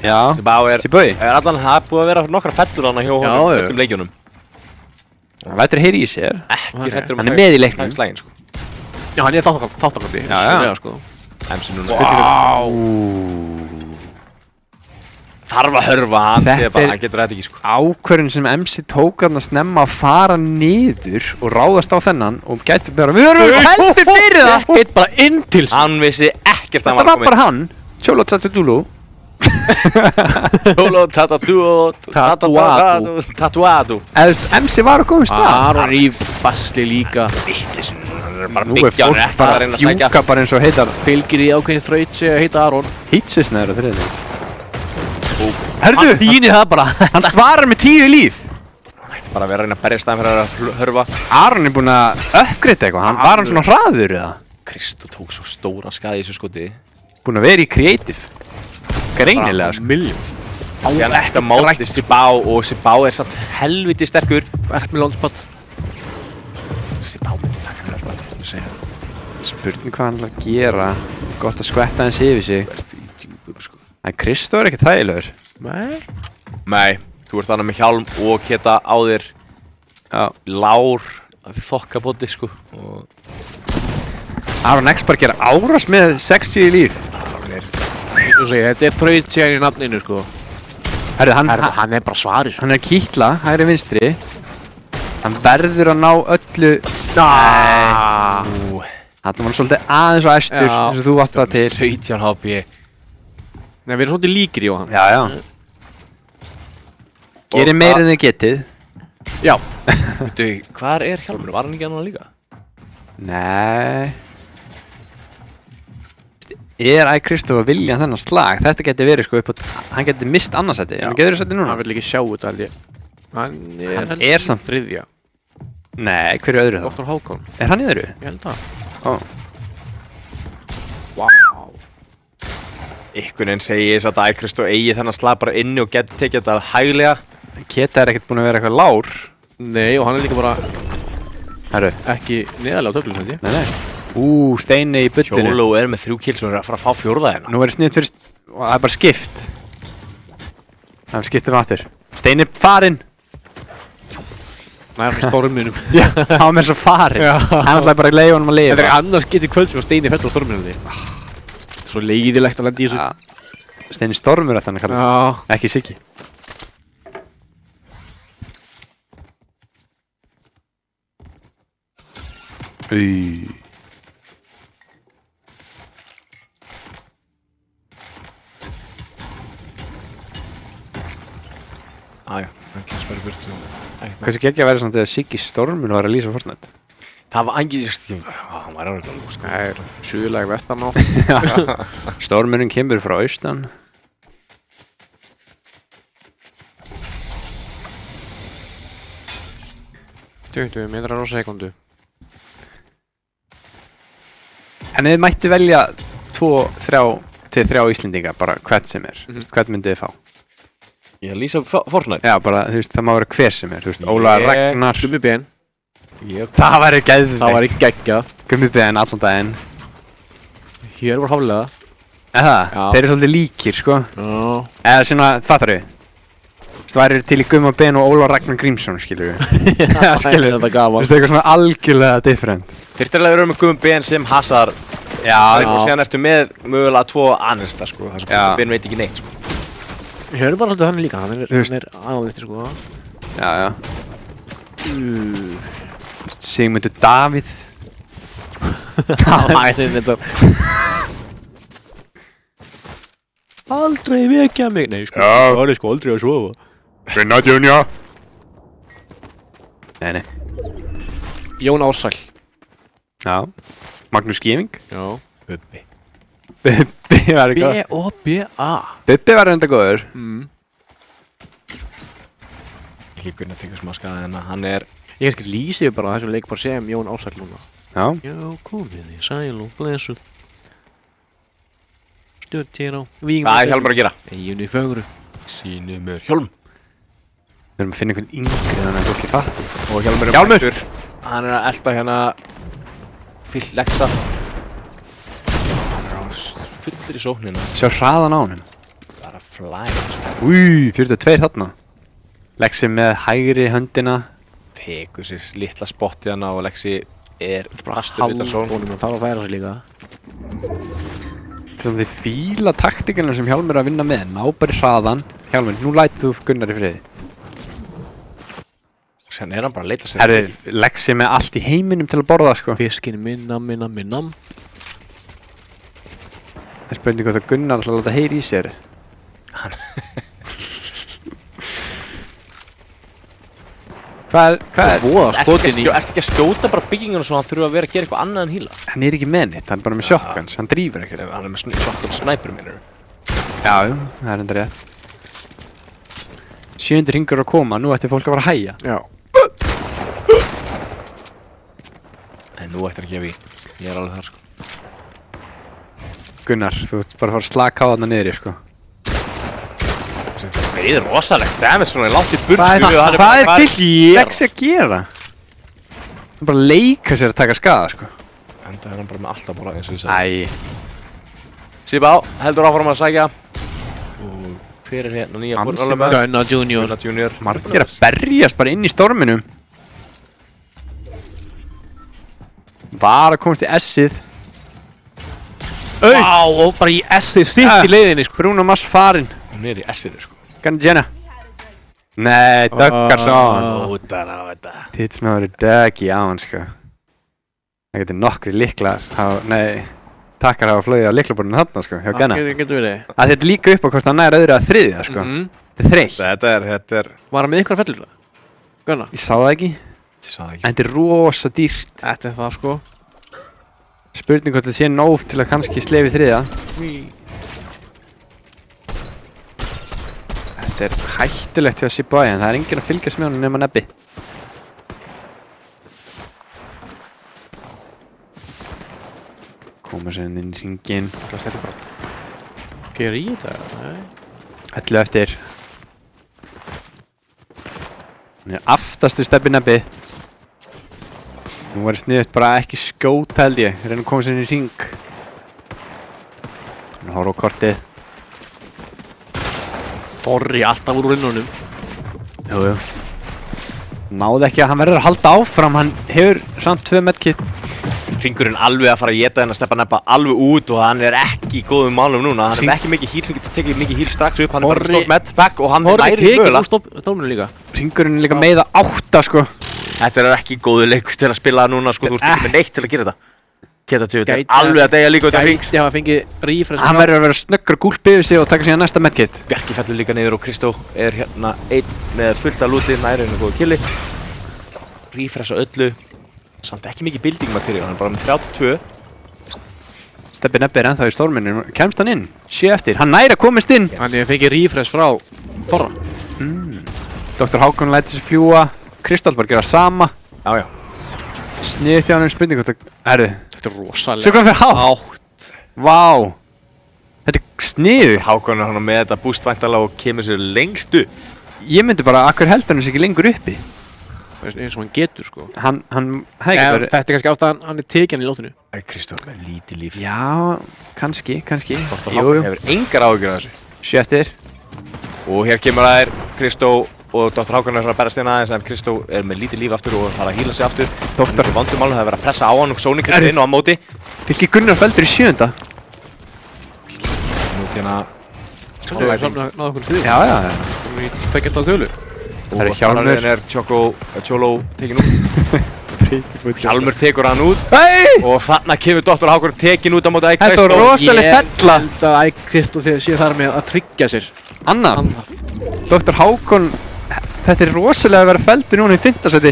Já, Sibá er Sibói. allan það búið að vera nokkra fellur hana hjá honum Já, já. öllum leikjunum. Hann lætur heyri í sér. Ekki hræddur Hann er með í leiknum. taka slægin, sko. Já, hann er þáttakandi. Já. Sko. MC núna. Þarf að hörfa hann, Þetta bara, er- hann getur þetta ekki, sko. Ákvörðin sem MC tók hann að snemma að fara niður og ráðast á þennan og gæti bara, við erum heldur fyrir það. Hitt bara inn til Hann vissi ekkert að Þetta hann var var bara hann, Cholo Tatadulu. Solo tatuado. Eða þú veist, MC var á góðum stað. Aron í basli líka. Hann er bara Nú er byggja, hann fólk er ekki að bara reyna að að sækja. hjúka bara eins og heitar Fylgir í ákveðin þraut sé að heita Aron. hýtsisnæður á þriðið. Hann Herðu, pínir það bara. hann svarar með 10 líf. Hann ætti bara að vera að reyna að berja staðin fyrir að hörfa. Aron er búinn að uppgreita eitthvað, var hann svona hraður eða? Kristó tók svo stóra skaði í þessu skoti. Búinn að vera í creative. Greinilega, sko. Miljón. Síðan eftir að móti Sibá og Sibá er samt helviti sterkur. Verk með lónspott. Sibá myndi taka hörfa, það er að segja. Spurning hvað hann ætlar að gera. Gott að skvetta hans yfir sig. Verði í djúpum, sko. En Kristó er ekki þægilegur. Nei. Nei, þú ert þannig með hjálm og geta á þér Já. lár þokkabóti, sko. Og Aron X bara gera árás með 60 líf. hann er Þú segir, þetta er þraut sé í nafninu sko. Herðu, hann Hann er bara svarir. er að kýtla, hægri vinstri. Hann verður að ná öllu. Nú, Þarna var hann svolítið aðeins og æstur, Já. eins og þú varst það til. 17 HP. Nei, við erum svolítið líkir í hann. Já, já. Gerir meira en þið getið. Já. Veitu, hvar er hjálmur? Var hann ekki annan líka? Nei. Er æ Kristó að vilja þennan slag? Þetta getur verið sko upp á... Hann getur mist annarsætti. Hann getur þetta núna. Hann vil ekki sjá þetta held ég. Hann er samt- þriðja. Nei, hver er öðru þá? Dr. Hákon. Er hann í öðru? Ég held það. Ó. Vá. Ykkur en segi þess að Kristó eigi þennan slag bara inni og geti tekið þetta hæglega. Keta er ekkert búinn að vera eitthvað lár. Nei, og hann er líka bara Herru. ekki neðalega á töflum held ég. Nei. Steini í bullinu. Hjóló er með 3 kill sem er að fara að fá 4 hérna. Nú er sniðt fyrir... Og það er bara skipt. Það er skipt aftur. Steini er farinn. Nei, hann er storminum. Já, hann var með svo farinn. Já. Hann ætlaði bara að leiða honum að lifa. Þetta er annars getið kvöld sem að Steini fellur á storminum held ég. Svo leiðilegt að lenda í þessu. Já. Steini stormur þetta hann að kalla. Já. Ekki Siggi. Æja, hann kemst bara í burtu. Hversu geggja að vera svona þegar Siggi stormur var að lýsa Fortnite? Það var angið, hann var alveg alveg, sko. Það er suðulega vestan á. Stormurinn kemur frá austan. Tjóndu, metrar á sekundu. En ef þið mætti velja 2-3 Íslendinga, bara hvert sem er, hvert myndið þið fá? Ég lýsa Fortnite. Já, bara, þú veist, það má vera hver sem er, þú veist, Óla Ragnar. Gummi Ben. Það væri geðveikt. Það var ekki geggjað. Gummi Ben allan daginn. Hér var haflega. Eða, Já. þeir eru svolítið líkir, sko. Já. Eða svona, fattar við? Þú veist, væri til í Gummi Ben og Óla Ragnar Grímsson, skilur við? Skilur þetta Þú gaman. veist, eitthvað svona algjörlega different. Þyrftilega vera með Gummi Ben sem hasar. Já, Og síðan ertu með mögulega 2 anesta, sko. Það sem Já. Gummi Ben veit ekki neitt, sko. Hér var alltaf hann líka. Hann Þú veist- er aðalvittir sko. já. Sigmundur Davíð. Það er þetta. Aldrei vekja mig. Nei, sko. Já. Það er sko aldrei að sofa. Finna Junior. Nei. Jón Ársæl. Já. Magnús Gífing. Já. Bubbi. Bubbi var góð. B-O-B-A. Bubbi var enda góður. Líkurinn að teka smá skaði en hann er... Ég kannski lýsi bara þessum leik bara sem Jón Ársæl núna. Já. Já, komið í sæl og blessuð. Stödd hér á Vígum. Hvað er Hjálmar að gera? Eyjunni fögru. Sýnu mér Hjálm. Við erum að finna einhvern yngri þannig að fólki fatt. Og Hjálmur er Hjálmur! mættur. Hann er að elda hérna Fyll Lexa. Hann er á fullri sóknina. Sjá hraðan á honum. Bara bara flæg. Új, 42 þarna. Lexi með hægri höndina. Tekur sér litla spottið hana og Lexi fastur utan són. Hálfbónum að fara að færa sig líka. Þetta er þið fíla taktikina sem Hjálmur er að vinna með. Ná bara í hraðan. Hjálmur, nú lætið þú Gunnar í friði. Sen hann bara að leita sér. Herri, Lexi með allt í heiminum til að borða, sko. Fiskin minnam. Það er spurning hvort að Gunnar ætla að láta heyri í sér. Hvað er? Voða skotin í. Ertu ekki að skjóta bara byggingunum svo hann þurfa að vera að gera eitthvað annað en híla? Hann er ekki með neitt, hann er bara með shotguns, hann drífur ekkert. Hann er með shotgun sniper minnur. Já, það er enda rétt. 7. hringur að koma, nú ætti fólk að fara að hægja. Já. En nú ættir ekki að við. Ég er alveg þar, sko. Gunnar, þú ert bara að fara að slaka á þarna niðri, sko. Það er rosalegt. Það er með svona langt í burtu. Hvað er Lexi að gera? Hann bara að leika sér að taka skada, sko. Enda er hann bara með alltaf bóla eins og ég sagði. Æ. Sýpa á, heldur áfram að sækja. Og hver er hérna nýja fórnarlega með? Gunnar Junior. Gunnar Junior. Margir að berjast bara inn í storminum. Var að komast í S-ið. Vá, og bara í S-ið sitt í leiðinni, sko. Bruno Mars farinn. Hún er í S-inu, sko. Ganni Jenna. Nei, Duggarsson. Útar á þetta. Titsmáður döggi á hann, sko. Það getur nokkri líklar. Takkar hafa flóðið á líklaborðinu þarna, sko, hjá Ganna. Það getur verið. Það þetta líka upp á hvort hann nær öðru að þriðja, sko. Þetta er þreytt. Þetta er... Var hann með ykkur fellur það? Gunnar? Ég sá það ekki. Þið sagði ekki. En þetta er rosa dýrt. Þetta er það, sko. Spurning hvort þetta sé nóg til að kannski slefi þriðja. Þetta er hættulegt hjá Shibai, en það er enginn að fylgjast með honum nema Nebbi. Koma sér inn í hringinn. Það setja bara. Gera í þetta? Nei. 11 eftir. Hann er aftastur Stebbi Nebbi. Nú var það sniðut bara ekki skjóta held ég. Reyna að koma sér inn í hring. Hann horf á kortið. Þorri alltaf úr rinnunum. Jú. Náði ekki að hann verður að halda áfram. Hann hefur samt 2 medkit. Hringurinn alveg að fara að geta þennan Stebba Nebba alveg út og hann er ekki í góðum málum núna. Hann er ekki mikið hýl sem getur tekið mikið hýl strax upp. Hann er bara stótt med back og hann er nærið mögulega. Þorri tekið úr stólminu líka. Hringurinn er líka meiða 8 sko. Þetta er ekki góðu leikur til að spila núna sko. Þú ert ekki með neitt til að gera þetta. Keta-tjöfut er alveg að deyja líka út af hrings. Gæti hafa fengið refresh. Hann verður að vera snöggur gúlp yfir sig og taka síðan næsta medkit. Bjarki fellur líka niður og Kristó er hérna einn með fullt af lúti, nærið og góðu killi. Refresha öllu. Samt ekki mikið building material, hann er bara með 32. Stebbi Nebbi er ennþá í storminu. Kemst hann inn? 7 eftir. Hann næri að komast inn. Hann hefur fengið refresh frá Þorra. Dr. Hákon lætur sér fljúa. Kristall bara gera sama. Já, já. Sniðið þjá hann um spurningu. Herru. Þetta er rosalega. Svo hvað fyrir hátt. Vá. Þetta er sniðu. Hákon er hann með þetta boost væntalega og kemur sér lengstu. Ég myndi bara að hver heldur hann sér ekki lengur uppi. Eins og hann getur sko. Hann hefði ekki verið. Þetta er kannski ástæðan, hann er tekinn í lóttinu. Kristó er með lítið líf. Já, kannski. Dr. Hákon hefur engar áhyggjur af þessu. 7 eftir. Og hér kemur að þér Kristó og Dr. Hákon er að berast inn aðeins en Kristó er með lítið líf aftur og þarf að hýla sig aftur. Dr. Vandumálum það er verið að pressa á hann og Sónik er inn og á móti. Fylgir Gunnar feldur í 7. Nú hérna Náðu okkur stíð. Já. Við tveggjast á tölu. Og þar er Cholo tekin út. Hjálmur tekur hann út. Hei! Og þarna kemur Dr. Hákon tekin út á móti Æk Þetta var rosalega fella. Ég held að Æk Kristó sé þar með að tryggja sér. Annað. Dr. Hákon, þetta er rosalega að vera feldur núna í 5. seti.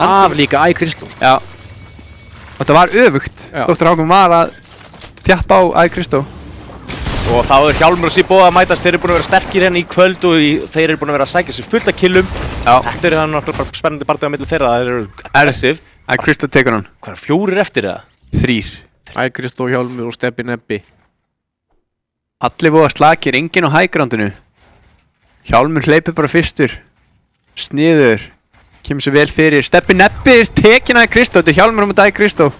Af líka Æk Kristó. Já. Og þetta var öfugt. Já. Dr. Hákon var að þjappa á Æk Kristó. Og þá er Hjálmur og Sýbó að mætast, þeir eru búin að vera sterkir hérna í kvöld og þeir eru búin að vera að sækja sér fullt af killum. Já. Þetta er þannig náttúrulega bara spennandi barndið á milli þeirra, þeir eru aggressiv. Æk Kristó tekur hann. Hvað er 4 eftir það? 3. Æk Kristó, Hjálmur og Stebbi Nebbi. Allir voða slakir, enginn á hægrandinu. Hjálmur hleypur bara fyrstur. Sniður. Kemur sér vel fyrir. Stebbi Nebbi er tekin Æk Kristó. Þetta er Hjálmur um Æk Kristó.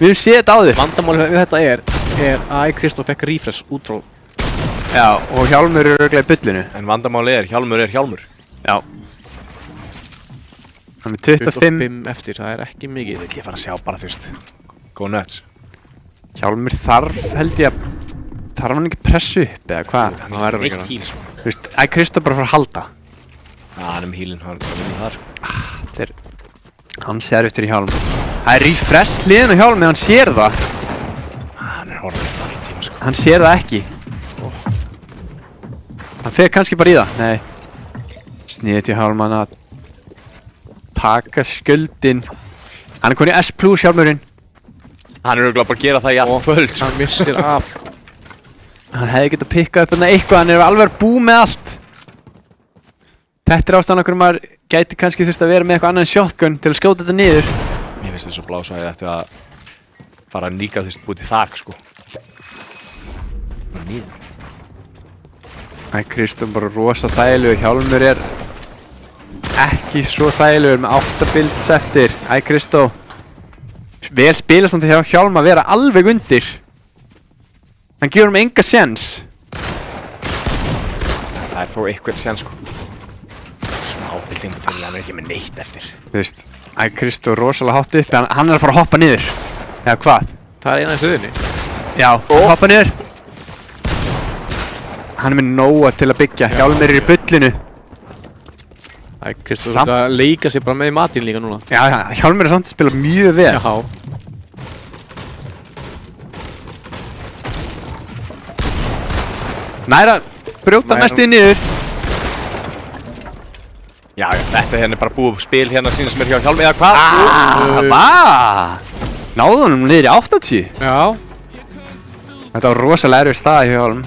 Við höfum séð þetta áður. Vandamálið við þetta er að Æk Kristó fekk refresh út frá Já, og Hjálmur er örugglega í bullinu. En vandamáli Hjálmur er Hjálmur. Já. Hann er 25. 25 eftir, það er ekki mikið. Vill ég fara að sjá bara, þú veist. Go nuts. Hjálmur þarf, held ég að... Þarf hann ekki pressu upp, eða hvað? Hann er verður eitt ekki híl, sko. Þú veist, Kristó bara fara að halda. Já, hann er með hílinn, hann er með það, sko. Þetta er... Hann sér eftir í Hjálm. Það er refresh hliðin á Hjálmi, hann sér það. Hann er horfður alltaf tíma, sko. Hann sér það ekki. Hann fer kannski bara í það. Nei. Sniðið til Hjálm hann að... Taka skuldin. Hann er konið S plus Hjálmurinn. Hann er örugglega bara að gera það í allt kvöld. Hann missir af. Hann hefði getað pikkað upp hérna eitthvað, hann er alveg búið með allt. Þetta er ástæðan okkur maður gæti kannski þurft að vera með eitthvað annað en shotgun til að skjóta þetta niður. Mér finnst þess að blásvæði ætti að fara að líka þess búið til þak, sko. Nýður. Kristó bara rosa þægilegur, Hjálmur er ekki svo þægilegur með 8 builds eftir. Kristó. Vel spilast hann til Hjálm að vera alveg undir. Hann gefur enga séns. Það er þó eitthvað séns, sko. Smábilding til hann er ekki með neitt eftir. Þú veist, Kristó rosalega hátt uppi, hann er að fara að hoppa niður. Eða hvað? Það er eina í stöðinni. Já, hoppa niður. Hann er með nóa til að byggja, Hjálmur er í bullinu. Kristó er að leika sér bara með matinn líka núna. Já, Hjálmur er samt að spila mjög vel. Já. Næra, brjóta næstu niður. Já, þetta hérna er bara búið spil hérna síðan sem er hjá Hjálmi, eða hvað? Náðu honum niður í 80. Já. Þetta var rosalega erfið staða hjá Hjálm.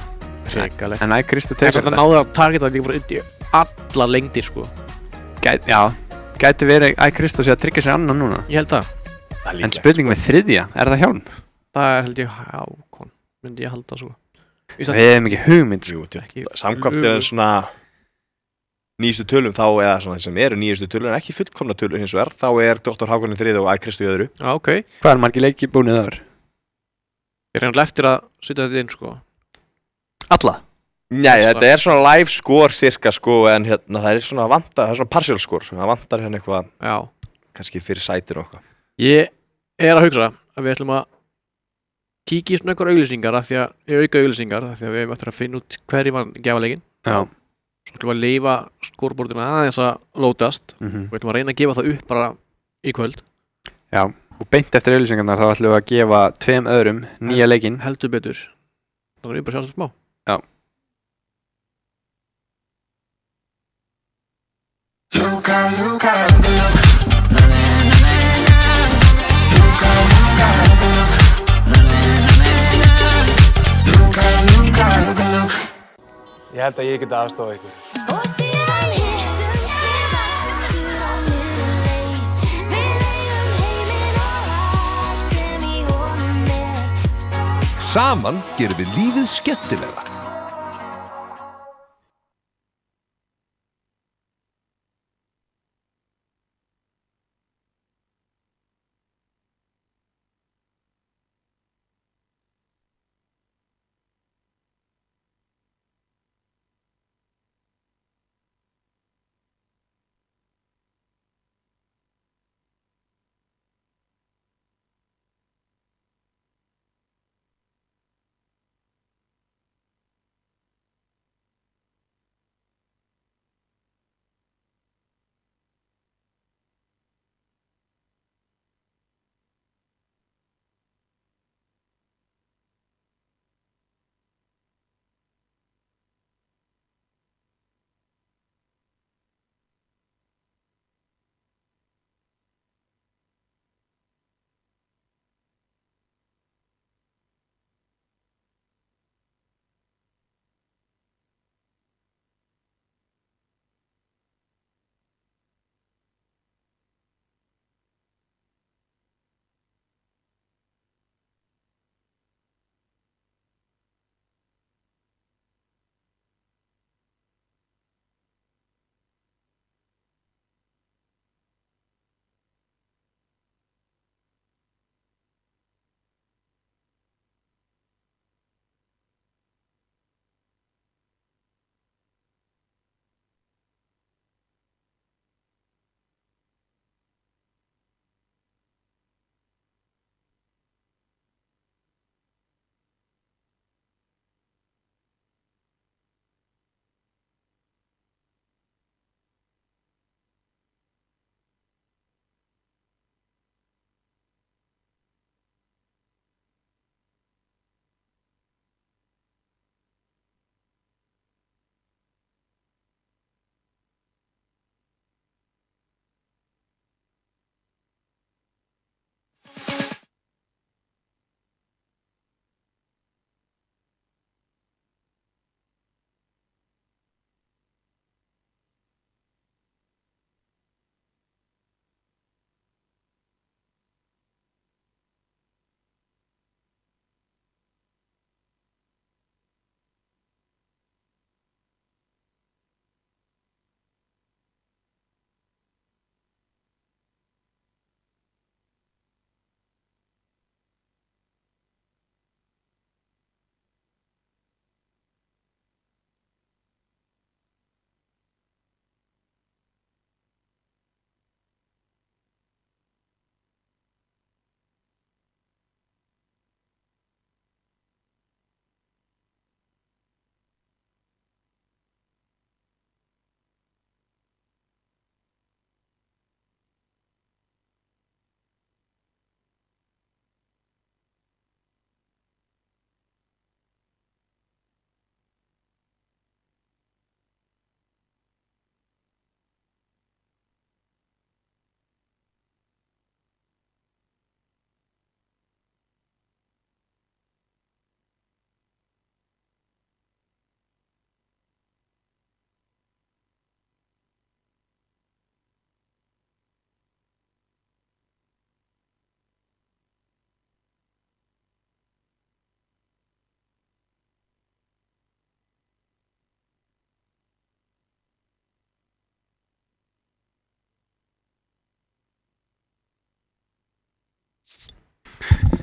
Ríkalegt. En Kristó Það tekur er náðu að targeta líka bara undir alla lengdir, sko. Gæti verið Kristó sé að tryggja sér annan núna. Ég held það. En spurning með þriðja, er það Hjálm? Það er held ég Hákon. Myndi ég halda, sko. Við hefum ekki hugmynd. Jú, samkvæmt er svona nýjustu tölum þá, eða svona sem eru nýjustu tölum, en ekki fullkomna tölur hins vegar, þá er Dr. Hákon í þriðju og Kristó í öðru. Já, ok. Hvað er margir leiki búinir þar? Ég er hérna eftir að setja þetta inn, sko. Alla? Nei, þetta er svona live score cirka, sko, en hérna það er svona vantar, það er svona partial score, það vantar hérna eitthvað, kannski fyrir sætir og eitthvað. Ég er að hugsa að við ætlum að kíkja í svona einhver auglýsingar af því að auka auglýsingar af því að við erum eftir að finna út hverju vann gefa leikinn. Já. Svo ætlum við að leifa scoreboardina aðeins að lótast og við ætlum að reyna að gefa það upp bara í kvöld. Já, og beint eftir auglýsingarnar þá ætlum við að gefa 2 öðrum nýja leikinn. Heldur betur. Þannig að við bara sjálfsagt smá. Já. Ég held að ég geti aðstofað ykkur. Og síðan hittumst við aftur á miðleið. Við eigum heiminn og allt sem í honum er. Saman gerum við lífið skemmtilegra.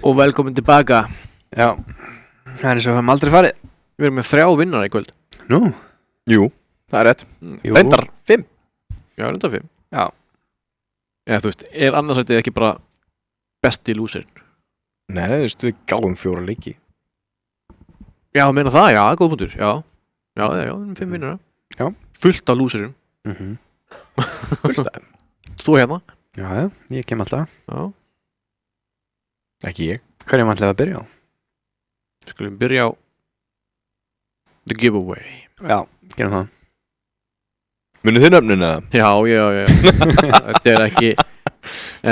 Og velkomin tilbaka. Já, það er eins og við höfum aldrei farið. Við erum með 3 vinnara í kvöld. Nú, Jú, það er rétt. jú. Reyndar 5. Já, reyndar 5. Já. Eða þú veist, annarsætið ekki bara besti lúsirinn? Nei, þú veist, við gáum 4 leiki. Já, meina það, já, góð punktur. Já, 5 vinnara. Já. Fullt af lúsirinn. Fullt af þeim. Þú hérna. Já, ég kem alltaf. Já. Ekki ég. Hverjum ætlaði að byrja á? Skulum byrja á The Giveaway. Já, gerum það. Munið þið nöfnin eða? Já. Þetta er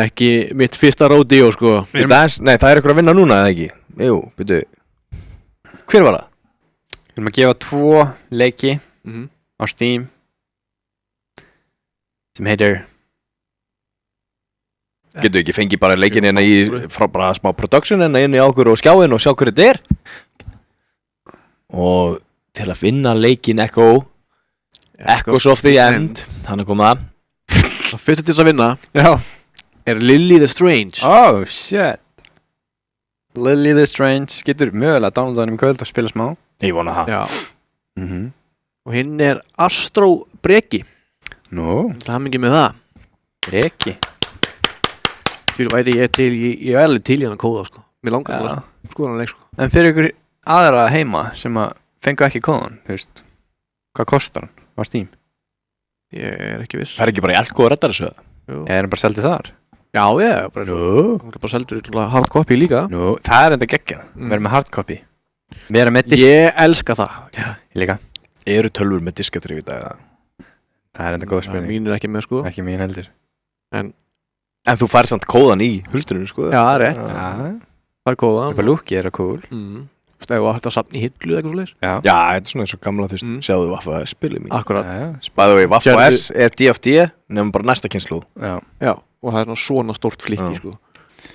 ekki mitt fyrsta rodeo, sko. Nei, það er ykkur að vinna núna, eða ekki? Jú, byrju. Hver var það? Við erum að gefa 2 leiki á Steam sem heitir Getur ekki fengið bara leikin hérna frá bara smá production hérna inn í okkur og skjáin og sjá hverju þetta er? Og til að finna leikin Echoes of the End, hann er komað. Það fyrsta til þess að vinna Já. er Lily the Strange. Oh, shit. Lily the Strange getur mögulega að downloada hann kvöld og spila smá. Ég vona það. Já. Og hinn er Astro Breki. Nú, Það er mikið með það. Breki. Þú væri ég til, ég er alveg til í hann að kóða, sko. Mér langar Já. að skoða hann leik, sko. En fyrir ykkur aðra heima sem að fengu ekki kóðan, þú veist, hvað kostar hann á Steam? Ég er ekki viss. Það er ekki bara í Elko og reddar þessu? Ég er hann bara seldið þar. Já, bara Nú, bara seldur hard copy líka. nú, það er enda geggjað. Við erum með hardcopy. Við erum með disk. Ég elska það. Já, ég líka. Eru tölvur með diskatri í dag? Það er enda góð spurning. Mín er ekki með, sko. Ekki mín heldur. En þú fær samt kóðan í huldunum, sko? Já, rétt. Já, Það er kóða. það er bara lúki, er það cool. Þú veist, ef þú ætti að safna í hillu eða eitthvað svoleiðis. Já. Já, þetta er svona eins og gamla, þú veist, sjáðu Vaffa spilið mín. Akkurat. Já, Bæðu við Vaffa Sérðu- S er DFD, nefnum bara næsta kynslu. já. Já, og það er svona stórt flikki, Já. sko.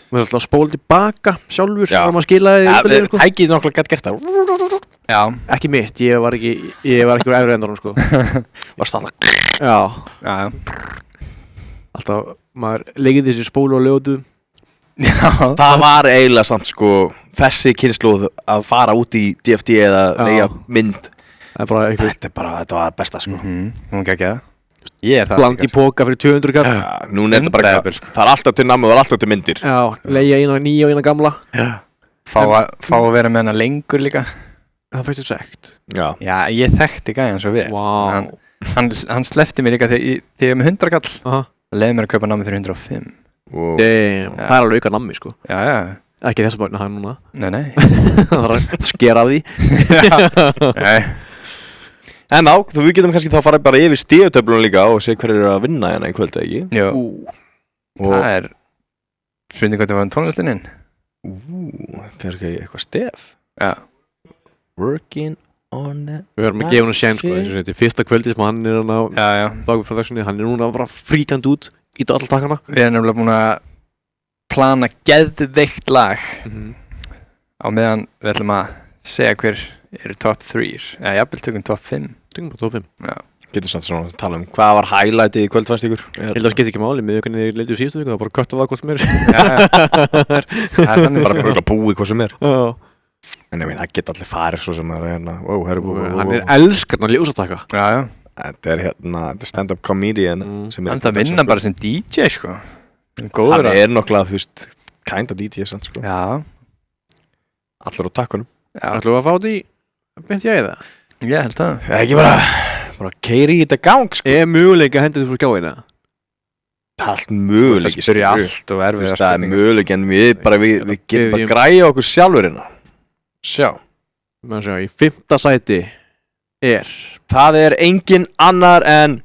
Þú veist alltaf að spóla tilbaka sjálfur, Já. þegar maður skilaði Ja, því, sko. Tækið nokkla gætt gert það. Já, Ekki mitt, ég var ekki úr efri endanum, sko. Var stanna. Já, já. alltaf, maður legið þessi spólu og lögutu. Já, Það var eiginlega samt, sko, þessi kynslu að fara út í DFD eða Já. leia mynd. Það er bara eitthvað Þetta var besta, sko. hún geggjað. Ég er það. bland í póka fyrir 200 kall. Já, núna er þetta bara Undraðabil, eitthvað, það er alltaf til namn og það er alltaf til myndir. Já, leia eina nýja og eina gamla. Fá að vera með hana lengur líka. Það fæstu sekt. Já. Já, ég þekkti gæjan svo vel. Vá. Hann sleppti mér líka þegar ég er með 100 kall. Aha. Leiði mér að kaupa námið fyrir 105. Og Damn, það er alveg auka nammi, sko. Já, já. Ekki þess að bæna það núna. Nei. Það er að skera af því. Nei. En við getum kannski þá að fara bara yfir stíðutöflunum líka og sé hverju eru að vinna hérna í kvöld, ekki? Jú, Og það er spurning hvað það var tónlistininn. fyrir ekki eitthvað stef. Já. Working on it. Við verðum að gefa hún sjén, sko. Þetta er fyrsta kvöldi sem hann er á Já. Dogwood Productioni. Hann er núna bara fríkand út í alltaf takkana. Við erum nefnilega búin að plana geðveikt lag á meðan við ætlum að segja hver eru top 3 eða jafnvel tökum top 5. Tökum bara top 5. Já. Getum samt svona að tala hvað var highlightið í kvöld fannst ykkur? Ég held að það skipti ekki máli með hvernig þið leitið síðustu viku. Það var bara kötta það hvort sem er. Það er þannig Bara að búi hvað sem er. Já. En ég meina, það geta allir farið svo sem er hérna. Hann er elskarn að ljósataka. Já. Þetta er hérna, þetta er stand-up comedian sem Hann er að vinna bara sem DJ, sko. Hann Góður að... er nokkla, þú veist, kinda DJ samt, sko. Já. Allir á takkunum. Ætlum við að fá því beint ég eða? Ég held það. Ekki bara keiri í þetta gang, sko. Er möguleika að henda þið frá skjáina? Það er allt möguleik. Það spyrja allt og erfiða Það er möguleik, en við getum bara græja okkur sjálfur hérna. Sjá. Má sjá, í 5. sæti er Það er engin annar en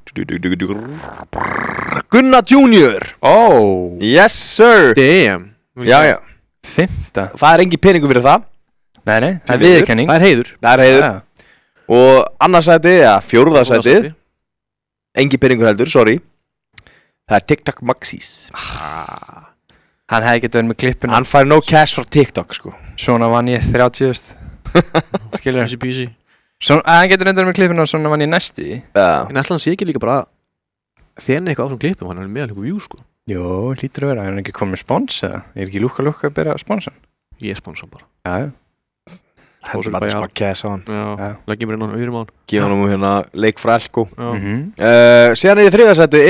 Gunnar Junior. Ó. Yes sir. Damn. Já. 5. Það er engin peningur fyrir það. Nei, það er viðurkenning. Það er heiður. Það er heiður. Já. Og annarsæti, eða fjórðasætið, engin peningur heldur, sorry. Það er TikTok Maxis. Hann hefði getið verið með klippuna. Hann fær no cash frá TikTok, sko. Svona vann ég 30. Skilur Easy peasy. Hann getur reyndar með klippuna og svona vann ég næstu í. En ætla hann sé ekki líka bara þenni eitthvað á svona klippum, hann er með alveg view, sko. Jó, hlýtur að vera. Hann er ekki komið spons eða? Ég er ekki lúka að byrja að sponsa hann. Ég held að skipti ekki máli með hvernig þið leitið síðustu viku. Það bara kötta það hvort sem er. Hann Ég er sponsor bara. Já, Hendur bara smá cash á hann. Já, leggjum mér inn á hann, auðrum á hann. Gefa hann hérna leik frá Elko. Já. Síðan í þriðja sæti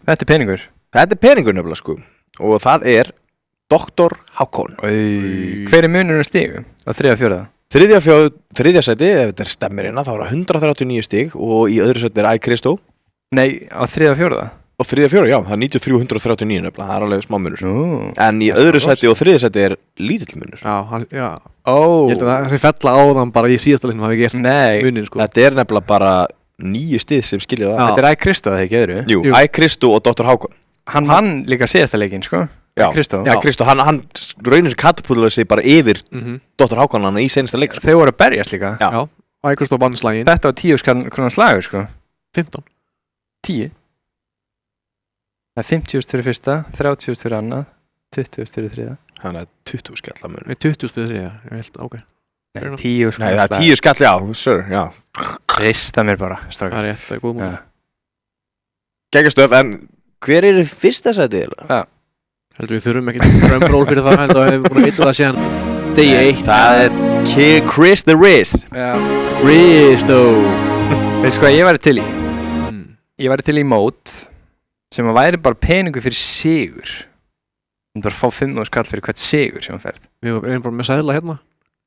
Þetta er peningur. Þetta er peningur nefnilega sko. Og það er Dr. Hákon. Hver er munurinn stigum á 3. og 4.? Þriðja sæti, ef þetta er stemmir hérna, þá er það 139 stig og í öðru sæti er Kristó. Nei, á 3. og 4.? Og þriðja fjóra, já, það er 93-139 nefnilega, það er alveg smá munur. En í öðru sæti og þriðja sæti er lítill munur. Já. Ég held að það sé fella á þann bara í síðasta leiknum hafi gert munin, sko. Þetta er nefnilega bara 9 stig sem skilja það. Þetta er Kristó, það ekki öðru? Jú, Kristó og Dr. Hákon. Hann vann líka síðasta leikinn, sko? Kristó? Já, Kristó, hann raunir katapúlaði sig bara yfir Dr. Hákon hann í seinasta leik. Þeir voru að berjast líka? Já. Kristó vann slaginn. Þetta var 10 krónar slagur, sko? 15. 10? Það er 50.000 fyrir fyrsta, 30.000 fyrir annað, 20.000 fyrir þriða. Þannig að 20 skall að muni. 20.000 fyrir þriða, ég held, ok. Nei, 10 Nei, það er 10 skall, já, sir, já. Rista mér bara, strákar. Það er rétt, það er góð múl. Geggjastöf, en hver er þið fyrsta sætið? Já. Heldur við þurfum ekki drömról fyrir það, heldur við hefum búin að vita það síðan degi 1. Það er Chris the Riz. Já. Kristó. Veistu hvað ég væri til í? Ég væri til í mót sem að væri bara peningu fyrir sigur. Þú bara fá 5 skall fyrir hvert sigur sem að ferð. Við erum bara með sæðla hérna.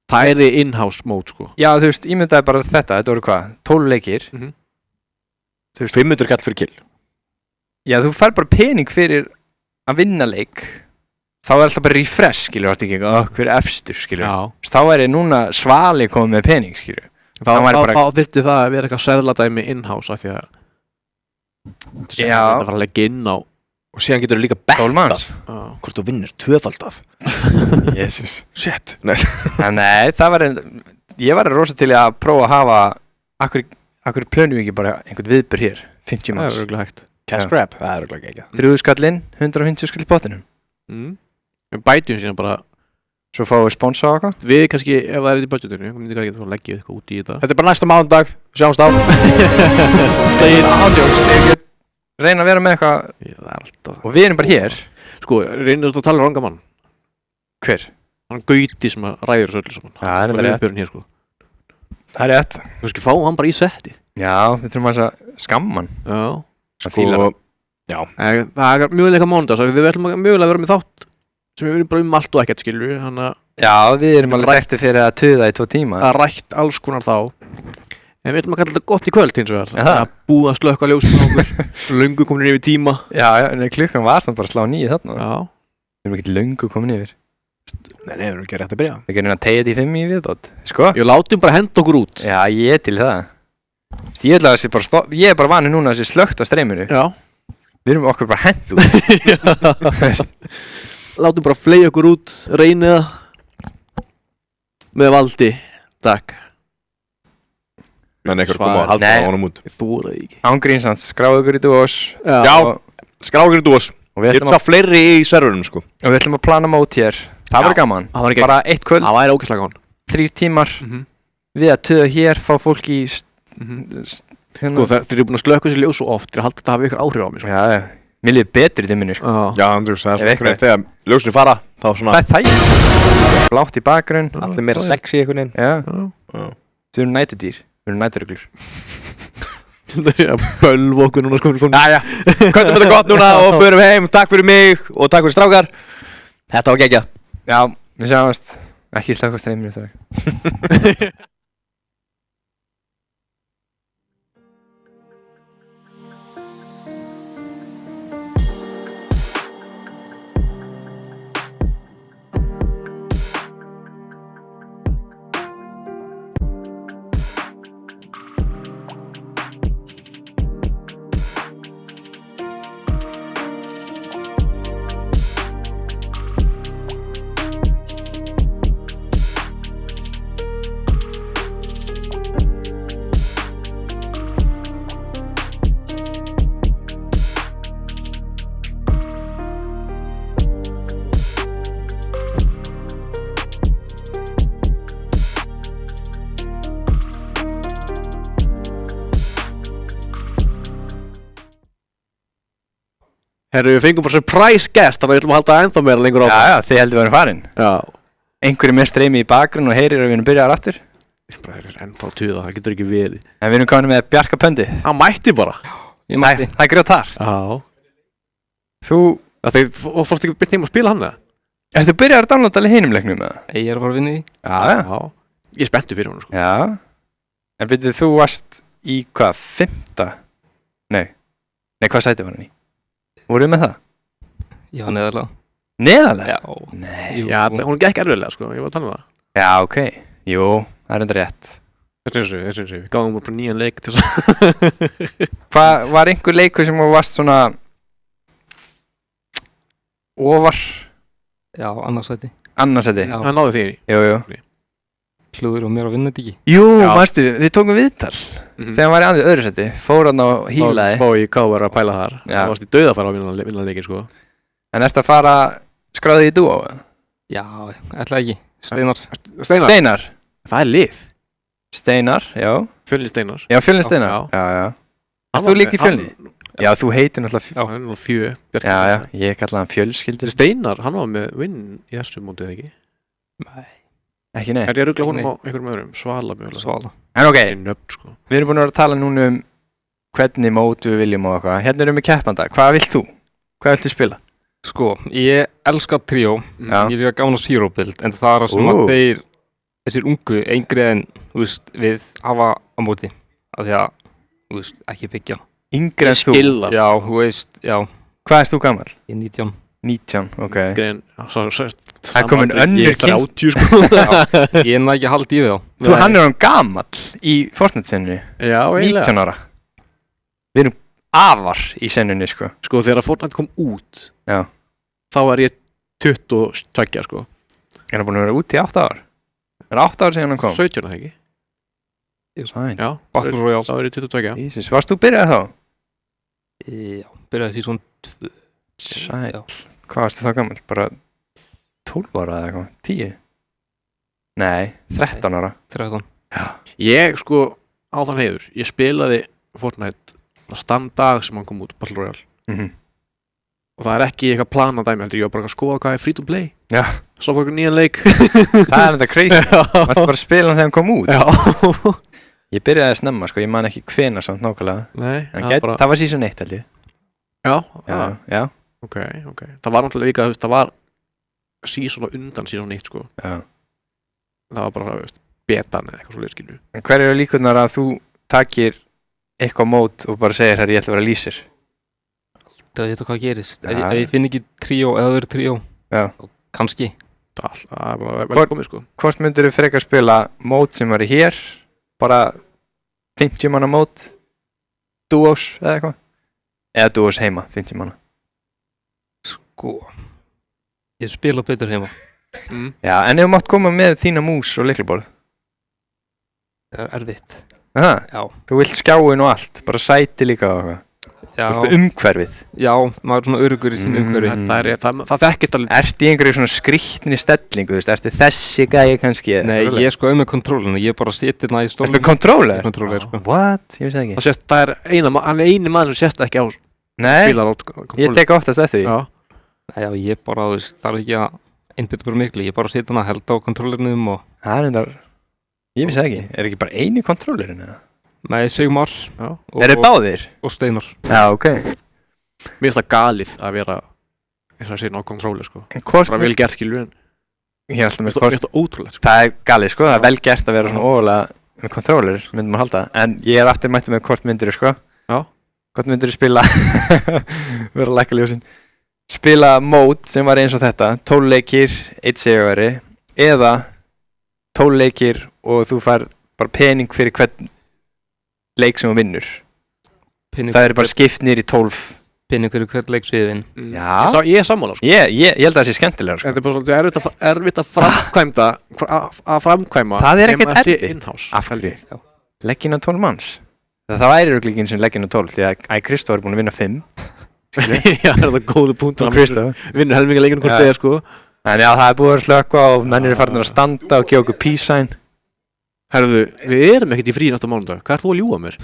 Það er þið in-house mót, sko. Já, þú veist, ég myndaði bara þetta voru hvað? 12 leikir. 500 kall fyrir kill. Já, þú fær bara pening fyrir að vinna leik. Þá er alltaf bara refresh, skilur, vartu ekki hver er efstur, skilur. Já. Þá er núna Svali komið með pening, skilur. Þá þyrfti það að vera eitthvað sæðladæmi in-house af því að það var að leggja inn á og síðan getur þú líka bettað hvort þú vinnir tvöfaldað. Jesus. Shit. Nei, það var ég var rosa til að prófa að hafa akkur plönum ekki bara einhvern viðbur hér 50 manns. Það er örgulega hægt. Cash grab, það er örgulega ekki. 3 skallinn, 150 skall í pottinum. Við bætum síðan bara svo fáum við sponsa á eitthvað. Við kannski, ef það er í budgetinu, við myndum ekki að leggja eitthvað út í þetta. Þetta er bara næsta mánudag, sjáumst á. Slegin ádjóks, ég reyna að vera með eitthvað. Það er alltaf. Og við erum bara hér. Sko, reynir þú að tala um ranga mann? Hver? Hann Gauti sem ræður þessu öllu saman. Já, það er rétt. Hér, sko. Það er rétt. Þú veist ekki, fáum hann bara í setti. Já, við þurfum að skamma hann. Já. Sko, já. Það er möguleika mánudag, við ætlum að mögulega vera með þátt sem við erum bara allt og ekkert, skilur við, hann að... Já, við erum alveg þekkti fyrir að tuða í 2 tíma. Það rætt alls konar þá. En við ætlum að kalla þetta gott í kvöld hins vegar. Það búið að slökka ljósum á okkur. Löngu komin yfir tíma. Já, en klukkan var samt bara að slá 9 þarna. Já. Við erum ekki löngu komin yfir. Nei, við erum ekki rétt að byrja. Við gerum að tegja þetta í 5 í viðbót. Sko? Ég látum bara henda okkur út. Já, ég til það. Ég er bara vanur núna að sé slökkt á streyminu. Já. Við erum okkur bara hend út. Látum bara fleyja okkur út, reynið það með valdi, takk. Menn eitthvað koma að halda á honum út. Þú voruð ekki. Ángrínsans, skráðu ykkur í dúos. Já, skráðu ykkur í dúos. Ég sá fleiri í serverunum, sko. Og við ætlum að plana mót hér. Það verður gaman. Bara 1 kvöld. Það væri ógeðslega gaman. 3 tímar. Við að tuða hér, fá fólk í... Sko, þeir eru búin að slökka þessi ljós svo oft til að halda þetta hafa ykkur áhrif á mig, sko. Já, mér líður betri í dimminu, sko. Já, Andrús, það er svona þegar ljósinu fara, þá svona... Það er þægilegt. Blátt í bakgrunn. Allir meira sexy einhvern veginn. Já. Við erum nætudýr. Við erum næturöglur. Það er að bölva okkur núna, sko. Jæja, kvöldum þetta gott núna og förum heim. Takk fyrir mig og takk fyrir strákar. Þetta var geggjað. Já, við sjáumst. Ekki slökka streyminu þar. Herru, við fengum bara surprise guest, þannig að við ætlum að halda ennþá meira lengur á. Já, þið heldur að vera farin. Já. einhverju með streymi í bakgrunn og heyrir að við erum byrjaðar aftur. Bara er ennþá tuða, það getur ekki verið. En við erum komin með Bjarka Pöndi. Hann mætti bara. Ég mætti. Það er grjótart. Já. Þú... Og fórstu ekki byrja heim að spila hann eða? Ertu byrjaðar að downloada alveg hinum leiknum með það? Ég er að fara að vinna í því. Já. Ég er spenntur fyrir honum sko. Já. En byrjuð þú varst í hvað, 5? Nei, hvað sæti var hann í? Voruð með það? Já, neðarlega. Neðarlega? Já. Nei. Jú, Já, hún gekk erfiðlega sko, ég var að tala um það. Já, ok. Jú, það er enda rétt. Þessu, við gáðum bara nýjan leik til þess. Hvað var einhver leikur sem þú varst svona ofar? Já, annarsæti. Annarsæti? Já. Það náði því. Jú. Hlúður og mér að vinna þetta ekki. Jú, Já. mástu, þið tókum viðtal þegar hann var í öðru sæti, fór hann á hílaði. Fá í KR að pæla þar. Já. Það varst í dauðafæra að vinna leikin sko. En ertu að fara skráði í dúó? Já, ætla ekki. Steinar. Steinar? Það er lið. Steinar, já. Fjölni Steinar. Já, Fjölni Steinar. Já. Erst þú líka í Fjölni? Já, þú heitir náttúrulega Já, hann var fjö. Já, ég kallaði hann Fjölskyldur. Steinar, hann var með vinn í þessu mótið ekki? Nei. Ekki nei. Er ég að rugla honum á einhverjum öðrum? Svala mjög. Svala. En ok, Nöfn sko. við erum búin að vera að tala núna um hvernig mót við viljum og eitthvað. Hérna erum við keppanda. Hvað vilt þú? Hvað viltu spila? Sko, ég elska tríó. Já. Ég er líka gáðan á Zero Build, en það er sem að þessir ungu, yngri en, við hafa á móti. Af því að, ekki byggja. Yngri en þú? Skilla. Já, já. Hvað erst þú gamall? Ég er 19. 19, ok. Grein, Það er komin önnur kynst. 30 sko. Ég er ekki að halda í við þá. Þú, hann er hann gamall í Fortnite-sennunni. Já, eiginlega. 19 ára. Við erum afar í sennunni, sko. Sko, þegar Fortnite kom út, Já. þá var ég 22 sko. Er hann búin að vera út í 8 ár? Er 8 ár síðan hann kom? 17 það ekki? Sæn. Já. Battle Royale. Þá er ég 22. Jesus, varst þú byrjað þá? Já, byrjaði því svona 2. Sæl. Hvað varstu þá gamall? Bara 12 ára eða eitthvað? 10? Nei, 13 ára. 13. Já. Ég sko, á þann heiður, ég spilaði Fortnite þann dag sem hann kom út, Battle Royale. Og það er ekki eitthvað planað dæmi heldur, ég var bara að skoða hvað er free to play. Já. Svo bara nýjan leik. Það er þetta crazy. Varstu bara að spila hann þegar hann kom út? Já. Ég byrjaði snemma, sko, ég man ekki hvenær samt nákvæmlega. Nei, Það var season 1 held ég. Já. Ok. Það var náttúrulega líka, það var season og undan season 1 sko. Já. Það var bara, betan eða eitthvað svoleiðis skilur. En hver eru líkurnar að þú takir eitthvað mót og bara segir, herri, ég ætla að vera lýsir? Það veit hvað gerist. Ja. Ef ég finn ekki tríó eða það eru tríó, kannski. Það er bara vel komið sko. Hvort myndir þú frekar spila mót sem var í hér, bara 50 manna mót, duos eða eitthvað? Eða duos heima, 50 manna? Sko, ég spila betur heima. Já, en ef þú mátt koma með þína mús og lyklaborð? Það er erfitt. Aha, Já. Þú vilt skjáin og allt, bara sæti líka og eitthvað? Já. Umhverfið? Já, maður er svona öruggur í sín umhverfi. Það þekkist alveg. Ertu í einhverju svona skrýtni stellingu, ertu þessi gæi kannski? Nei, ég er sko með kontrólinu, ég er bara að setja hérna í stólum. Ertu með kontróler? Kontróler, sko. What? Ég veist það ekki. Það er eini maður sem sést ekki á Nei, ég tek oftast eftir því. Já. Já, ég bara, það er ekki að einbytta bara miklu, ég er bara að setja hana held á kontrólerinum og... Það er endar, ég veist það ekki, er ekki bara eini kontrólerin eða? Með Sigmar. Eru báðir? Og Steinar. Já, ok. Mér finnst það galið að vera, eins og að segja, ná kontróli sko. Bara vel gert skilur en... Ég held að mér finnst það ótrúlegt sko. Það er galið sko, það er vel gert að vera svona óvalega með kontróler, myndum að halda. En ég er aftur mættu með hvort myndir sko. Já. Hvort myndir spila, vera að lækka ljósin. Spila mót sem var eins og þetta, 12 leikir, 1 sigurvegari, eða 12 leikir og þú fær bara pening fyrir hvern leik sem þú vinnur. Það er bara skipt niður í 12. Pening fyrir hvern leik sem ég vinn. Já. Ég er sammála sko. Ég held að það sé skemmtilega sko. Þetta er bara svolítið erfitt að framkvæma. Það er ekkert erfitt. In-house. Af hverju? Legginn á 12 manns. Það væri örugglega sem legginn á 12 því að Kristó er búin að vinna 5. Já, það er góðu punktur. Kristó vinnur helminga leikinu hvort þegar sko. En já, það er búið að slökkva og menn eru farin að standa og gefa okkur peace sign. Herðu, við erum ekkert í frí næsta mánudag. Hvað þú að ljúga mér?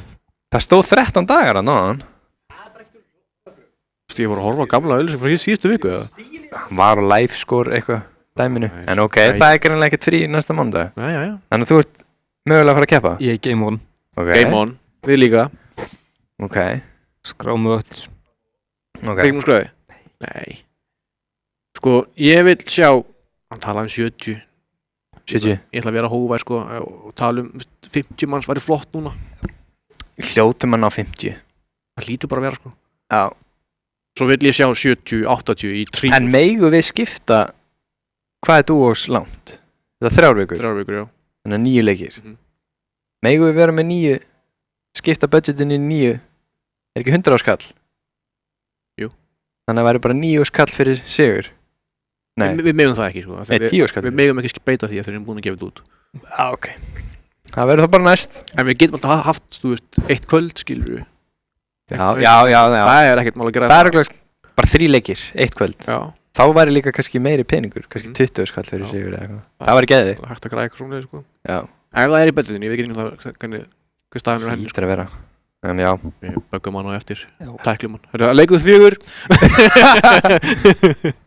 Það stóð 13 dagar að náðan. Ég voru að horfa á gamla auðlýsingu frá síðustu viku eða? Var á live score eitthvað. dæminu. Nei, En ok, nei. það er greinlega ekkert frí næsta mánudag. Já. Þannig að þú ert mögulega að fara að keppa? Ég er Game On, Ok. Game on, við líka. Ok. skráum við öll. Ok. Tegnum skröði? Nei. Sko, ég vil sjá, hann tala 70. 70. Ég ætla að vera hófær, sko, og tala 50 manns væri flott núna. Hljótum hann á 50. Það hlýtur bara að vera, sko. Já. Svo vil ég sjá 70, 80 í 3. En megum við skipta, hvað er dúos langt? Það er 3 vikur. 3 vikur, já. Þannig að 9 leikir. Mhm. Megum við vera með 9, skipta budgetinu í 9, er ekki 100 skall? Jú. Þannig að það væri bara 9 skall fyrir sigur. Nei, Við megum það ekki, sko. Nei 10 skall. Við megum ekki breyta því að þeir eru búin að gefa þetta út. Já, ok. Það verður það bara næst. En við getum alltaf haft, þú veist, eitt kvöld, skilur við. Já. Það er ekkert mál að gera. Það er örugglega bara 3 leikir, 1 kvöld. Já. Þá væri líka kannski meiri peningur, kannski 20 skall fyrir Já. sigur eða eitthvað. Það væri geðið. Það er hægt að græða eitthvað svona, sko. Já. Ef það er í budgetinu, ég veit ekki það hvað staðan er henni, sko. Hlýtur að vera. En já. Við böggum hann á eftir, Já. tæklum hann. Það er leikuð 4.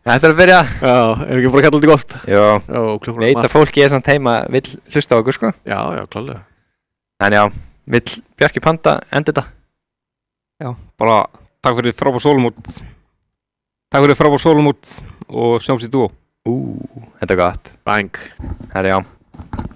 Þetta er að byrja. Já, ef ekki bara að kalla þetta gott. Já. Já, klukkan Veit að fólki er samt heima vill hlusta á okkur, sko. Já, klálega. En já, vill Bjarki Panda enda þetta? Já, bara takk fyrir frábær sólumót. Takk fyrir frábær sólumót og sjáumst í dúo. Þetta er gott. Bang. Herra já.